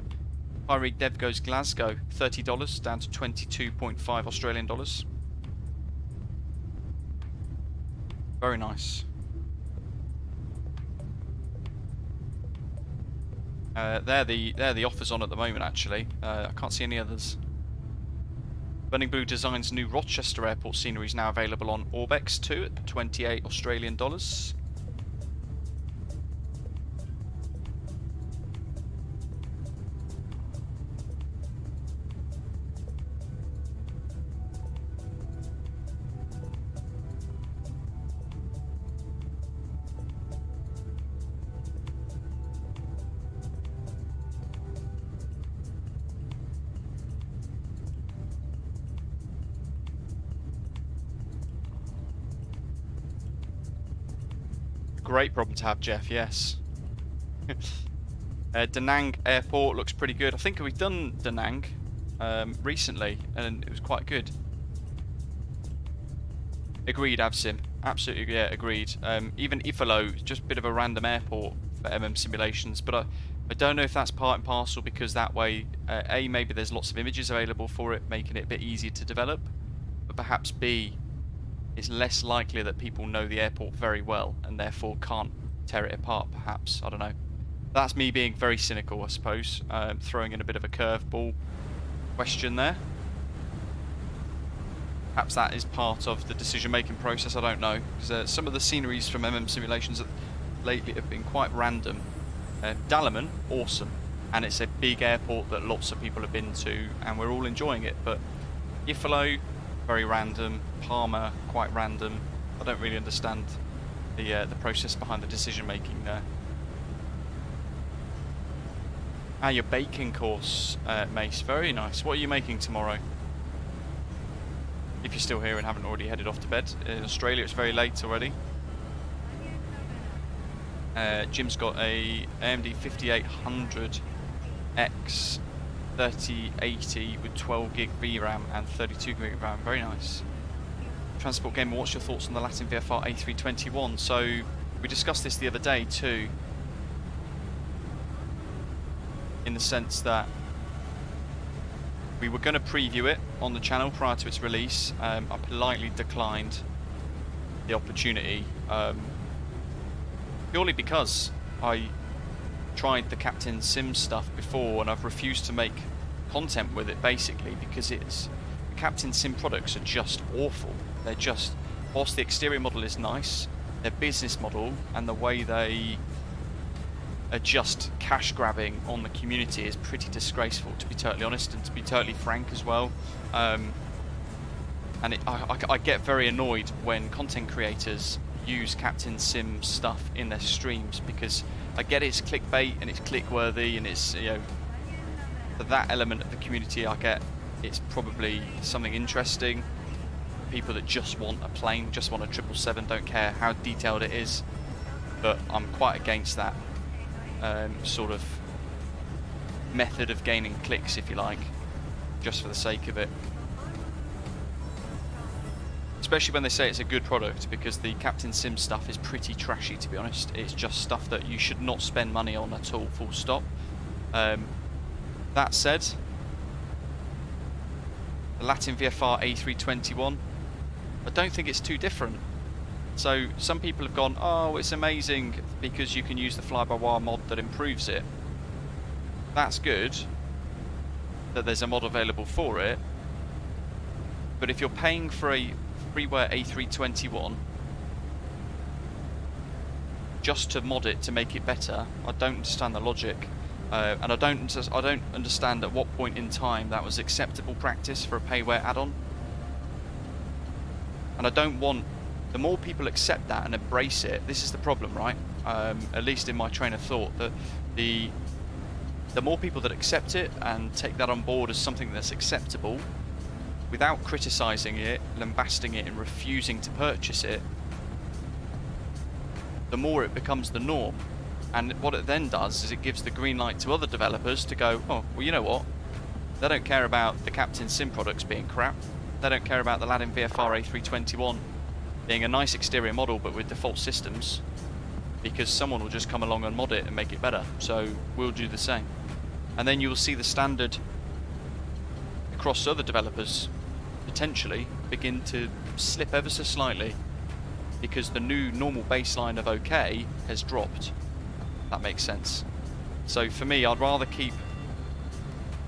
Pyrig Dev goes Glasgow, $30 down to 22.5 Australian dollars. Very nice. They're the offers on at the moment, actually. I can't see any others. Burning Blue Designs new Rochester Airport scenery is now available on Orbex too at 28 Australian dollars. Great problem to have, Jeff, yes. Da Nang Airport looks pretty good. I think we've done Da Nang recently, and it was quite good. Agreed, VATSIM. Absolutely, yeah, agreed. Even Ifalo, just a bit of a random airport for simulations, but I don't know if that's part and parcel, because that way, A, maybe there's lots of images available for it, making it a bit easier to develop, but perhaps B, it's less likely that people know the airport very well and therefore can't tear it apart, perhaps. I don't know. That's me being very cynical, I suppose. Throwing in a bit of a curveball question there. Perhaps that is part of the decision-making process, I don't know. Because some of the sceneries from simulations lately have been quite random. Dallerman, awesome. And it's a big airport that lots of people have been to, and we're all enjoying it. But Ifalo, very random. Palmer, quite random. I don't really understand the process behind the decision making there. Your baking course, Mace, very nice. What are you making tomorrow? If you're still here and haven't already headed off to bed. In Australia, it's very late already. Jim's got a AMD 5800X 3080 with 12 gig VRAM and 32 gig RAM. Very nice. Transport Gamer, what's your thoughts on the Latin VFR A321? So we discussed this the other day too, in the sense that We were going to preview it on the channel prior to its release. I politely declined the opportunity, purely because I tried the Captain Sim stuff before and I've refused to make content with it, basically because the Captain Sim products are just awful. They're just, whilst the exterior model is nice, their business model and the way they are just cash grabbing on the community is pretty disgraceful, to be totally honest, and to be totally frank as well. And I get very annoyed when content creators use Captain Sim stuff in their streams, because I get it's clickbait and it's click worthy and it's, you know, for that element of the community I get it's probably something interesting. People that just want a plane, just want a 777, don't care how detailed it is, but I'm quite against that sort of method of gaining clicks, if you like, just for the sake of it. Especially when they say it's a good product, because the Captain Sim stuff is pretty trashy, to be honest. It's just stuff that you should not spend money on at all, full stop. That said, the Latin VFR A321, I don't think it's too different. So some people have gone, oh, it's amazing because you can use the fly-by-wire mod that improves it. That's good that there's a mod available for it, but if you're paying for a freeware A321 just to mod it to make it better, I don't understand the logic, and I don't understand at what point in time that was acceptable practice for a payware add-on. And I don't want, the more people accept that and embrace it, this is the problem, right? At least in my train of thought, that the more people that accept it and take that on board as something that's acceptable, without criticising it, lambasting it and refusing to purchase it, the more it becomes the norm. And what it then does is it gives the green light to other developers to go, oh, well, you know what? They don't care about the Captain Sim products being crap. They don't care about the Latin VFR A321 being a nice exterior model but with default systems, because someone will just come along and mod it and make it better. So we'll do the same. And then you will see the standard across other developers potentially begin to slip ever so slightly, because the new normal baseline of OK has dropped. That makes sense. So for me, I'd rather keep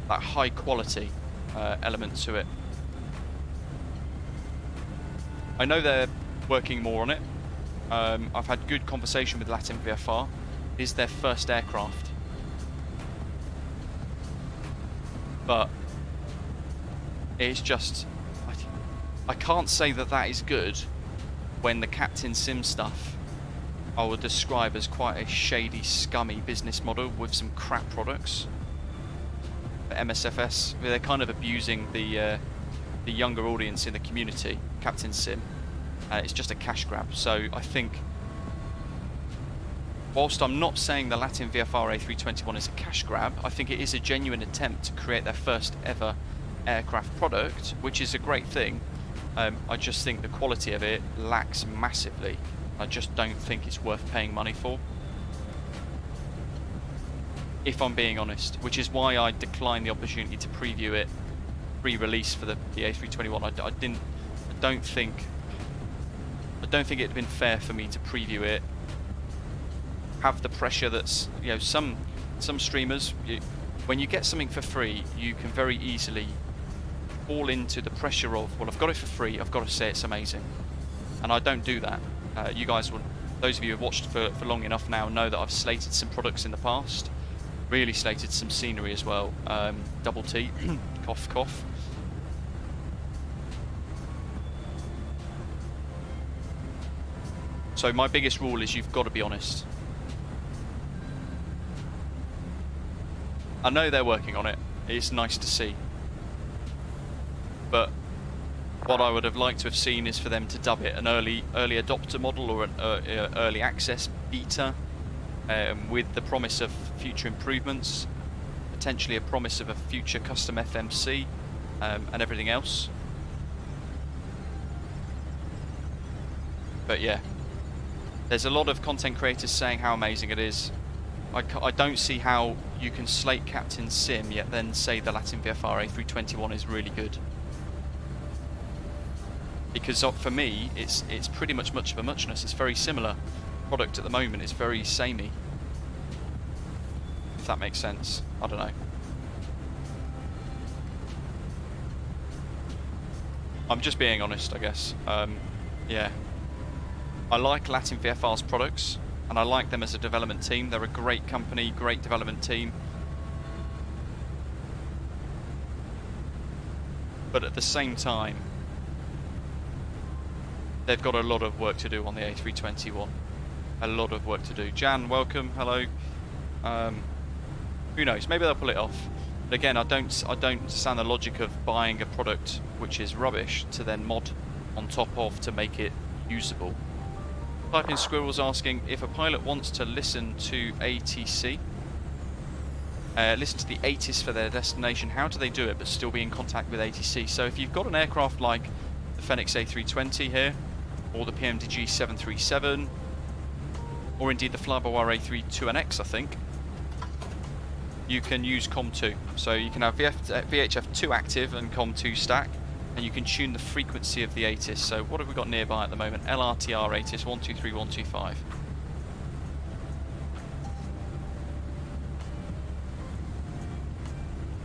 that high quality element to it. I know they're working more on it. I've had good conversation with Latin VFR. It is their first aircraft, but it's just, I can't say that that is good when the Captain Sim stuff I would describe as quite a shady, scummy business model with some crap products. The MSFS, they're kind of abusing the younger audience in the community, Captain Sim. It's just a cash grab. So I think, whilst I'm not saying the Latin VFR A321 is a cash grab, I think it is a genuine attempt to create their first ever aircraft product, which is a great thing. I just think the quality of it lacks massively. I just don't think it's worth paying money for, if I'm being honest, which is why I declined the opportunity to preview it pre-release for the A321. I don't think it had been fair for me to preview it, have the pressure that's, you know, some streamers, when you get something for free, you can very easily fall into the pressure of, well, I've got it for free, I've got to say it's amazing. And I don't do that. You guys will, those of you who have watched for long enough now, know that I've slated some products in the past, really slated some scenery as well. Double T, cough cough. So my biggest rule is you've got to be honest. I know they're working on it, it's nice to see, but what I would have liked to have seen is for them to dub it an early adopter model, or an early access beta, with the promise of future improvements, potentially a promise of a future custom FMC, and everything else. But yeah, there's a lot of content creators saying how amazing it is. I don't see how you can slate Captain Sim yet then say the Latin VFR A321 is really good. Because for me, it's pretty much of a muchness. It's very similar. Product at the moment is very samey. If that makes sense. I don't know. I'm just being honest, I guess. Yeah. I like Latin VFR's products, and I like them as a development team. They're a great company, great development team. But at the same time, they've got a lot of work to do on the A321. A lot of work to do. Jan, welcome. Hello. Who knows? Maybe they'll pull it off. But again, I don't understand the logic of buying a product which is rubbish to then mod on top of to make it usable. Typing Squirrel's asking if a pilot wants to listen to ATC, listen to the ATIS for their destination, how do they do it but still be in contact with ATC? So if you've got an aircraft like the Fenix A320 here, or the PMDG 737, or indeed the Flyby A320X, I think, you can use COM2. So you can have VHF2 active and COM2 stack, and you can tune the frequency of the ATIS. So what have we got nearby at the moment? LRTR ATIS 123, 125.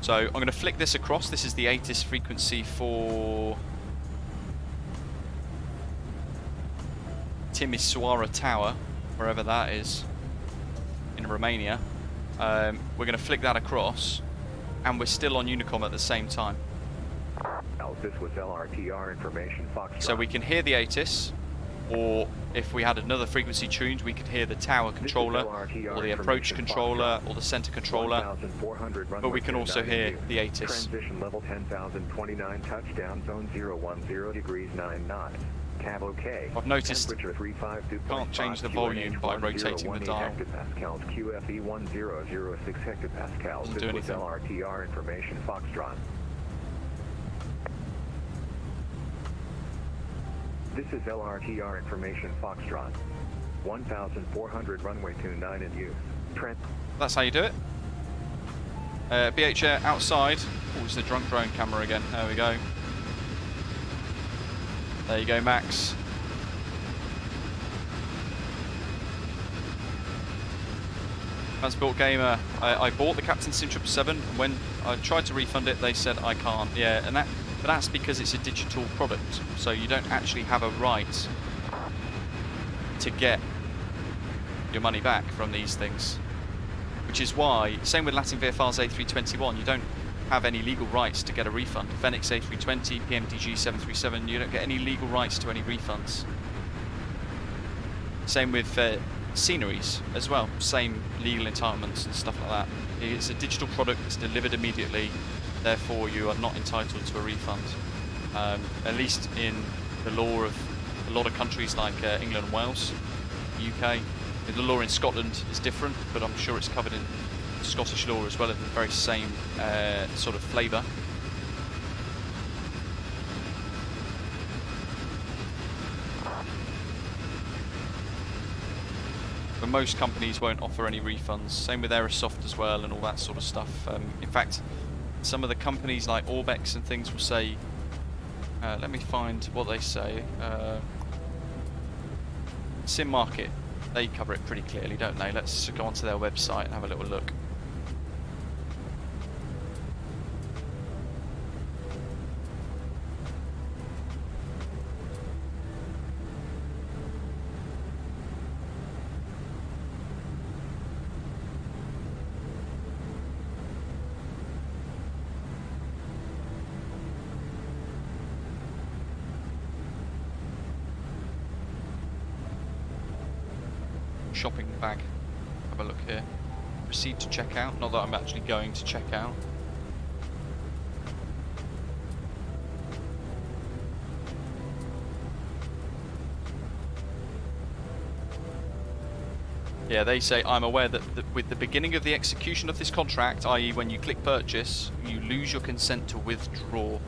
So I'm going to flick this across. This is the ATIS frequency for Timisoara Tower, wherever that is in Romania. We're going to flick that across, and we're still on Unicom at the same time. This was LRTR information, Foxtrot. So we can hear the ATIS, or if we had another frequency tuned, we could hear the tower controller, or the approach controller, or the center controller, but we can also hear the ATIS. Transition level 10,029, touchdown zone 010 degrees 9 knots. Cab OK. I've noticed can't change the volume by rotating the dial. Hectopascals, QFE 1006 hectopascals. Doesn't do anything. LRTR information, Foxtrot. This is LRTR information, Foxtrot. 1,400 runway 29 in use. That's how you do it. BH Air outside. Oh, it's the drunk drone camera again. There we go. There you go, Max. Transport Gamer. I bought the Captain Sim 777, and when I tried to refund it, they said I can't. Yeah, and that's because it's a digital product, so you don't actually have a right to get your money back from these things. Which is why, same with Latin VFR's A321, you don't have any legal rights to get a refund. Fenix A320, PMDG 737, you don't get any legal rights to any refunds. Same with sceneries as well, same legal entitlements and stuff like that. It's a digital product, it's delivered immediately, therefore you are not entitled to a refund. At least in the law of a lot of countries like England and Wales, UK. The law in Scotland is different, but I'm sure it's covered in Scottish law as well, in the very same sort of flavour. But most companies won't offer any refunds. Same with Aerosoft as well, and all that sort of stuff. In fact, some of the companies like Orbex and things will say, let me find what they say. Sim Market, they cover it pretty clearly, don't they? Let's go onto their website and have a little look. Shopping bag. Have a look here. Proceed to check out. Not that I'm actually going to check out. Yeah, they say, I'm aware that with the beginning of the execution of this contract, i.e. when you click purchase, you lose your consent to withdraw.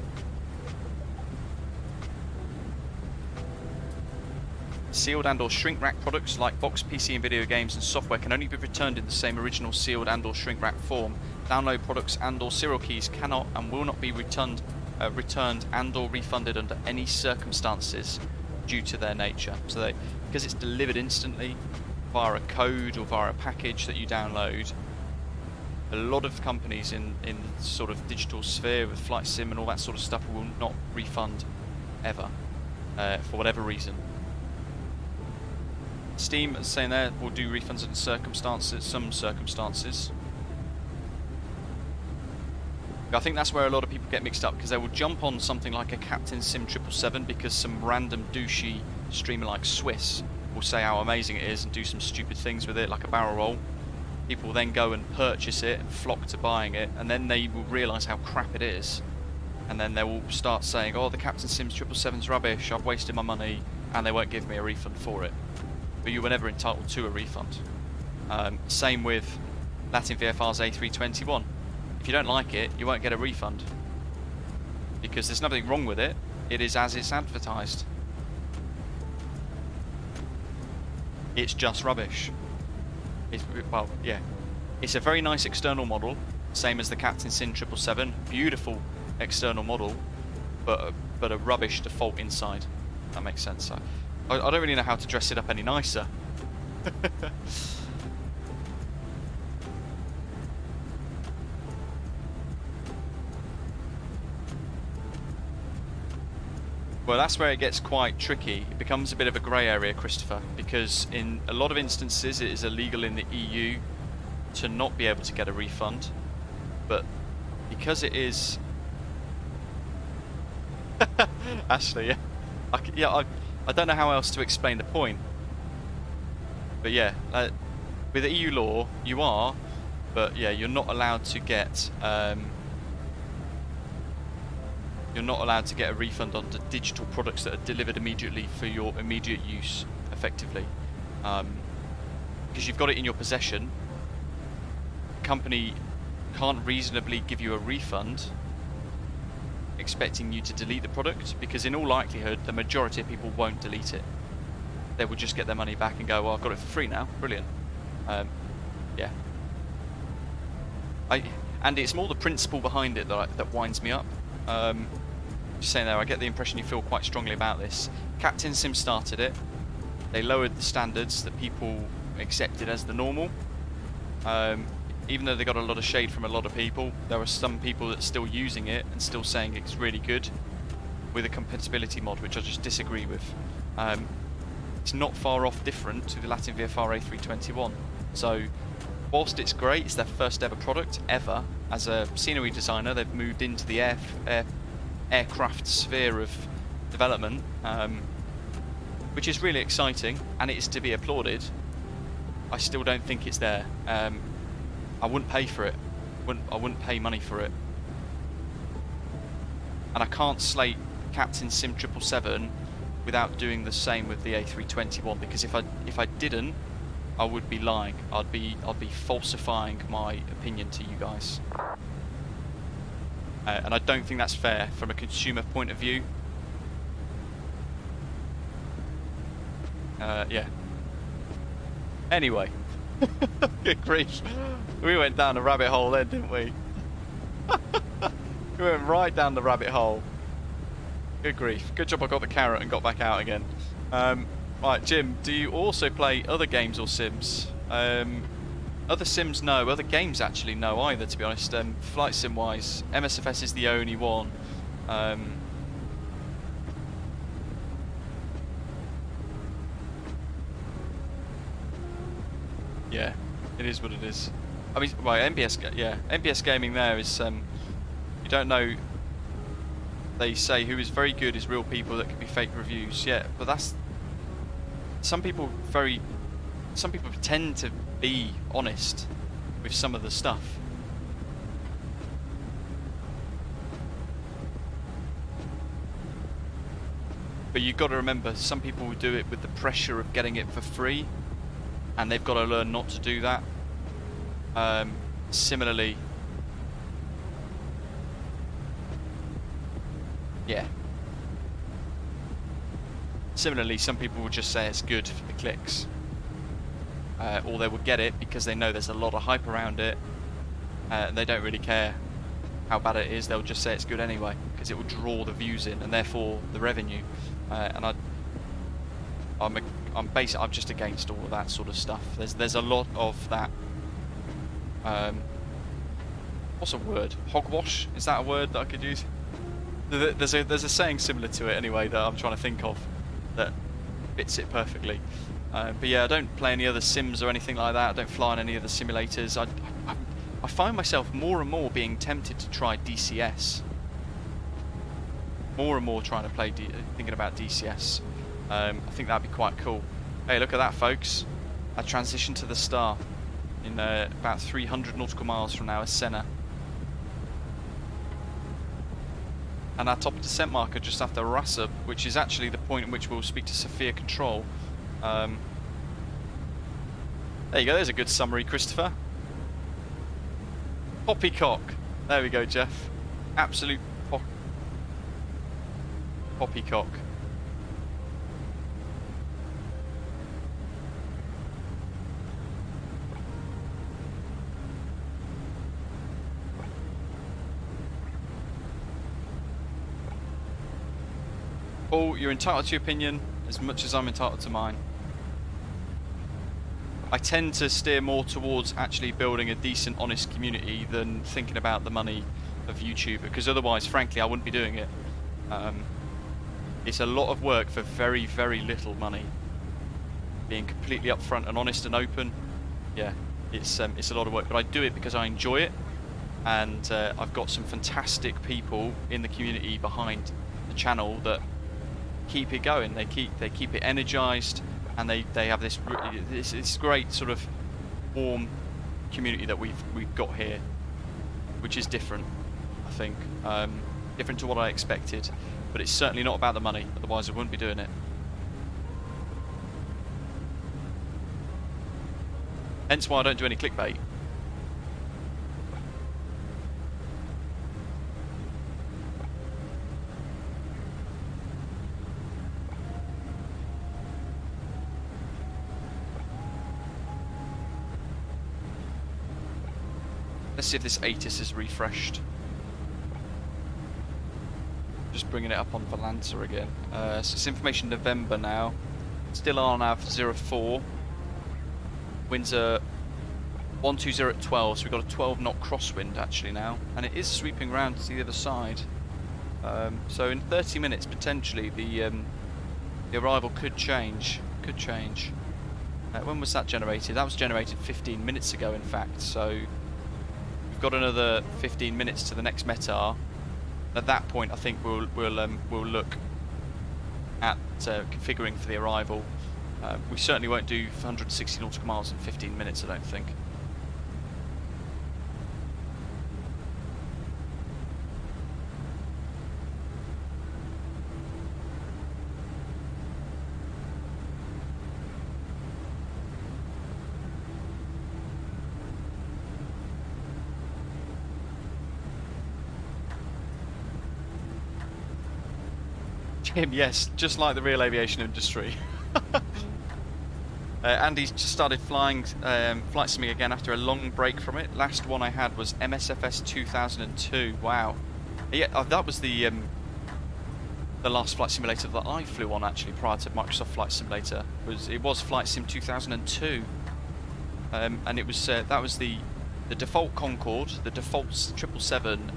Sealed and or shrink wrap products like box PC and video games and software can only be returned in the same original sealed and or shrink wrap form. Download products and or serial keys cannot and will not be returned and or refunded under any circumstances due to their nature. So because it's delivered instantly via a code or via a package that you download, a lot of companies in sort of digital sphere with flight sim and all that sort of stuff will not refund ever for whatever reason. Steam, as saying there, will do refunds under some circumstances. I think that's where a lot of people get mixed up, because they will jump on something like a Captain Sim 777 because some random douchey streamer like Swiss will say how amazing it is and do some stupid things with it, like a barrel roll. People will then go and purchase it and flock to buying it, and then they will realise how crap it is, and then they will start saying, oh, the Captain Sim 777's rubbish, I've wasted my money, and they won't give me a refund for it. But you were never entitled to a refund. Same with Latin VFR's A321. If you don't like it, you won't get a refund, because there's nothing wrong with it. It is as it's advertised. It's just rubbish. Well, yeah. It's a very nice external model, same as the Captain Sim 777. Beautiful external model, but a rubbish default inside. That makes sense. I don't really know how to dress it up any nicer. Well, that's where it gets quite tricky. It becomes a bit of a grey area, Christopher, because in a lot of instances it is illegal in the EU to not be able to get a refund, but because it is... Ashley, I don't know how else to explain the point. But yeah, with the EU law, you are, but yeah, you're not allowed to get... You're not allowed to get a refund on the digital products that are delivered immediately for your immediate use, effectively. Because you've got it in your possession. The company can't reasonably give you a refund expecting you to delete the product, because in all likelihood the majority of people won't delete it. They will just get their money back and go, well, I've got it for free now, brilliant. Yeah. And it's more the principle behind it that winds me up. Just saying there, I get the impression you feel quite strongly about this. Captain Sim started it. They lowered the standards that people accepted as the normal. Even though they got a lot of shade from a lot of people, there are some people that are still using it and still saying it's really good with a compatibility mod, which I just disagree with. It's not far off different to the Latin VFR A321. So whilst it's great, it's their first ever product ever. As a scenery designer, they've moved into the aircraft sphere of development, which is really exciting, and it is to be applauded. I still don't think it's there. I wouldn't pay for it. I wouldn't pay money for it. And I can't slate Captain Sim 777 without doing the same with the A321, because if I didn't, I would be lying. I'd be falsifying my opinion to you guys. And I don't think that's fair from a consumer point of view. Yeah. Anyway. Good grief. We went down a rabbit hole then, didn't we? We went right down the rabbit hole. Good grief. Good job I got the carrot and got back out again. Right, Jim, do you also play other games or sims? Other sims, no. Other games, actually, no either, to be honest. Flight sim wise, MSFS is the only one. Yeah, it is what it is. I mean, well, MBS gaming there is, you don't know, they say who is very good is real people that can be fake reviews. Yeah, but that's, some people pretend to be honest with some of the stuff. But you've got to remember, some people will do it with the pressure of getting it for free, and they've got to learn not to do that. Similarly, yeah. Similarly, some people will just say it's good for the clicks, or they will get it because they know there's a lot of hype around it, and they don't really care how bad it is. They'll just say it's good anyway because it will draw the views in and therefore the revenue. And I'm just against all of that sort of stuff. There's a lot of that. What's a word? Hogwash? Is that a word that I could use? There's a saying similar to it anyway that I'm trying to think of that fits it perfectly. But yeah, I don't play any other sims or anything like that. I don't fly on any of the simulators. I find myself more and more being tempted to try DCS. More and more trying to play, thinking about DCS. I think that'd be quite cool. Hey, look at that, folks. A transition to the star in about 300 nautical miles from now, Senna. And our top descent marker just after Rasub, which is actually the point at which we'll speak to Sophia Control. There you go, there's a good summary, Christopher. Poppycock. There we go, Jeff. Absolute poppycock. Paul, you're entitled to your opinion as much as I'm entitled to mine. I tend to steer more towards actually building a decent, honest community than thinking about the money of YouTube, because otherwise, frankly, I wouldn't be doing it. It's a lot of work for very, very little money. Being completely upfront and honest and open, yeah, it's a lot of work, but I do it because I enjoy it, and I've got some fantastic people in the community behind the channel that keep it going. They keep it energized, and they have this great sort of warm community that we've got here, which is different, I think, different to what I expected, but it's certainly not about the money, otherwise I wouldn't be doing it. Hence why I don't do any clickbait. Let's see if this ATIS is refreshed. Just bringing it up on Valanta again. So it's information November now. Still on our 04. Winds are 120 at 12, so we've got a 12 knot crosswind actually now. And it is sweeping round to the other side. So in 30 minutes potentially the arrival could change. When was that generated? That was generated 15 minutes ago in fact, so got another 15 minutes to the next METAR. At that point, I think we'll look at configuring for the arrival. We certainly won't do 160 nautical miles in 15 minutes, I don't think. Yes, just like the real aviation industry. Andy's just started flying flight simming again after a long break from it. Last one I had was MSFS 2002. Wow. Yeah, that was the last flight simulator that I flew on actually prior to Microsoft Flight Simulator. It was Flight Sim 2002, and it was that was the default Concorde, the default 777,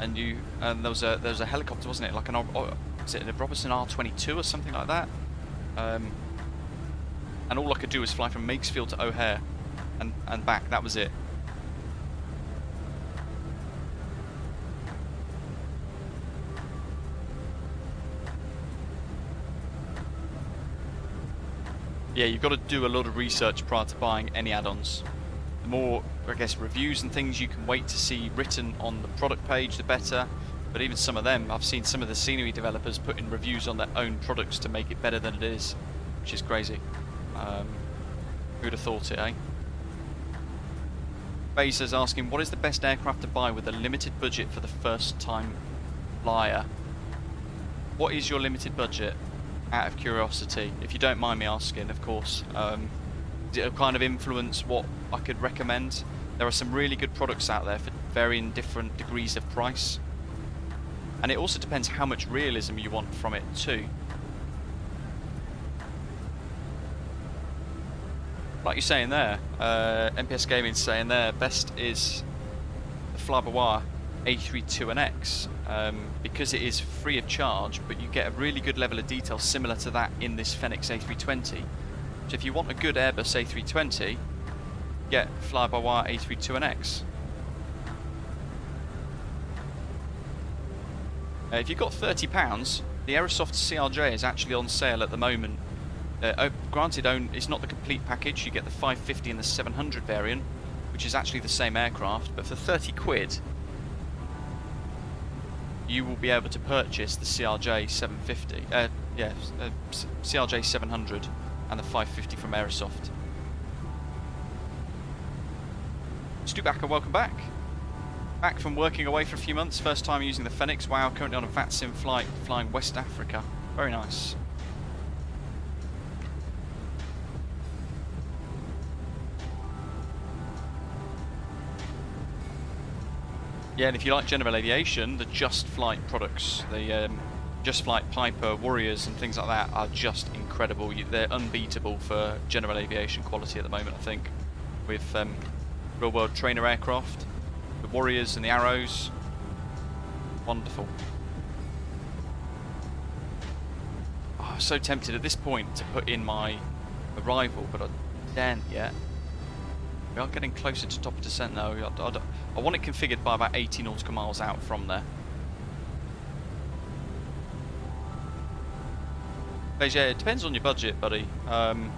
and there was a helicopter, wasn't it? Like an was it a Robertson R22 or something like that? And all I could do was fly from Makesfield to O'Hare and back. That was it. Yeah, you've got to do a lot of research prior to buying any add-ons. The more, I guess, reviews and things you can wait to see written on the product page, the better. But even some of them, I've seen some of the scenery developers put in reviews on their own products to make it better than it is, which is crazy. Who'd have thought it, eh? Baser's asking, what is the best aircraft to buy with a limited budget for the first time flyer? What is your limited budget? out of curiosity, if you don't mind me asking, of course. It'll kind of influence what I could recommend. There are some really good products out there for varying different degrees of price, and it also depends how much realism you want from it too. Like you're saying there, MPS Gaming's saying there, best is the fly-by-wire A320X, because it is free of charge, but you get a really good level of detail similar to that in this Fenix A320. So if you want a good Airbus A320, get fly-by-wire A320X. If you've got £30, the Aerosoft CRJ is actually on sale at the moment. Granted, it's not the complete package. You get the 550 and the 700 variant, which is actually the same aircraft, but for 30 quid, you will be able to purchase the CRJ 750, CRJ 700 and the 550 from Aerosoft. Stubacker, welcome back. Back from working away for a few months, first time using the Fenix. Wow, currently on a VATSIM flight flying West Africa. Very nice. Yeah, and if you like general aviation, the Just Flight products, the Just Flight Piper, Warriors and things like that are just incredible. They're unbeatable for general aviation quality at the moment, I think, with real world trainer aircraft, the Warriors and the Arrows. Wonderful. Oh, I'm so tempted at this point to put in my arrival, but I daren't yet. We are getting closer to top of descent though. I want it configured by about 80 nautical miles out from there. But yeah, it depends on your budget, buddy. The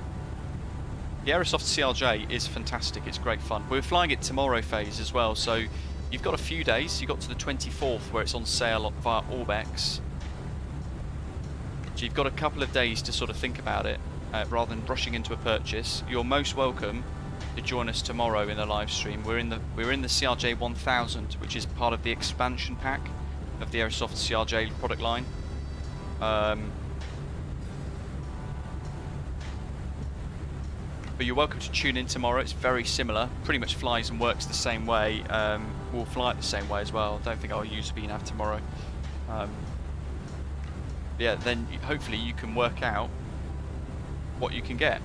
Aerosoft CRJ is fantastic. It's great fun. We're flying it tomorrow phase as well, so you've got a few days. You got to the 24th where it's on sale via Orbex. So you've got a couple of days to sort of think about it rather than rushing into a purchase. You're most welcome to join us tomorrow in the live stream. We're in the CRJ 1000, which is part of the expansion pack of the Aerosoft CRJ product line. But you're welcome to tune in tomorrow. It's very similar, pretty much flies and works the same way. We'll fly it the same way as well. I don't think I'll use VNAV tomorrow. Yeah, then hopefully you can work out what you can get.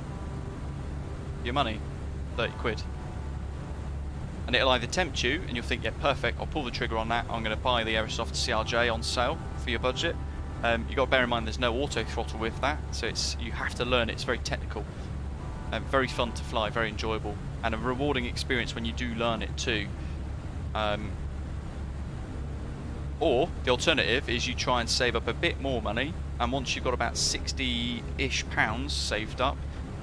Your money. 30 quid. And it'll either tempt you and you'll think, yeah, perfect, I'll pull the trigger on that, I'm going to buy the Aerosoft CRJ on sale for your budget. You've got to bear in mind there's no auto throttle with that, so you have to learn it. It's very technical, very fun to fly, very enjoyable, and a rewarding experience when you do learn it too. Or the alternative is you try and save up a bit more money, and once you've got about 60-ish pounds saved up,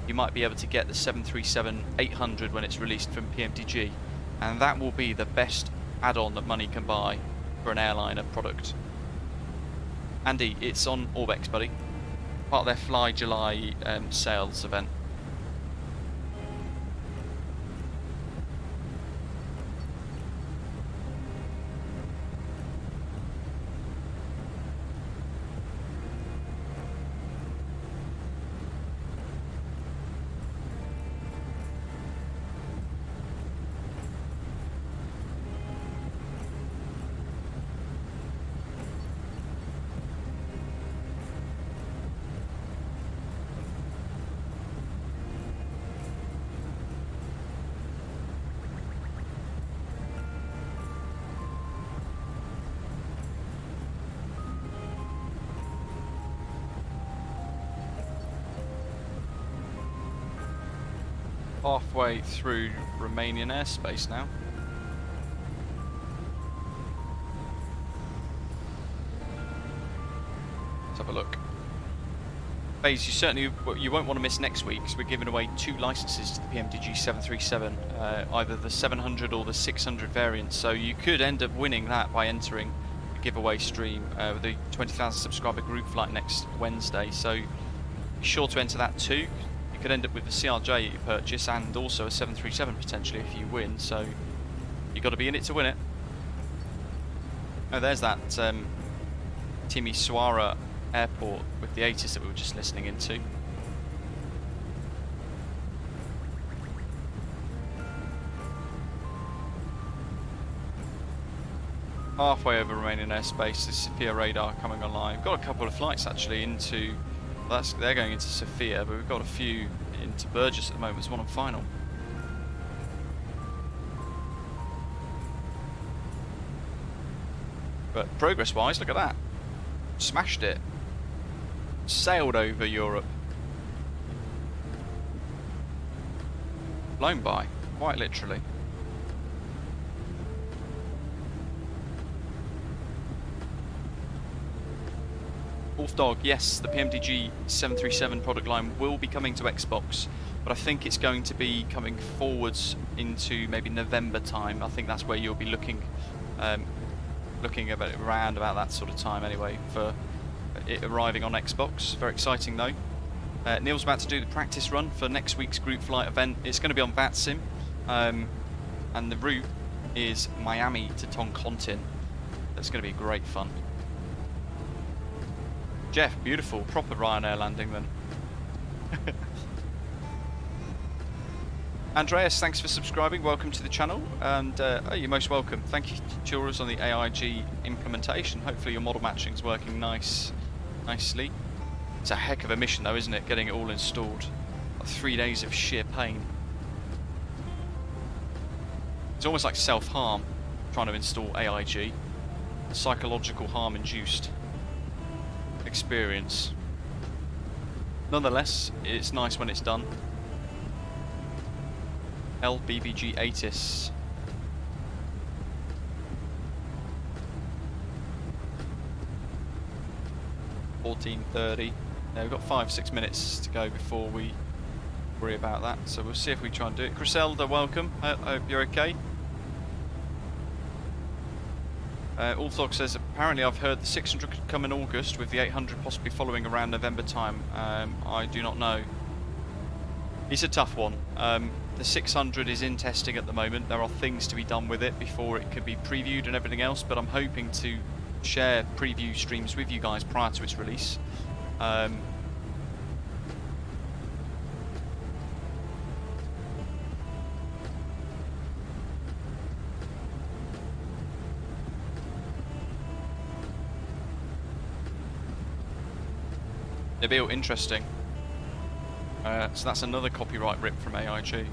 you might be able to get the 737-800 when it's released from PMDG, and that will be the best add-on that money can buy for an airliner product. Andy, it's on Orbex, buddy. Part of their Fly July sales event. Halfway through Romanian airspace now. Let's have a look. Bays, you won't want to miss next week because we're giving away 2 licenses to the PMDG 737, either the 700 or the 600 variant. So you could end up winning that by entering the giveaway stream with the 20,000 subscriber group flight next Wednesday. So be sure to enter that too. You could end up with a CRJ you purchase and also a 737 potentially if you win, so you've got to be in it to win it. Oh, there's that Timmy Suara airport with the ATIS that we were just listening into. Halfway over Romanian airspace, the Sofia radar coming online. We've got a couple of flights actually into, well, they're going into Sofia, but we've got a few into Burgas at the moment. There's one on final. But progress-wise, look at that. Smashed it. Sailed over Europe. Blown by, quite literally. Wolf Dog, yes, the PMDG 737 product line will be coming to Xbox, but I think it's going to be coming forwards into maybe November time. I think that's where you'll be looking about around about that sort of time anyway for it arriving on Xbox. Very exciting though. Neil's about to do the practice run for next week's group flight event. It's going to be on VATSIM, and the route is Miami to Toncontin. That's going to be great fun. Jeff, beautiful, proper Ryanair landing then. Andreas, thanks for subscribing, welcome to the channel, and oh, you're most welcome. Thank you to Turas on the AIG implementation. Hopefully your model matching is working nicely. It's a heck of a mission though, isn't it, getting it all installed. Like 3 days of sheer pain. It's almost like self-harm trying to install AIG. Psychological harm induced experience. Nonetheless, it's nice when it's done. LBBG ATIS. $14.30. Yeah, we've got 5-6 minutes to go before we worry about that, so we'll see if we try and do it. Griselda, welcome. I hope you're okay. Ulfdog says, apparently I've heard the 600 could come in August, with the 800 possibly following around November time. I do not know. It's a tough one. The 600 is in testing at the moment. There are things to be done with it before it could be previewed and everything else, but I'm hoping to share preview streams with you guys prior to its release. Nabil, interesting. So that's another copyright rip from AIG.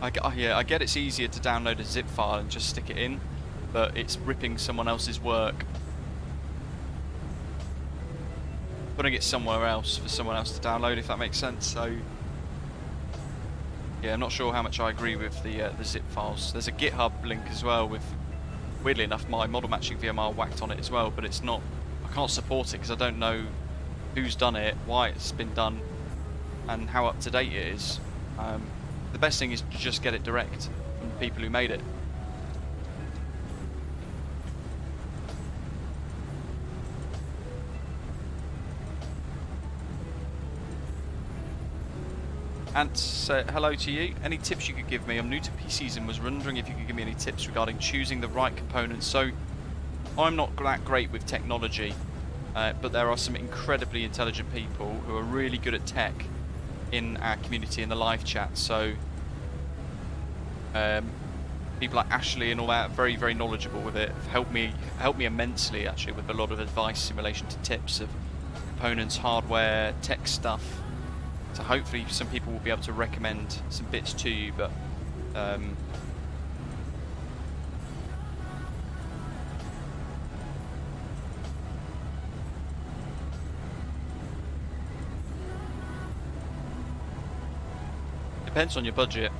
I get it's easier to download a zip file and just stick it in, but it's ripping someone else's work, putting it somewhere else for someone else to download, if that makes sense. So yeah, I'm not sure how much I agree with the zip files. There's a GitHub link as well with, weirdly enough, my model matching VMR whacked on it as well, but it's not, I can't support it because I don't know who's done it, why it's been done, and how up to date it is. The best thing is to just get it direct from the people who made it. And hello to you. Any tips you could give me? I'm new to PCs and was wondering if you could give me any tips regarding choosing the right components. So I'm not that great with technology, but there are some incredibly intelligent people who are really good at tech in our community in the live chat. So people like Ashley and all that, very, very knowledgeable with it, helped me immensely actually with a lot of advice in relation to tips of components, hardware, tech stuff. So hopefully some people will be able to recommend some bits to you, but depends on your budget.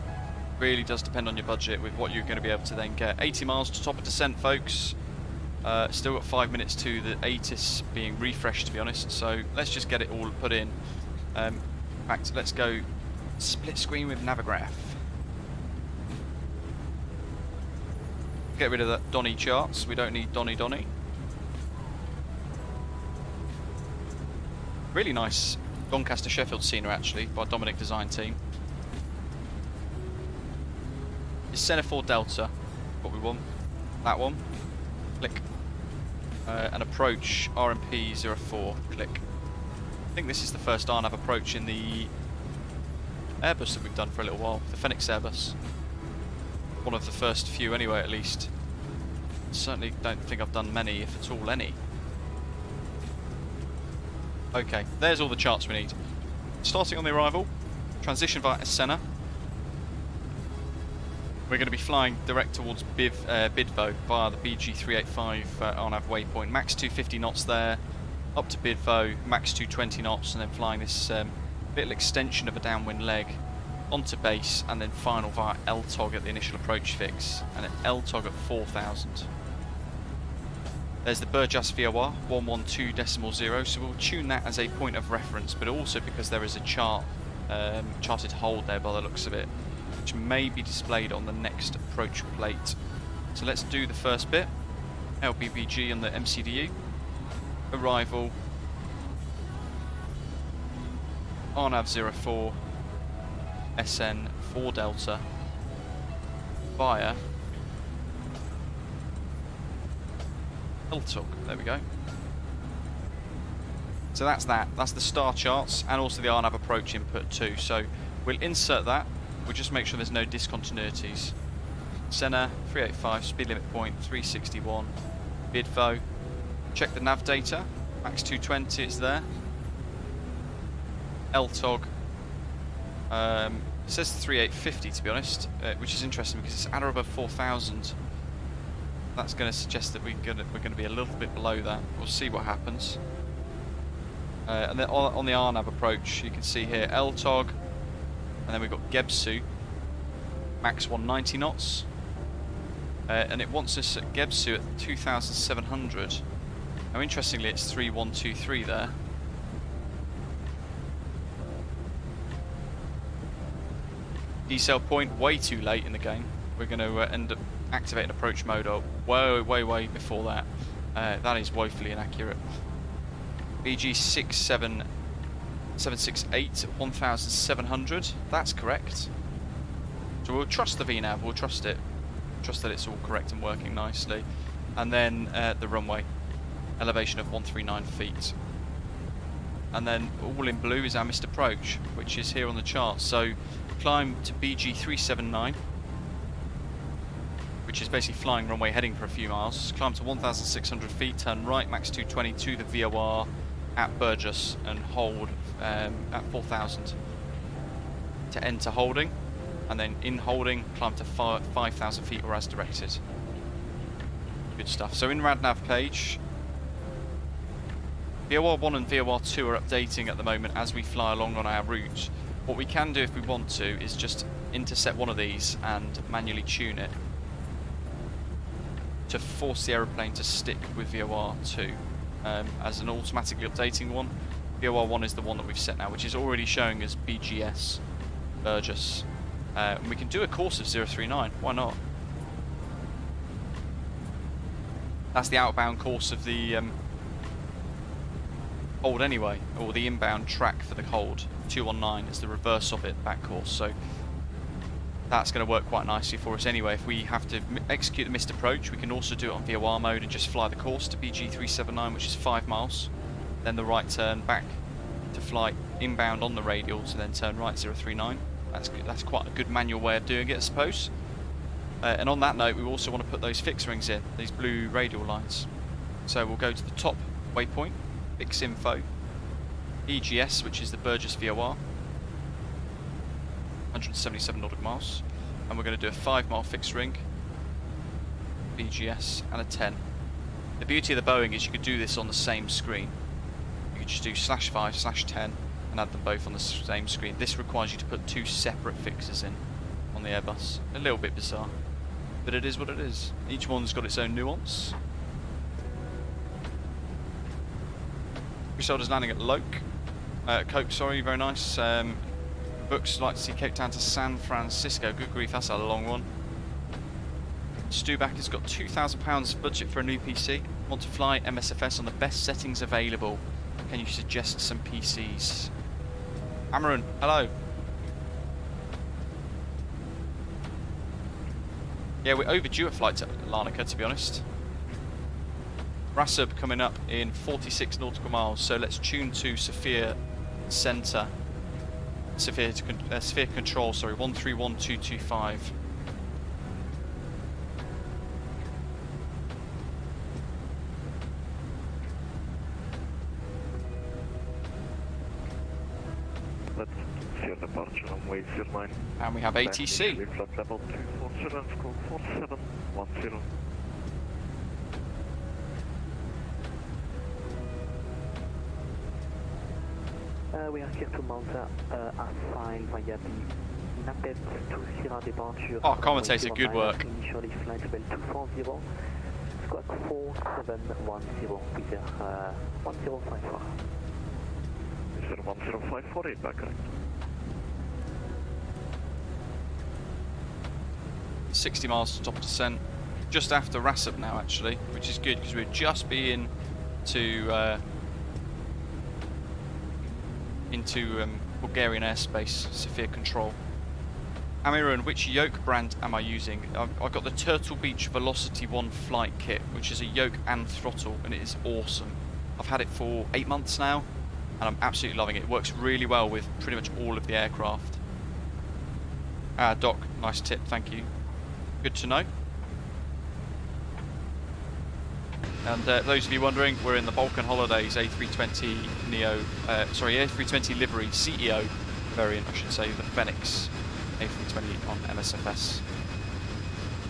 Really does depend on your budget with what you're going to be able to then get. 80 miles to top of descent, folks. Still got 5 minutes to the ATIS being refreshed, to be honest. So let's just get it all put in. In fact, let's go split screen with Navigraph. Get rid of the Donny charts. We don't need Donny. Really nice Doncaster Sheffield scenery actually by Dominic Design Team. It's Center 4 Delta, what we want. That one. Click. and approach RMP 04. Click. I think this is the first RNAV approach in the Airbus that we've done for a little while, the Fenix Airbus. One of the first few anyway, at least. Certainly don't think I've done many, if at all any. Okay, there's all the charts we need. Starting on the arrival, transition via Senna. We're going to be flying direct towards Bidvo via the BG385 RNAV waypoint. Max 250 knots there, up to Bidvo, max 220 knots, and then flying this little extension of a downwind leg onto base, and then final via LTOG at the initial approach fix, and at LTOG at 4,000. There's the Burgas VOR 112.0, so we'll tune that as a point of reference, but also because there is a charted hold there by the looks of it, which may be displayed on the next approach plate. So let's do the first bit. LBBG on the MCDU. Arrival. RNAV 04. SN 4 Delta. Via LTOG. There we go. So that's that. That's the star charts and also the RNAV approach input too. So we'll insert that. We'll just make sure there's no discontinuities. Senna 385, speed limit point 361. Bidvo. Check the nav data. Max 220 is there. LTOG. It says 3850 to be honest, which is interesting because it's at or above 4,000. That's going to suggest that we're going to be a little bit below that. We'll see what happens. And then on the RNAV approach, you can see here LTOG, and then we've got Gebsu, max 190 knots, and it wants us at Gebsu at 2,700. Now, interestingly, it's 3123 there. Decel point way too late in the game. We're going to end up activating approach mode way before that. That is woefully inaccurate. BG 768 1,700. That's correct. So we'll trust the VNAV. We'll trust it. Trust that it's all correct and working nicely. And then the runway, elevation of 139 feet. And then all in blue is our missed approach, which is here on the chart. So climb to BG 379. Which is basically flying runway heading for a few miles. Climb to 1,600 feet, turn right, max 220 to the VOR at Burgas and hold at 4,000 to enter holding, and then in holding climb to 5,000 feet or as directed. Good stuff. So in RadNav page, VOR 1 and VOR 2 are updating at the moment as we fly along on our route. What we can do if we want to is just intercept one of these and manually tune it to force the aeroplane to stick with VOR 2 as an automatically updating one. VOR 1 is the one that we've set now, which is already showing as BGS Burgas. And we can do a course of 039, why not? That's the outbound course of the hold anyway, or the inbound track for the hold. 219 is the reverse of it, back course. So that's going to work quite nicely for us anyway. If we have to execute the missed approach, we can also do it on VOR mode and just fly the course to BG379, which is 5 miles. Then the right turn back to fly inbound on the radial to then turn right 039. That's quite a good manual way of doing it, I suppose. And on that note, we also want to put those fix rings in, these blue radial lines. So we'll go to the top waypoint, fix info, EGS, which is the Burgas VOR. 177 nautical miles, and we're going to do a 5-mile fixed ring, BGS, and a 10. The beauty of the Boeing is you could do this on the same screen. You could just do /5/10 and add them both on the same screen. This requires you to put 2 separate fixes in on the Airbus. A little bit bizarre, but it is what it is. Each one's got its own nuance. Griselda's landing at Coke, sorry, very nice. Books like to see Cape Town to San Francisco. Good grief, that's a long one. Stuback has got £2,000 budget for a new PC. Want to fly MSFS on the best settings available. Can you suggest some PCs? Amaran, hello. Yeah, we're overdue a flight to Larnaca, to be honest. RASUB coming up in 46 nautical miles, so let's tune to Sophia Centre. Sophia Control, sorry, 131225. Let's see your departure runway 09. And we have ATC. Flight level 247, score 4710. We are here to Malta, assigned via the Napet to Sierra departure. Oh, commentator, good work. Initially flight level 240, squawk 4710 with 1054. Is there 1054 back correct? 60 miles to top descent. Just after RASUB now, actually, which is good because we're just being into Bulgarian airspace, Sophia Control. Amiran, which yoke brand am I using? I've got the Turtle Beach Velocity 1 flight kit, which is a yoke and throttle, and it is awesome. I've had it for 8 months now, and I'm absolutely loving it. It works really well with pretty much all of the aircraft. Doc, nice tip, thank you. Good to know. And those of you wondering, we're in the Balkan Holidays A320 A320 livery CEO variant, I should say, the Fenix A320 on MSFS.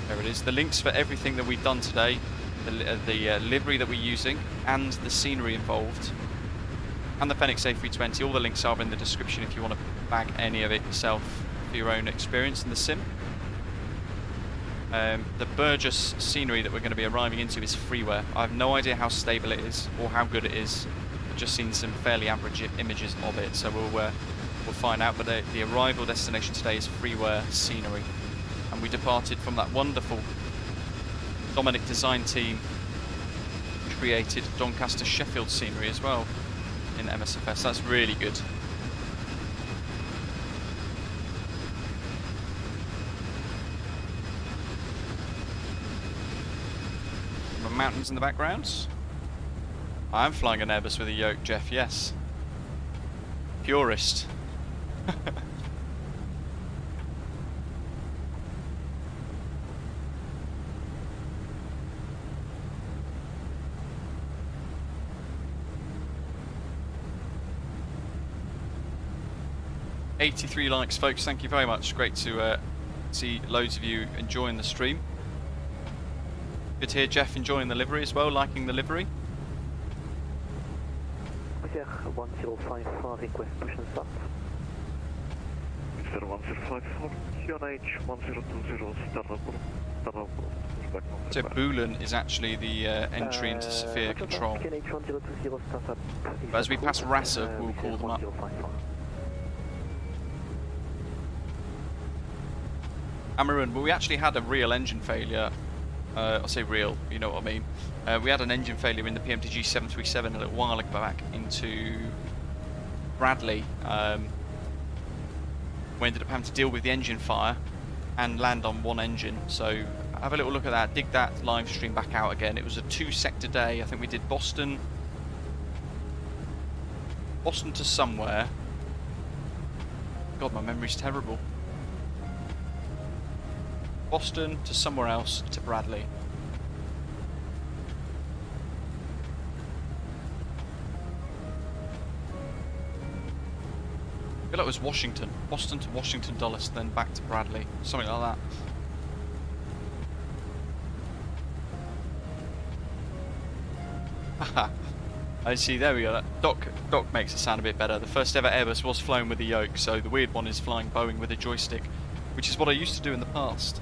There it is. The links for everything that we've done today, the livery that we're using, and the scenery involved, and the Fenix A320. All the links are in the description if you want to bag any of it yourself for your own experience in the sim. The Burgas scenery that we're going to be arriving into is freeware. I have no idea how stable it is or how good it is. I've just seen some fairly average images of it, so we'll find out. But the arrival destination today is freeware scenery, and we departed from that wonderful Dominic Design Team created Doncaster Sheffield scenery as well in MSFS. That's really good. Mountains in the background. I'm flying an Airbus with a yoke, Jeff, yes. Purist. $83 likes, folks, thank you very much. Great to see loads of you enjoying the stream. Good to hear Jeff enjoying the livery as well, liking the livery. 1054, request push and start. Mr. 1054, QNH 1020, start up. So Bulgaria is actually the entry into Sophia Control. But as we pass RASUB, we'll call them up. Amiran, well, we actually had a real engine failure. I say real, you know what I mean. We had an engine failure in the PMTG 737 a little while back into Bradley. We ended up having to deal with the engine fire and land on one engine. So have a little look at that, dig that live stream back out again. It was a 2-sector day. I think we did Boston to somewhere. God, my memory's terrible. Boston to somewhere else to Bradley. I feel like it was Washington. Boston to Washington Dulles, then back to Bradley. Something like that. Haha. I see, there we go. Doc makes it sound a bit better. The first ever Airbus was flown with a yoke, so the weird one is flying Boeing with a joystick, which is what I used to do in the past.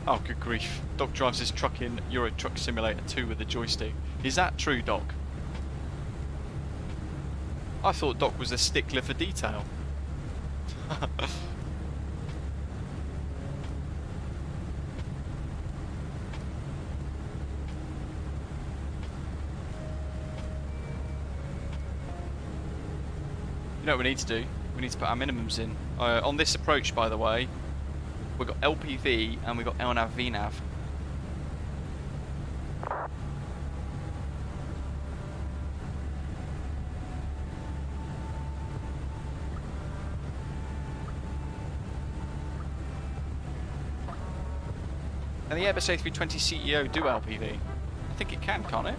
Oh, good grief. Doc drives his truck in Euro Truck Simulator 2 with a joystick. Is that true, Doc? I thought Doc was a stickler for detail. You know what we need to do? We need to put our minimums in. On this approach, by the way, we've got LPV and we've got LNAV VNAV. Can the Airbus A320 CEO do LPV? I think it can, can't it?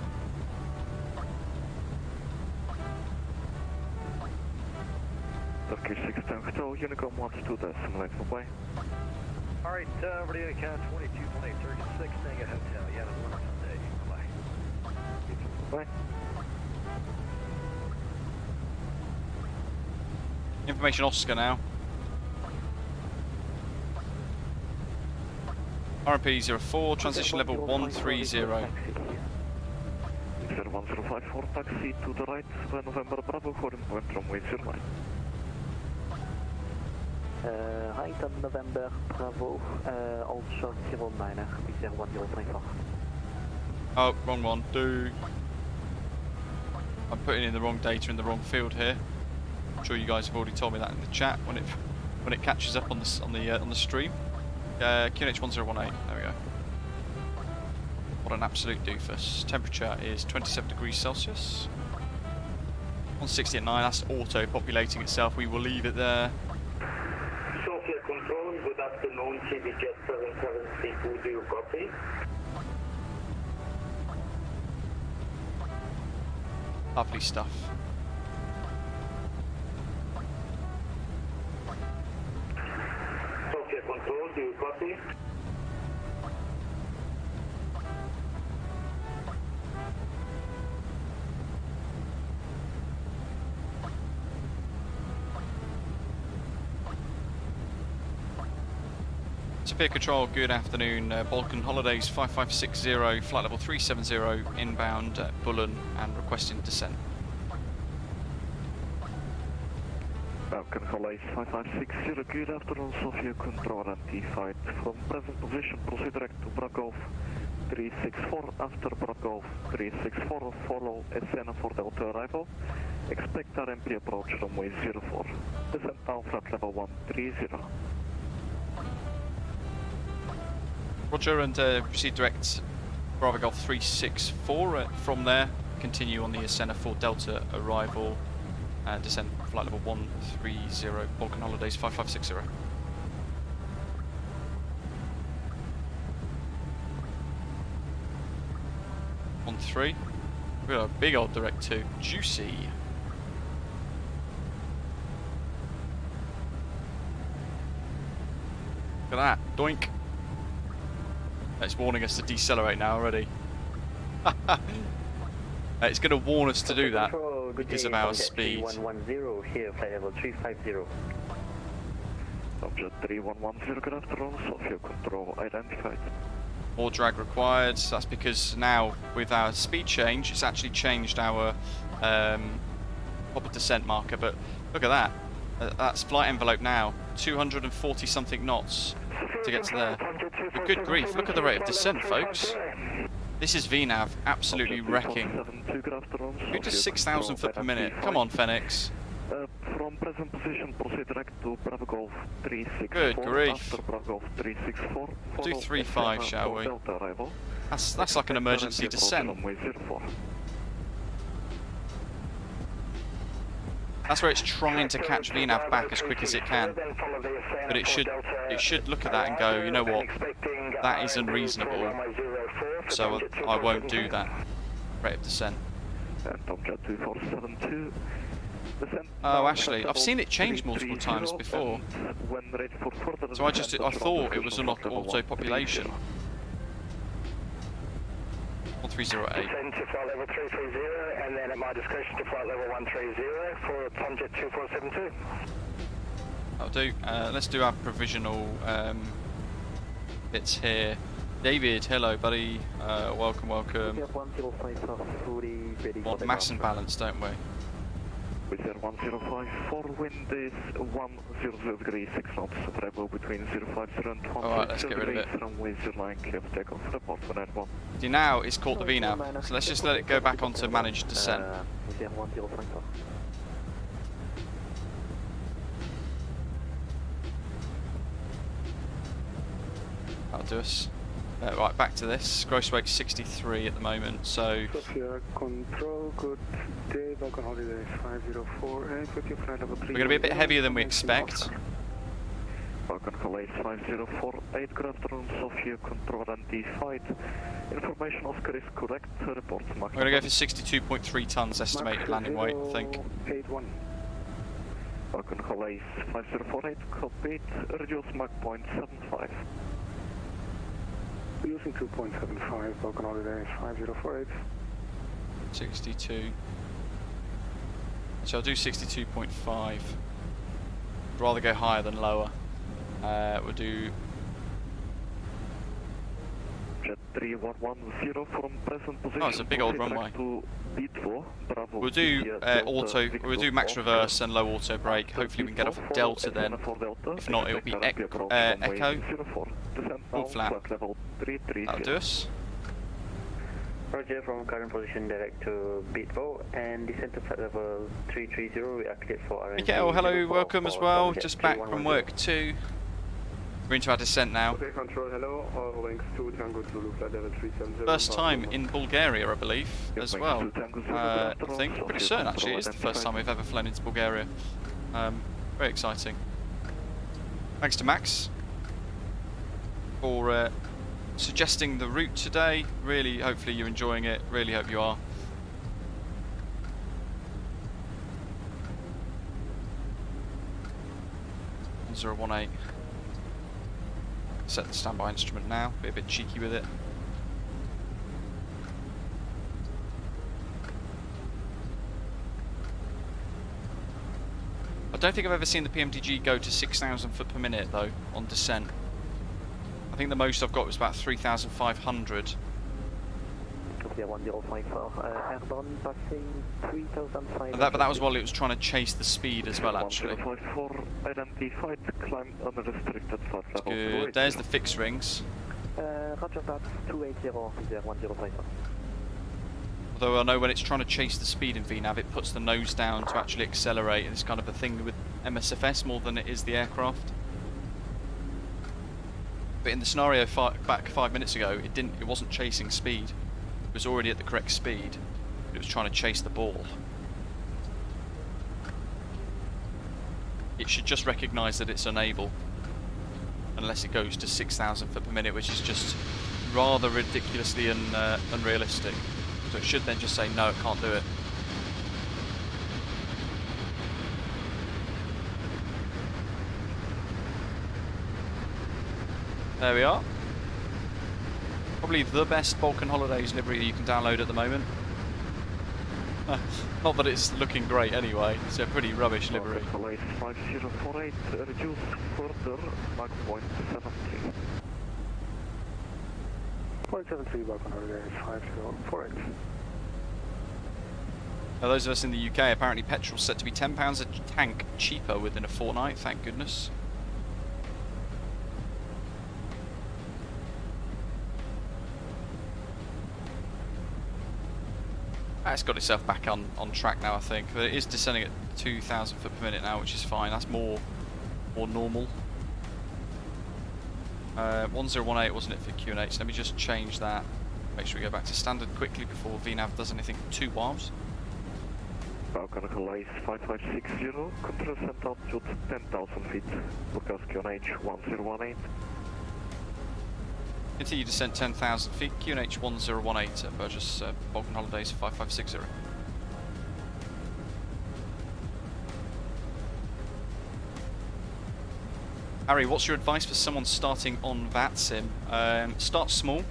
Turkish 610 Hotel, Unicom wants to the simulate for play. Alright, over to Unicom 22.836, staying at hotel. You have a wonderful day. Bye-bye. Bye. Information Oscar now. RMP 04, transition level 130. 1054, taxi to the right, November Bravo, for point runway 09. Right on November Bravo, also 09er, Wizz Air 1054. Oh, wrong one. I'm putting in the wrong data in the wrong field here. I'm sure you guys have already told me that in the chat when it catches up on the stream. QNH 1018. There we go. What an absolute doofus. Temperature is 27 degrees Celsius. 160 at 9. That's auto populating itself. We will leave it there. Sofia Control, good afternoon, CBJ 773, do you copy? Lovely stuff. Sofia Control, do you copy? Sophia Control, good afternoon. Balkan Holidays 5560, flight level 370, inbound Bullen and requesting descent. Balkan Holidays 5560, good afternoon, Sofia Control and T5. From present position, proceed direct to Burgas 364, after Burgas 364, follow SN for Delta arrival. Expect RMP approach runway 04. Descent now flight level 130. Roger, and proceed direct Bravo Golf 364. From there, continue on the Ascena for Delta arrival and descend flight level 130, Balkan Holidays 5560. 13. We got a big old direct 2. Juicy. Look at that. Doink. It's warning us to decelerate now already. It's going to warn us to do that because of our speed. 3110 here, flight level 350. Subject 3110, good afternoon, Sofia Control identified. More drag required. So that's because now with our speed change, it's actually changed our proper descent marker. But look at that. That's flight envelope now. 240 something knots to get to there. But good grief, look at the rate of descent, folks. This is VNAV absolutely wrecking. Who does 6,000 foot per minute? Come on, Fenix. From present position, proceed direct to Bravo Golf 364. Good grief. After Bravo Golf 364. Do 3-5, shall we? That's like an emergency descent. That's where it's trying to catch VNAV back as quick as it can. But it should look at that and go, you know what, that is unreasonable, so I won't do that rate of descent. Oh, actually, I've seen it change multiple times before. So I thought it was unlocked auto population. 1308. Descend to flight level 330 and then at my discretion to flight level 130 for Tomjet 2472. That'll do. Let's do our provisional bits here. David, hello buddy. Welcome. Want mass and balance, don't we? Wizz Air 1054, wind is 100 degrees, 6 knots, variable between 050 and 150. Alright, let's get rid of it. Runway 09, clear for takeoff, report for 91. See, now it's caught the VNAV, so let's just let it go back onto managed descent. do us. Right, back to this. Gross weight 63 at the moment, so... Sofia Control, good day, Balkan Holidays 5048, with your flight level 3. We're going to be a bit heavier than we expect. Balkan Holidays 5048, good afternoon, Sofia Control and D-Fight. Information Oscar is correct, report Mach. We're going to go for 62.3 tons estimated landing weight, I think. 81. Balkan Holidays 5048, copied, reduce Mach point 75. Using 2.75, Balkan Holidays 5048. 62. So I'll do 62.5. I'd rather go higher than lower. We'll do... Jet 3110 from present position. Oh, it's a big old runway. We'll do we'll do max reverse and low auto brake. Hopefully we can get off a delta then. If not, it'll be echo. All flat. That'll do us. Roger, from current position direct to Beatbo and descent to flight level 330. We activate for RNG. Mikael, hello, welcome as well. Just back from work too. We're into our descent now. Okay, control, hello. All wings to Tango Zulu, flight level 370. First time in Bulgaria, I believe, as well. I think, pretty certain actually, it is the first time we've ever flown into Bulgaria. Very exciting. Thanks to Max for suggesting the route today. Really, hopefully you're enjoying it. Really hope you are. .018. Set the standby instrument now. Be a bit cheeky with it. I don't think I've ever seen the PMDG go to 6,000 foot per minute though on descent. I think the most I've got was about 3,500. Yeah, 1054, airborne passing 3,500. But that was while it was trying to chase the speed as well, actually. 1054, identified, climb unrestricted flight level. Good. There's the fixed rings. Roger that, 280, 1054. Although I know when it's trying to chase the speed in VNAV, it puts the nose down to actually accelerate. It's kind of a thing with MSFS more than it is the aircraft. But in the scenario back 5 minutes ago, it wasn't chasing speed. It was already at the correct speed. It was trying to chase the ball. It should just recognise that it's unable, unless it goes to 6,000 foot per minute, which is just rather ridiculously unrealistic. So it should then just say no, it can't do it. There we are. Probably the best Balkan Holidays livery you can download at the moment. Not that it's looking great anyway, it's a pretty rubbish livery. 5048, reduce further, Mach point 73. 0.73, Balkan Holidays 5048. Now those of us in the UK, apparently petrol's set to be £10 a tank cheaper within a fortnight, thank goodness. It's got itself back on track now, I think. But it is descending at 2,000 foot per minute now, which is fine. That's more normal. 1018 wasn't it for QNH? Let me just change that. Make sure we go back to standard quickly before VNAV does anything too wild. Balkan Holidays 5560, control center altitude 10,000 feet. Burgas QNH 1018. Continue descent 10,000 feet, QNH 1018 at Burgas, Balkan Holidays 5560. Harry, what's your advice for someone starting on VATSIM? Start small.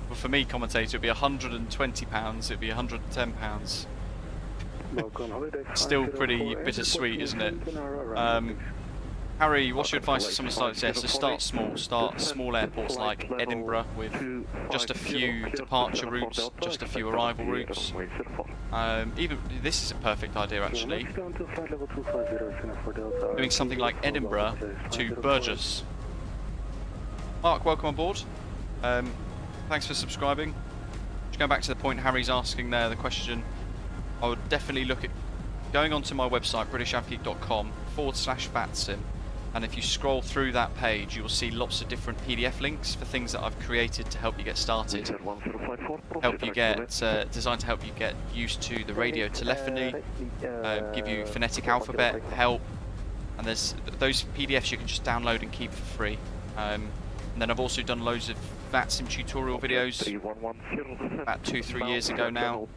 Well, for me, commentator, it'd be £120, it'd be £110. Still pretty bittersweet, isn't it? Harry, what's your advice for someone starting? Yes, so start small. Start small airports like Edinburgh with just a few departure routes, just a few arrival routes. Even this is a perfect idea actually. Doing something like Edinburgh to Burgas. Mark, welcome on board. Thanks for subscribing. Just going back to the point Harry's asking there, the question, I would definitely look at going onto my website, britishafgeek.com/VATSIM. And if you scroll through that page, you will see lots of different PDF links for things that I've created to help you get started. Help you get designed to help you get used to the radio telephony, give you phonetic alphabet help, and there's those PDFs you can just download and keep for free. And then I've also done loads of VATSIM tutorial videos about 2 years ago now.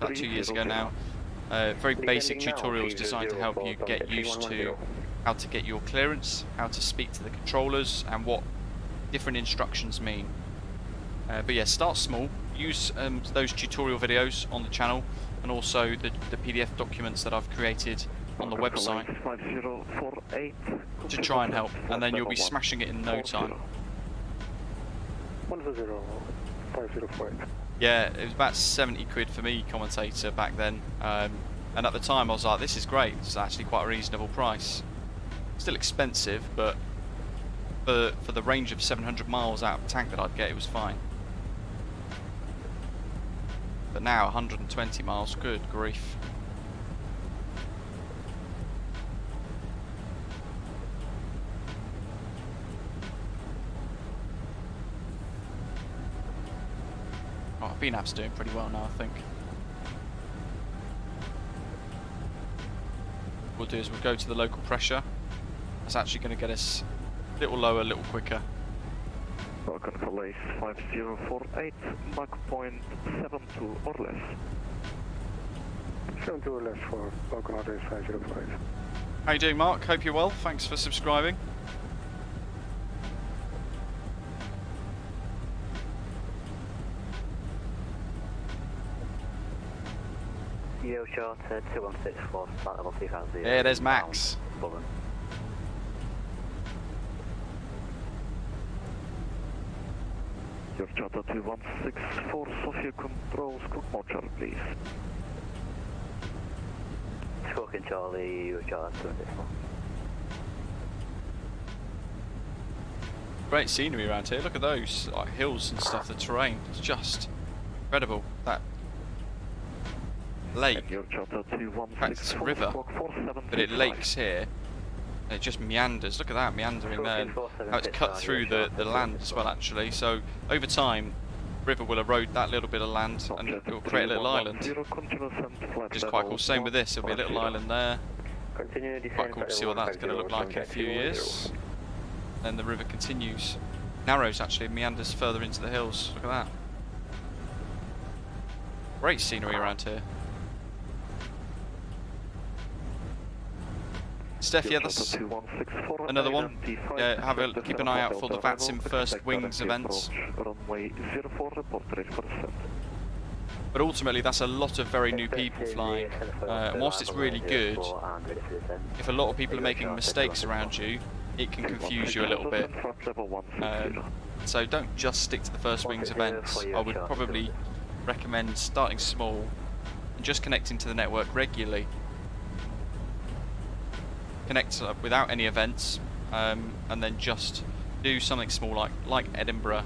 Very basic tutorials designed to help you get used to how to get your clearance, how to speak to the controllers, and what different instructions mean. But yeah, start small. Use those tutorial videos on the channel, and also the PDF documents that I've created on the website to try and help, and then you'll be smashing it in no time. 100-504. Yeah, it was about 70 quid for me, commentator, back then, and at the time I was like, this is great, it's actually quite a reasonable price. Still expensive, but for the range of 700 miles out of the tank that I'd get, it was fine. But now 120 miles, good grief. Oh, BNAV's doing pretty well now, I think. What we'll do is we'll go to the local pressure. That's actually going to get us a little lower, a little quicker. Balkan Holidays 5048, Mach point 72 or less. 72 or less for Balkan Holidays 505. How you doing, Mark? Hope you're well. Thanks for subscribing. Yo short 2164, start level 2000. Yeah, there's Max. Bulgaria. Your charter 2164, Sofia controls clock motor, please. Squawking Charlie, your charter 264. Great scenery around here. Look at those like hills and stuff. The terrain is just incredible. That lake, in fact it's a river, but it lakes here. And it just meanders. Look at that meandering there. And how it's cut through the land as well, actually. So over time, the river will erode that little bit of land, and it will create a little island, which is quite cool. Same with this. There'll be a little island there. Quite cool to see what that's going to look like in a few years. Then the river continues, narrows actually, meanders further into the hills. Look at that. Great scenery around here. Steph, yeah, that's another one. Yeah, keep an eye out for the VATSIM First Wings events. But ultimately, that's a lot of very new people flying. And whilst it's really good, if a lot of people are making mistakes around you, it can confuse you a little bit. So don't just stick to the First Wings events. I would probably recommend starting small and just connecting to the network regularly. Connect without any events, and then just do something small like Edinburgh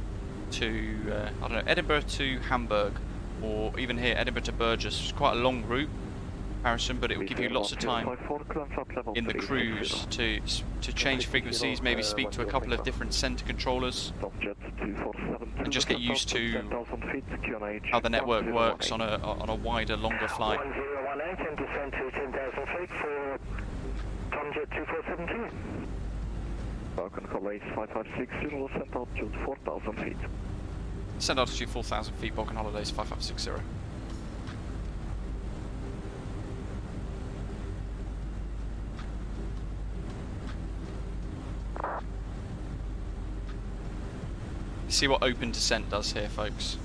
to I don't know, Edinburgh to Hamburg, or even here Edinburgh to Burgas. It's quite a long route comparison, but it will give you lots of time in the cruise to change frequencies, maybe speak to a couple of different centre controllers, and just get used to how the network works on a wider, longer flight. 1018 and descend to 10,000 feet for Tomjet 2472. Balkan Holidays 5560, send altitude 4,000 feet. Send altitude 4,000 feet, Balkan Holidays 5560. See what open descent does here, folks.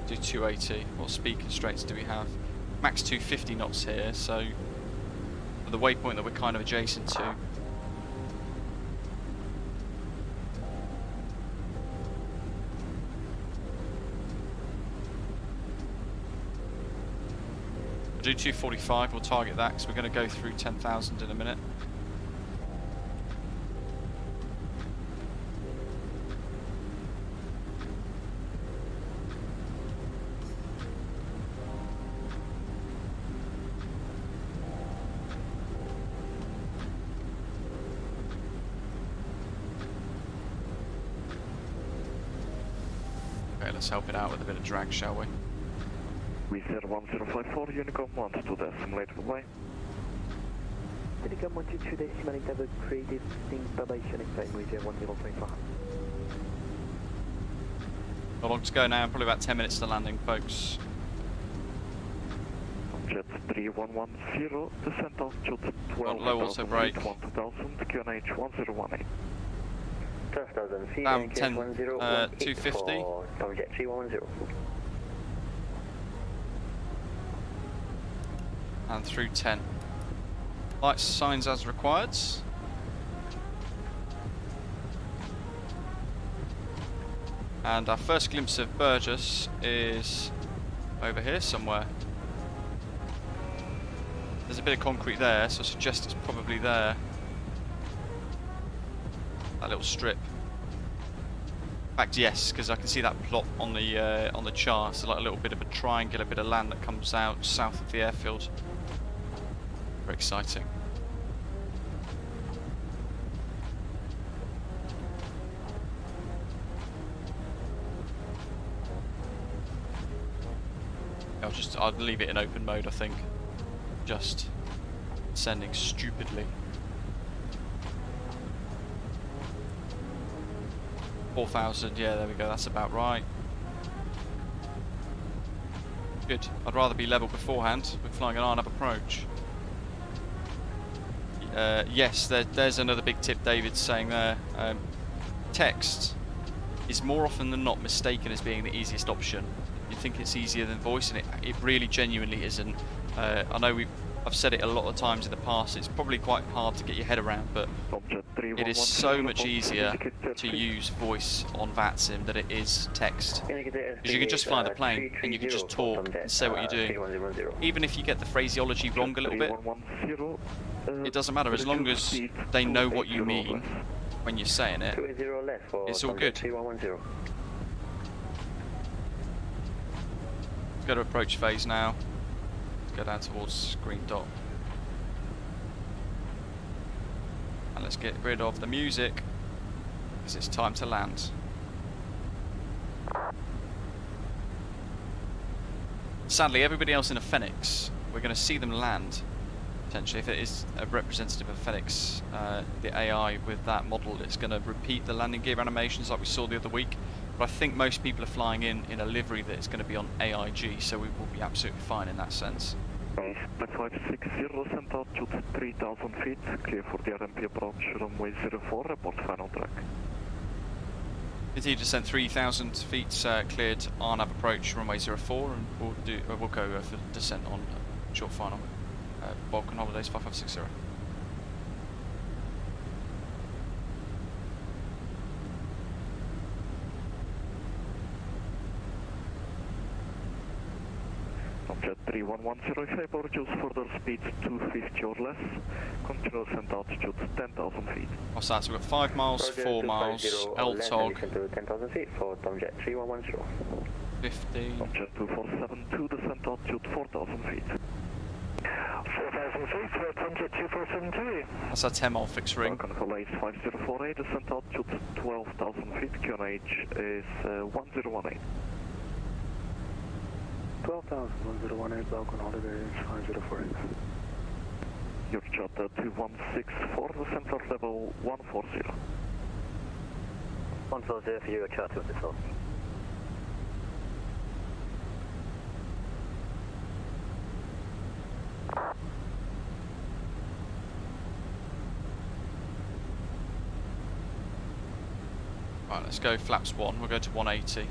Do 280. What speed constraints do we have? Max 250 knots here, so the waypoint that we're kind of adjacent to. We'll do 245, we'll target that because we're going to go through 10,000 in a minute. Okay, let's help it out with a bit of drag, shall we? Wizz Air 1054, Unicom 12 decimal, goodbye. Unicom 12 decimal, have a creative thing, bye-bye, Fenix time, Wizz Air 1024. Not long to go now, probably about 10 minutes to landing, folks. Jet 3110, descent altitude 12,000 low auto brake. 1000, QNH 1018. 12,000 feet, Down and 10, 1018 250. for Tomjet 3110. And through 10. Lights, signs as required. And our first glimpse of Burgas is over here somewhere. There's a bit of concrete there, so I suggest it's probably there. That little strip. In fact, yes, because I can see that plot on the chart. So like a little bit of a triangular bit of land that comes out south of the airfield. Very exciting. I'll leave it in open mode, I think. Just sending stupidly. 4,000, yeah, there we go, that's about right. Good. I'd rather be level beforehand. We're flying an RNAV approach. Yes, there's another big tip David's saying there. Text is more often than not mistaken as being the easiest option. You think it's easier than voice, and it really genuinely isn't. I know I've said it a lot of times in the past, it's probably quite hard to get your head around, but it is so much easier to use voice on VATSIM than it is text. Because you can just fly the plane and you can just talk and say what you're doing. Even if you get the phraseology wrong a little bit, it doesn't matter, as long as they know what you mean when you're saying it, it's all good. Go to approach phase now. Go down towards green dot. And let's get rid of the music, because it's time to land. Sadly, everybody else in a Fenix, we're going to see them land, potentially. If it is a representative of Fenix, the AI with that model, it's going to repeat the landing gear animations like we saw the other week. But I think most people are flying in a livery that is going to be on AIG, so we will be absolutely fine in that sense. 560, send altitude 3,000 feet, clear for the RMP approach, runway 04, report final track. Continue descent 3,000 feet, cleared RNAV approach, runway 04, and we'll go for descent on short final. Balkan Holidays 5560. Jet 3110, if I reduce further speed 250 or less, continue descent altitude 10,000 feet. What's that? So we've got 5 miles, 4 miles, LTOG. 10,000 feet for Tomjet 3110. 15. Jet 2472, descent altitude 4,000 feet. 4,000 feet for Tomjet 2472. That's our 10 mile fixed ring. Balkan Holidays 5048, descent altitude 12,000 feet, QNH is 1018. 12,000, Balkan Holidays 5048. Your charter 2164, descent at level 140. 140 for you, charter with yourself. Right, let's go flaps 1, we'll go to 180.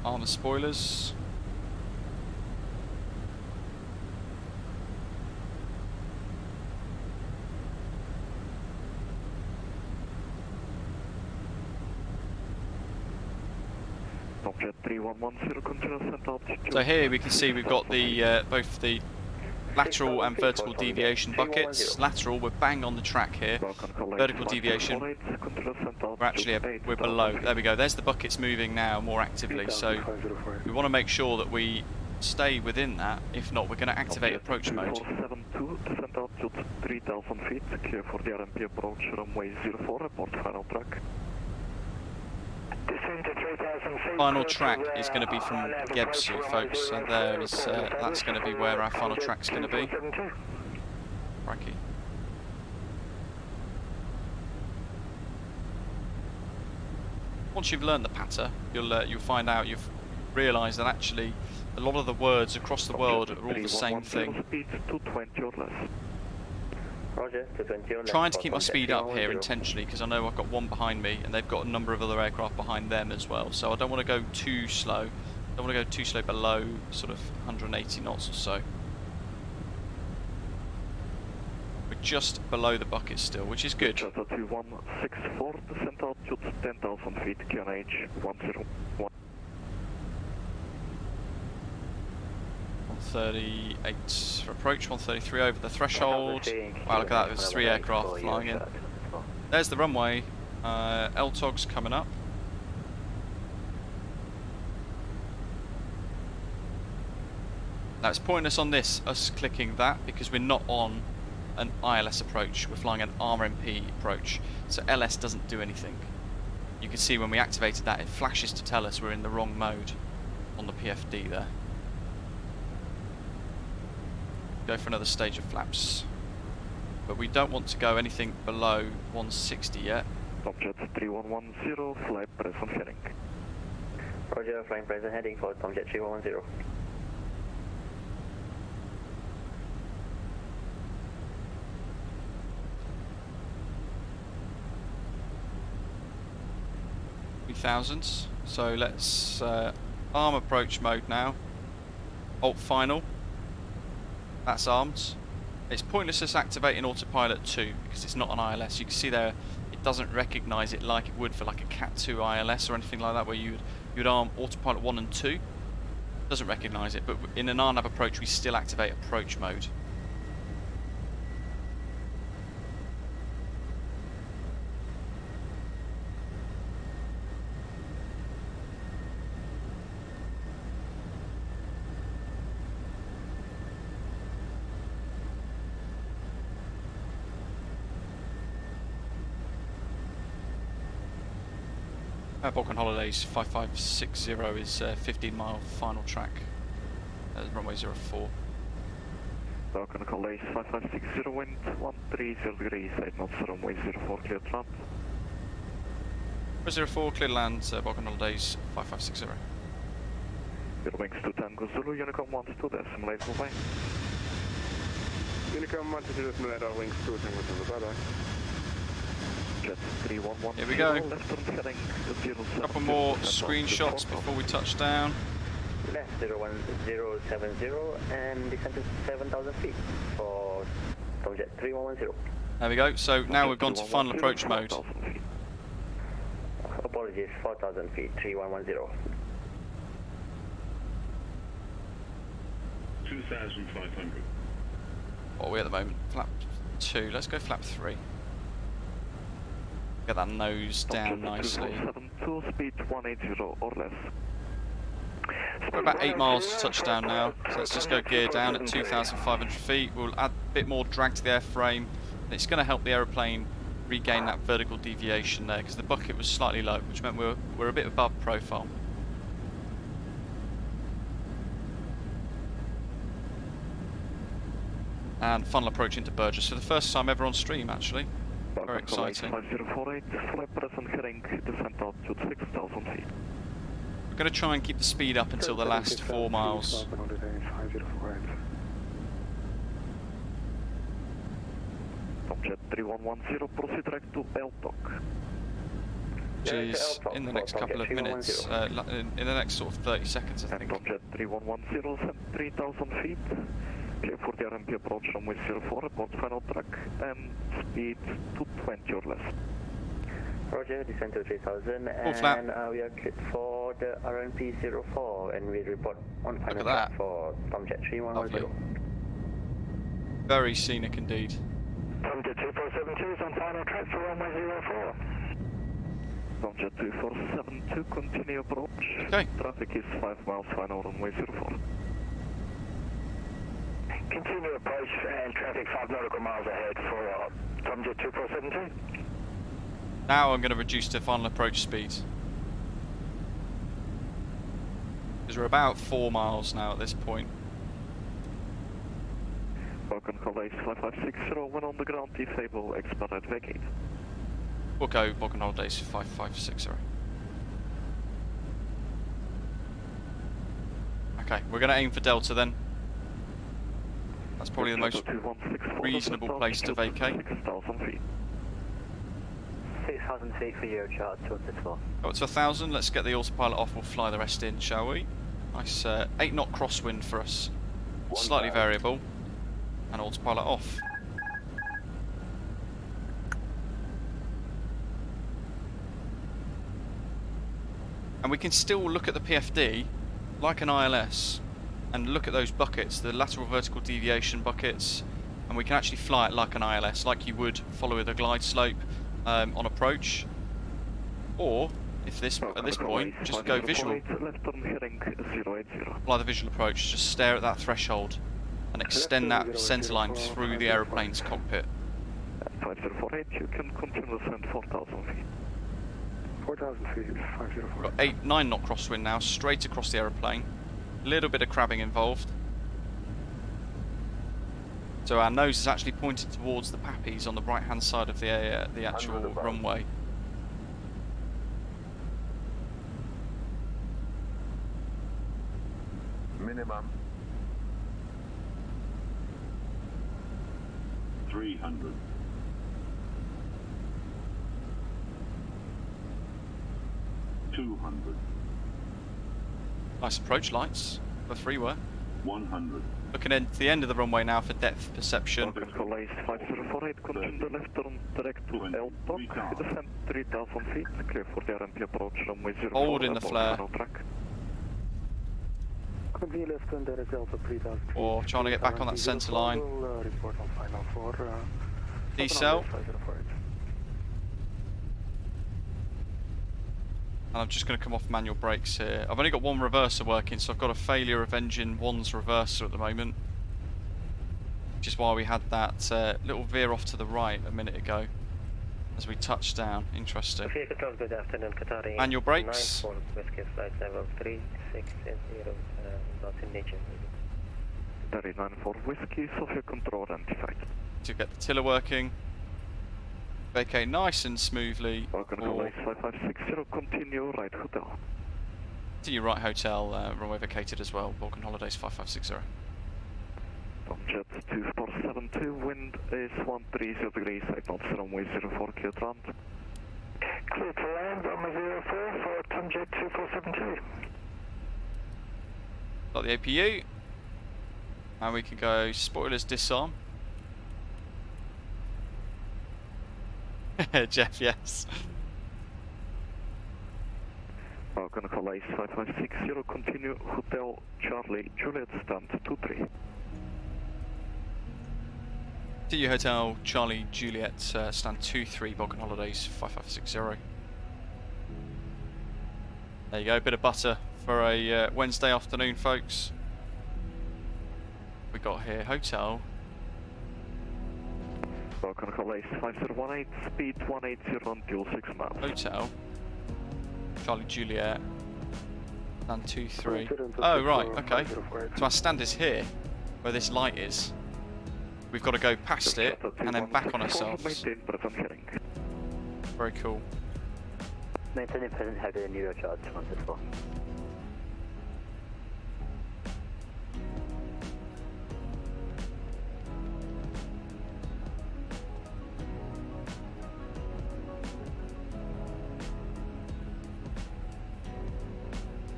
On the spoilers. Jet 3110, continue descent altitude. So here we can see we've got the both the lateral and vertical deviation buckets. Lateral, we're bang on the track here. Vertical deviation, we're actually we're below. There we go. There's the buckets moving now more actively. So we want to make sure that we stay within that. If not, we're going to activate approach mode. 472, descent altitude 3000 feet, clear for the RMP approach, runway 04, report final track. Descend to 3,000 feet. Final track is going to be from Gebsu, folks, so there is, that's going to be where our final track's going to be. Crikey. Once you've learned the patter, you'll find out, you've realised that actually a lot of the words across the world are all the same thing. Speed 220 or less. Roger, 220 or less. Trying to keep my speed up here 310. intentionally because I know I've got one behind me and they've got a number of other aircraft behind them as well, so I don't want to go too slow. I don't want to go too slow below sort of 180 knots or so. We're just below the bucket still, which is good. Delta 2164, descent altitude 10,000 feet, QNH 101. 138 for approach, 133 over the threshold. Wow, look at that, there's 3 aircraft flying in. There's the runway, LTOG's coming up. Now it's pointless on this, us clicking that, because we're not on an ILS approach, we're flying an RMP approach, so LS doesn't do anything. You can see when we activated that, it flashes to tell us we're in the wrong mode on the PFD there. Go for another stage of flaps, but we don't want to go anything below 160 yet. Tomjet 3110, fly present heading. Roger, flying present heading for Tomjet 3110. Thousands. So let's arm approach mode now. Alt final. That's armed. It's pointless us activating autopilot 2 because it's not an ILS. You can see there it doesn't recognise it like it would for like a Cat 2 ILS or anything like that, where you'd arm autopilot 1 and 2. It doesn't recognise it, but in an RNAV approach we still activate approach mode. Balkan Holidays 5560 is 15-mile final track. Runway 04. Balkan Holidays 5560, wind 130 degrees, 8 knots, runway 04, clear to land. Runway 04, clear to land, Balkan Holidays 5560. Your wings to Tango Zulu, Unicom 12 decimal 8, bye. Unicom 12 decimal 8, our wings to Tango Zulu, bye bye. Here we go. A couple more screenshots before we touch down. Left 01070 and descend to 7,000 feet for Tomjet 3110. There we go. So now we've gone to final approach mode. Apologies, 4,000 feet, 3110. 2,500. What are we at the moment? Flap 2. Let's go flap 3. Get that nose down nicely. Speed 180 or less. We're about 8 miles to touchdown now, so let's just go gear down at 2,500 feet. We'll add a bit more drag to the airframe, and it's going to help the aeroplane regain that vertical deviation there, because the bucket was slightly low, which meant we're a bit above profile. And final approach into Burgas, for the first time ever on stream actually. Very exciting. 5048, fly present heading, descent altitude 6,000 feet. We're going to try and keep the speed up until the last 4 miles. Tomjet 3110, proceed direct to LTOC. Which is in the next couple of minutes, in the next sort of 30 seconds I think. Tomjet 3110, send 3,000 feet. Clear for the RMP approach runway 04, report final track, and speed 220 or less. Roger, descend to 3,000 flat. and we are cleared for the RMP 04 and we report on final track for Tomjet 3110. Very scenic indeed. Tomjet 2472 is on final track for runway 04. Tomjet 2472, continue approach. Okay. Traffic is 5 miles, final runway 04. Continue approach and traffic 5 nautical miles ahead for Tomjet 2472. Now I'm going to reduce to final approach speed. Because we're about 4 miles now at this point. Balkan Holidays 5560, when on the ground, disable, expedite, vacate. We'll go Balkan Holidays 5560. Okay, we're going to aim for Delta then. That's probably the most reasonable place to vacate. 6,000 feet. 6,000 feet for Eurocharter 264. Go up to 1,000, let's get the autopilot off, we'll fly the rest in, shall we? Nice 8 knot crosswind for us. Slightly variable. And autopilot off. And we can still look at the PFD like an ILS and look at those buckets, the lateral vertical deviation buckets, and we can actually fly it like an ILS, like you would follow the glide slope on approach. Or, if this at this point, just go visual. Fly the visual approach, just stare at that threshold and extend that centre line through the aeroplane's cockpit. 5048, you can continue to ascend 4,000 feet. 4,000 feet, 504. We've got 9 knot crosswind now, straight across the aeroplane. A little bit of crabbing involved. So our nose is actually pointed towards the pappies on the right hand side of the actual runway. Minimum 300. Nice approach lights for freeware. 100. Looking at the end of the runway now for depth perception. Balkan Holidays 5048, continue the left turn direct to El Dock, descend 3,000 feet, clear for the RMP approach, runway 04. Hold in the flare. Continue left turn direct Delta 3,000 feet. Or trying to get back on that centre line. We'll report on final for Decel. 504. And I'm just going to come off manual brakes here. I've only got one reverser working, so I've got a failure of engine 1's reverser at the moment. Which is why we had that little veer off to the right a minute ago as we touched down. Interesting. Good afternoon, Qatari. Manual brakes. 94 Whiskey flight level 360 not in nature. 394 Whiskey, Sofia control identified. To get the tiller working. Vacate nice and smoothly. Balkan Holidays 5560, continue right hotel. Continue right hotel, runway vacated as well. Balkan Holidays 5560. Tomjet 2472, wind is 130 degrees, 8 knots, runway 04, clear to land. Clear to land, runway 04 for Tomjet 2472. Got the APU. And we can go spoilers disarm. Jeff, yes. Balkan Holidays 5560, continue Hotel Charlie Juliet stand 23. TU Hotel Charlie Juliet stand 23, Balkan Holidays 5560. There you go, bit of butter for a Wednesday afternoon, folks. We got here Hotel. Balkan Holidays 5018, speed 180 on fuel 6 miles. Hotel Charlie Juliet stand 23. Oh right, okay. So our stand is here, where this light is. We've got to go past it and then back on ourselves. Very cool. Maintaining present header in Eurocharter 164.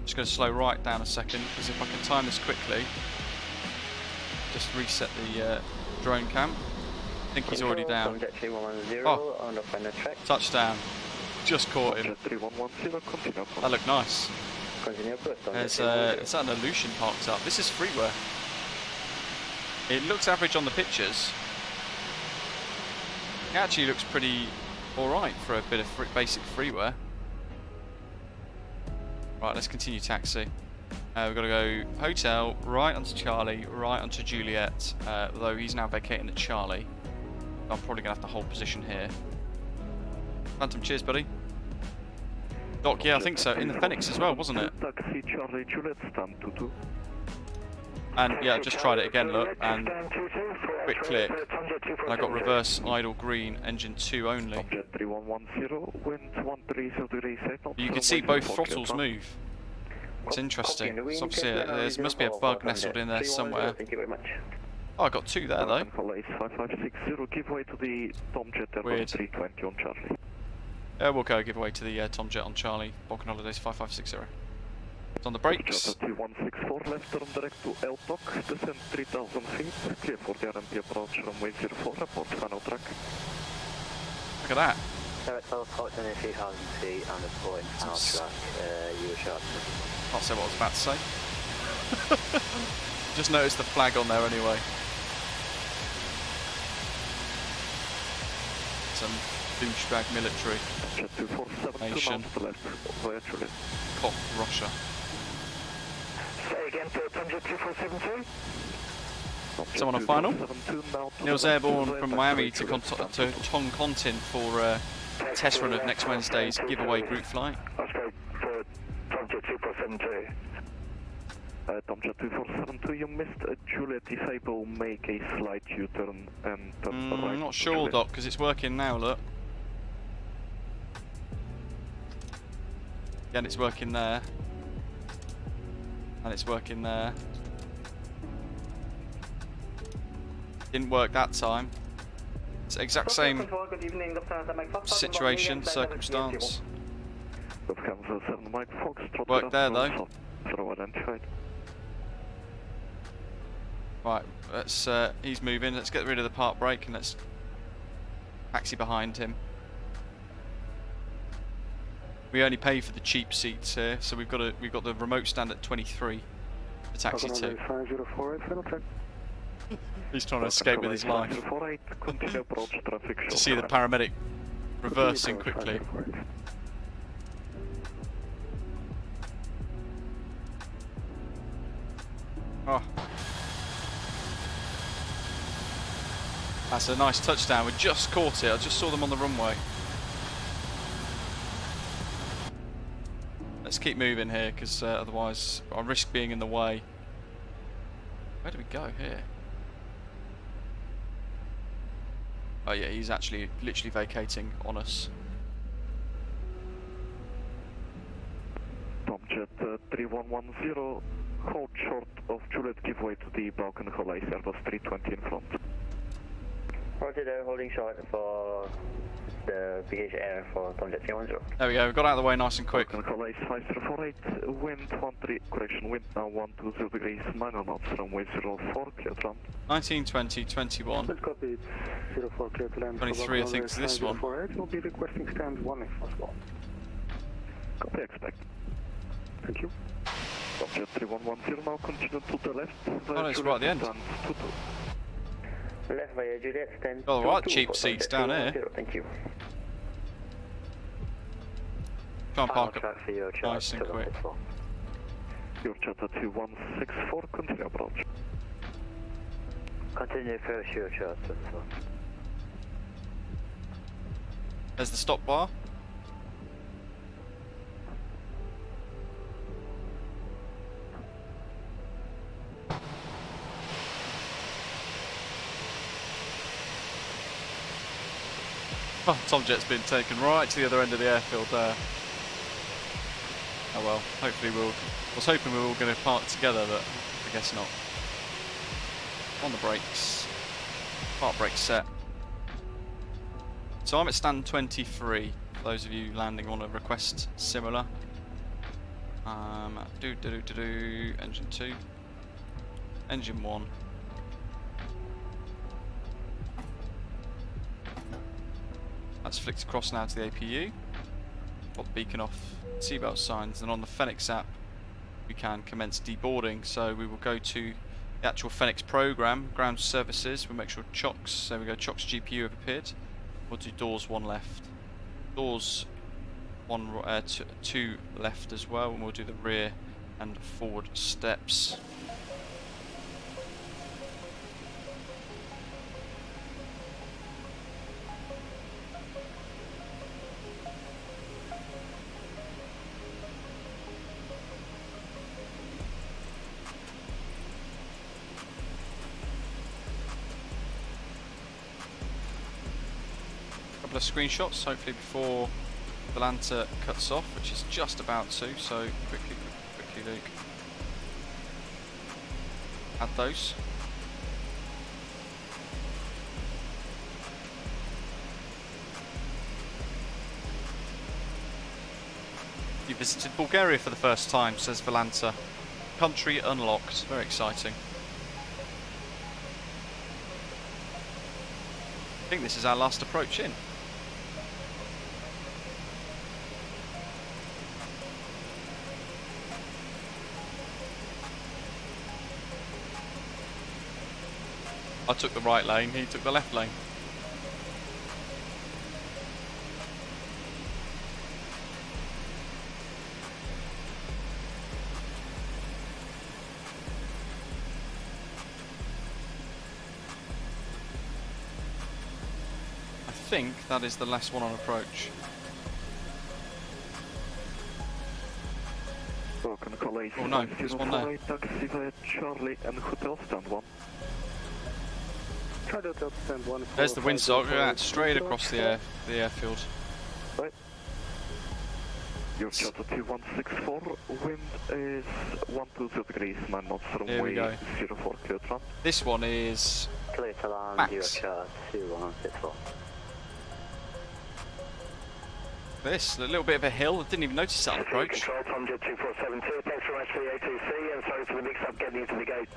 Just going to slow right down a second, because if I can time this quickly, just reset the drone cam. I think he's already down. Oh, touchdown. Just caught him. That looked nice. There's is that an Aleutian parked up? This is freeware. It looks average on the pictures. It actually looks pretty alright for a bit of basic freeware. Right, let's continue taxi. We've got to go hotel, right onto Charlie, right onto Juliet, although he's now vacating at Charlie. I'm probably going to have to hold position here. Phantom, cheers, buddy. Doc, yeah, I think so. In the Fenix as well, wasn't it? Taxi Charlie Juliet, stand 22. And yeah, I've just tried it again, look, and quick click. And I got reverse idle green, engine 2 only. Jet 3110, wind 130 degrees. You can see both throttles move. It's interesting. So obviously there must be a bug nestled in there somewhere. Thank you very much. Oh, I got 2 there though. Balkan Holidays 5560, give way to the Tomjet Airbus Weird. 320 on Charlie. We'll go give away to the Tomjet on Charlie, Balkan Holidays 5560. It's on the brakes. Jota 2164, left turn direct to Eltok, descend 3000 feet, clear for the RMP approach runway 04, report final track. Look at that. Direct approach on 3000 feet and the point final track, you were sharp. Can't say what I was about to say. Just noticed the flag on there anyway. Some douchebag military nation. Cop Russia. Say again for Tomjet 2472. Someone on final. Neil's airborne from Miami to Toncontin for a test run of next Wednesday's giveaway group flight. Let's go for Tomjet 2472. Tomjet 2472, you missed a Juliet disable, make a slight U-turn and turn right. I'm not sure, Doc, because it's working now, look. Again, it's working there. And it's working there. Didn't work that time. It's the exact same situation, circumstance. Worked there though. Right, let's he's moving, let's get rid of the park brake and let's taxi behind him. We only pay for the cheap seats here, so we've got the remote stand at 23 for taxi 2. He's trying to escape with his life. To see the paramedic reversing quickly. Oh. That's a nice touchdown. We just caught it. I just saw them on the runway. Let's keep moving here, because otherwise I risk being in the way. Where do we go here? Oh yeah, he's actually literally vacating on us. Tomjet 3110, hold short of Juliet, give way to the Balkan Holidays Airbus 320 in front. Roger there, holding short for the BH Air for Tomjet 310. There we go, we got out of the way nice and quick. Balkan Holidays 5048, wind 13, correction, wind now 120 degrees, minor knots, runway 04, clear to land. 19, 20, 21. Let's copy 04, clear to land. 23 I think is this one. We'll be requesting stand 1 if possible. Copy, expect. Thank you. Tomjet 3110, now continue to the left. Oh no, it's right at the end. Left via Juliet, stand Oh, right, cheap seats down here. Thank you. Try and park track for your nice and quick. Your Jota 2164, continue approach. Continue for your chart. There's the stop bar. Oh, Tomjet's been taken right to the other end of the airfield there. Oh well, hopefully I was hoping we were all going to park together, but I guess not. On the brakes. Park brake set. So I'm at stand 23, for those of you landing on a request similar. Engine 2. Engine 1. That's flicked across now to the APU. Got the beacon off, seatbelt signs, and on the Fenix app we can commence deboarding. So we will go to the actual Fenix program, ground services. We'll make sure chocks, so we go chocks GPU have appeared. We'll do doors 1 left, doors 2 left as well, and we'll do the rear and forward steps. Couple of screenshots, hopefully before Atlanta cuts off, which is just about to, so quickly Luke. Add those. You visited Bulgaria for the first time, says Valanta. Country unlocked, very exciting. I think this is our last approach in. I took the right lane, he took the left lane. I think that is the last one on approach. Balkan Holidays. Oh no, there's one there. Taxi via Charlie and Hotel Stand 1. There's the windsock, look at that, straight across the airfield. Right. Your Charter 2164, wind is 120 degrees, 9 knots, runway 04, clear to land. This one is Clear to land, Max. Charter 2164. This, a little bit of a hill, I didn't even notice that on approach. Control, Tom Jet 2472, thanks very much for the ATC, and sorry for the mix-up getting into the gate.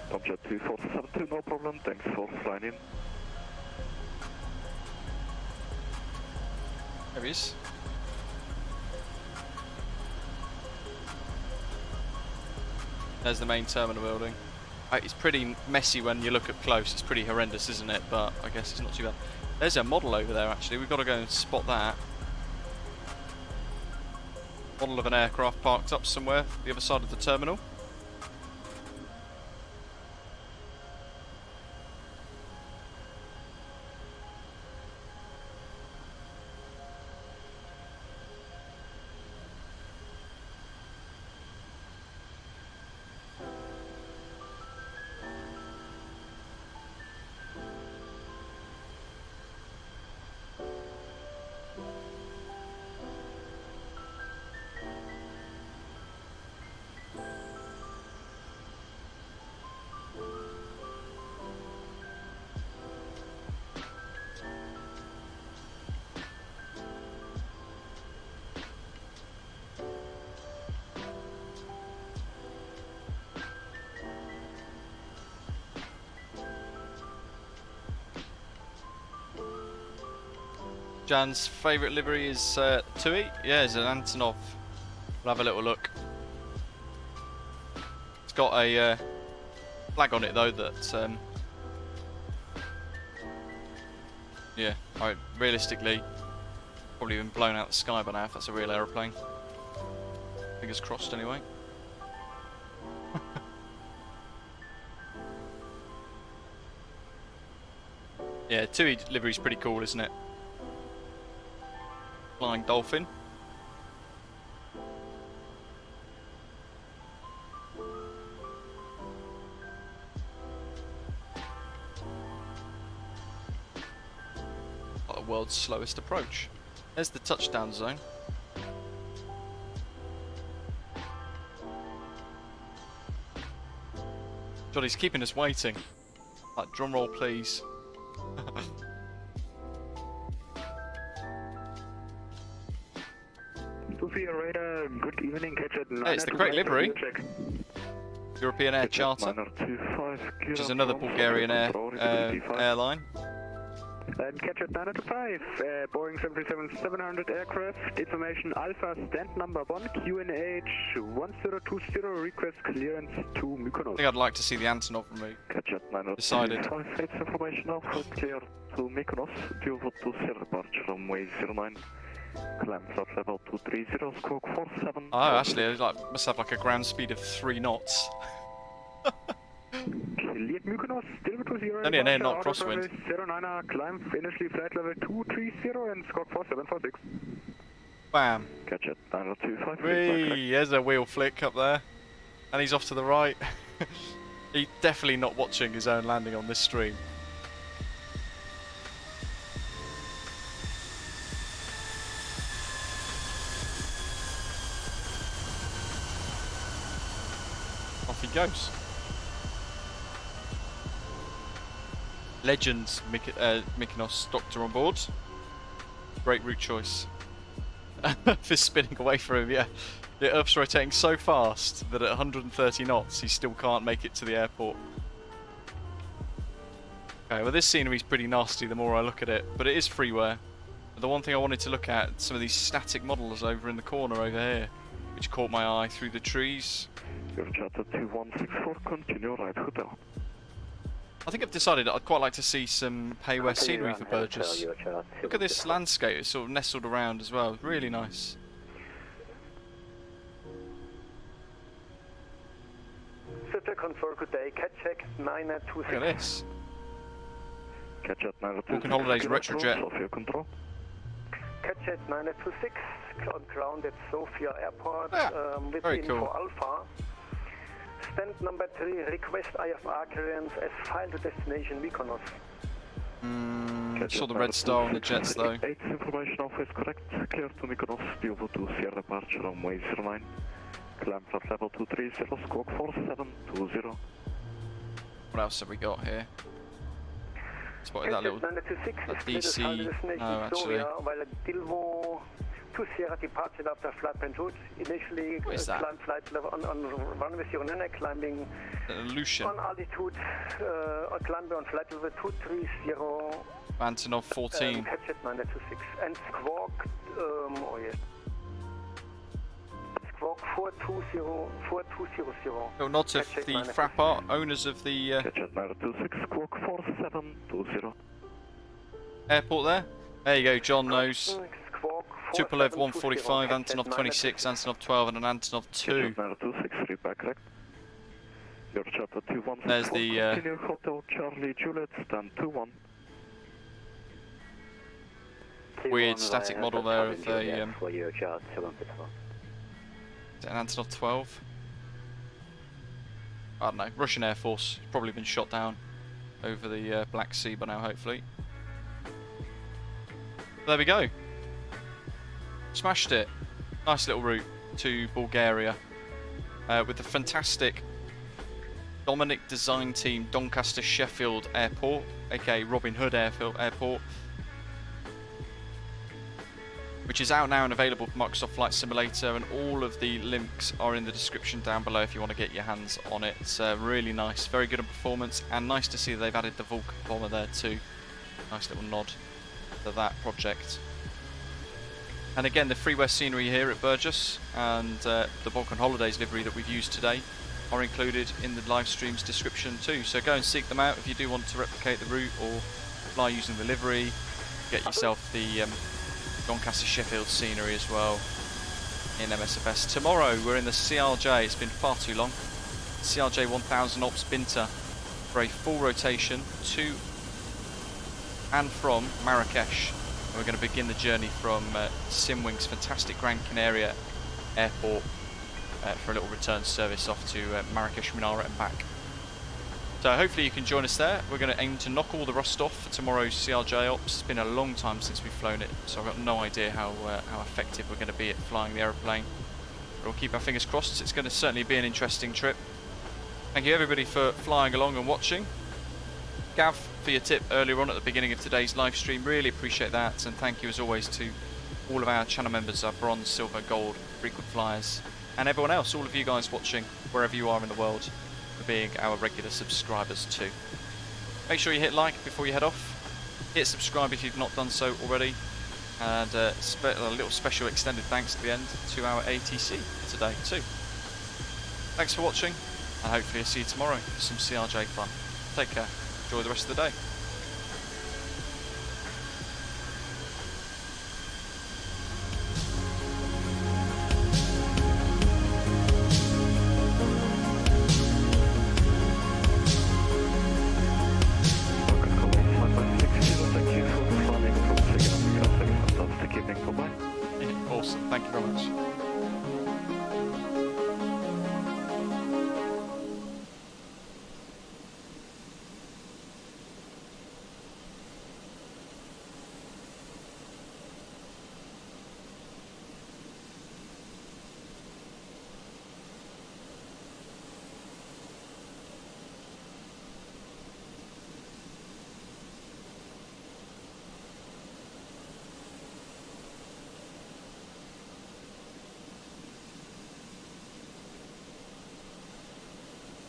Tom Jet 2472, no problem, thanks for flying in. There he is. There's the main terminal building. It's pretty messy when you look up close, it's pretty horrendous, isn't it? But I guess it's not too bad. There's a model over there actually, we've got to go and spot that. Model of an aircraft parked up somewhere, the other side of the terminal. Jan's favourite livery is Tui. Yeah, it's an Antonov. We'll have a little look. It's got a flag on it though that, yeah, realistically, probably been blown out the sky by now if that's a real aeroplane. Fingers crossed anyway. Yeah, Tui livery's pretty cool, isn't it? Flying Dolphin. The world's slowest approach. There's the touchdown zone. Johnny's keeping us waiting. Like, drum roll please. Radar, good evening, catch at 9. Hey, it's the correct livery. European Air Charter, which is another Bulgarian airline. And catch at 925, Boeing 737-700 aircraft, information Alpha, stand number 1, QNH 1020, request clearance to Mykonos. I think I'd like to see the Antonov removed. Catch at 925, Decided. information Alpha, clear to Mykonos, 242 departure runway 09. Climb flight level 230, squawk 47. Oh, actually, it must have like a ground speed of 3 knots. Cleared Mykonos, Delta 20. Only an air knot crosswind. 09er, climb initially flight level 230 and squawk 4746. Bam. Catch it, 925. Whee! There's a wheel flick up there. And he's off to the right. He's definitely not watching his own landing on this stream. Off he goes. Legends Mykonos doctor on board. Great route choice. Fist spinning away from him, yeah. The Earth's rotating so fast that at 130 knots he still can't make it to the airport. Okay, well this scenery's pretty nasty the more I look at it, but it is freeware. The one thing I wanted to look at, some of these static models over in the corner over here, which caught my eye through the trees. Your charter 2164, continue right hotel. I think I've decided I'd quite like to see some payware scenery for Burgas. Look at this landscape, it's sort of nestled around as well, really nice. Confirm good day, catch check 926. Look at this. Catch at 926. Vulcan Holidays retrojet. Sofia control. Catch at 926, on ground at Sofia Airport, with very info cool. Alpha. Stand number 3, request IFR clearance as file to destination Mykonos. Saw the red star on the jets though. 8 information office correct, clear to Mykonos, Bilbo to Sierra departure runway 09. Climb flight level 230, squawk 4720. What else have we got here? Spotted that little that DC. No, actually. While Bilbo to Sierra departed after flight plan route. Initially climb flight level on runway 09, climbing Lucian. on altitude, climbing on flight level 230. Antonov 14. Catch at 926 and squawk. Oh yes. Squawk 4200. Little nod to the Frappart, owners of the Catch at 926, squawk 4720. airport there. There you go, John knows. Tupolev 145, Antonov 26, Antonov 12 and an Antonov 2. 926, repack correct. Your charter 216. There's the continue Hotel Charlie Juliet, stand 21. weird static model there of a an Antonov 12. I don't know, Russian Air Force, probably been shot down over the Black Sea by now, hopefully. There we go. Smashed it. Nice little route to Bulgaria with the fantastic Dominic Design Team Doncaster Sheffield Airport, aka Robin Hood Airport, which is out now and available for Microsoft Flight Simulator, and all of the links are in the description down below if you want to get your hands on it. It's really nice, very good on performance, and nice to see they've added the Vulcan bomber there too. Nice little nod to that project. And again, the freeware scenery here at Burgas and the Balkan Holidays livery that we've used today are included in the live stream's description too. So go and seek them out if you do want to replicate the route or fly using the livery. Get yourself the Doncaster Sheffield scenery as well in MSFS. Tomorrow we're in the CRJ, it's been far too long. CRJ 1000 Ops Binta for a full rotation to and from Marrakesh. And we're going to begin the journey from Simwing's fantastic Gran Canaria airport for a little return service off to Marrakesh Minara and back. So hopefully you can join us there. We're going to aim to knock all the rust off for tomorrow's CRJ Ops. It's been a long time since we've flown it, so I've got no idea how effective we're going to be at flying the aeroplane. But we'll keep our fingers crossed. It's going to certainly be an interesting trip. Thank you everybody for flying along and watching. Gav, for your tip earlier on at the beginning of today's live stream, really appreciate that, and thank you as always to all of our channel members, our bronze, silver, gold, frequent flyers, and everyone else, all of you guys watching wherever you are in the world, for being our regular subscribers too. Make sure you hit like before you head off, hit subscribe if you've not done so already, and a little special extended thanks at the end to our ATC for today too. Thanks for watching, and hopefully I'll see you tomorrow for some CRJ fun. Take care. Enjoy the rest of the day.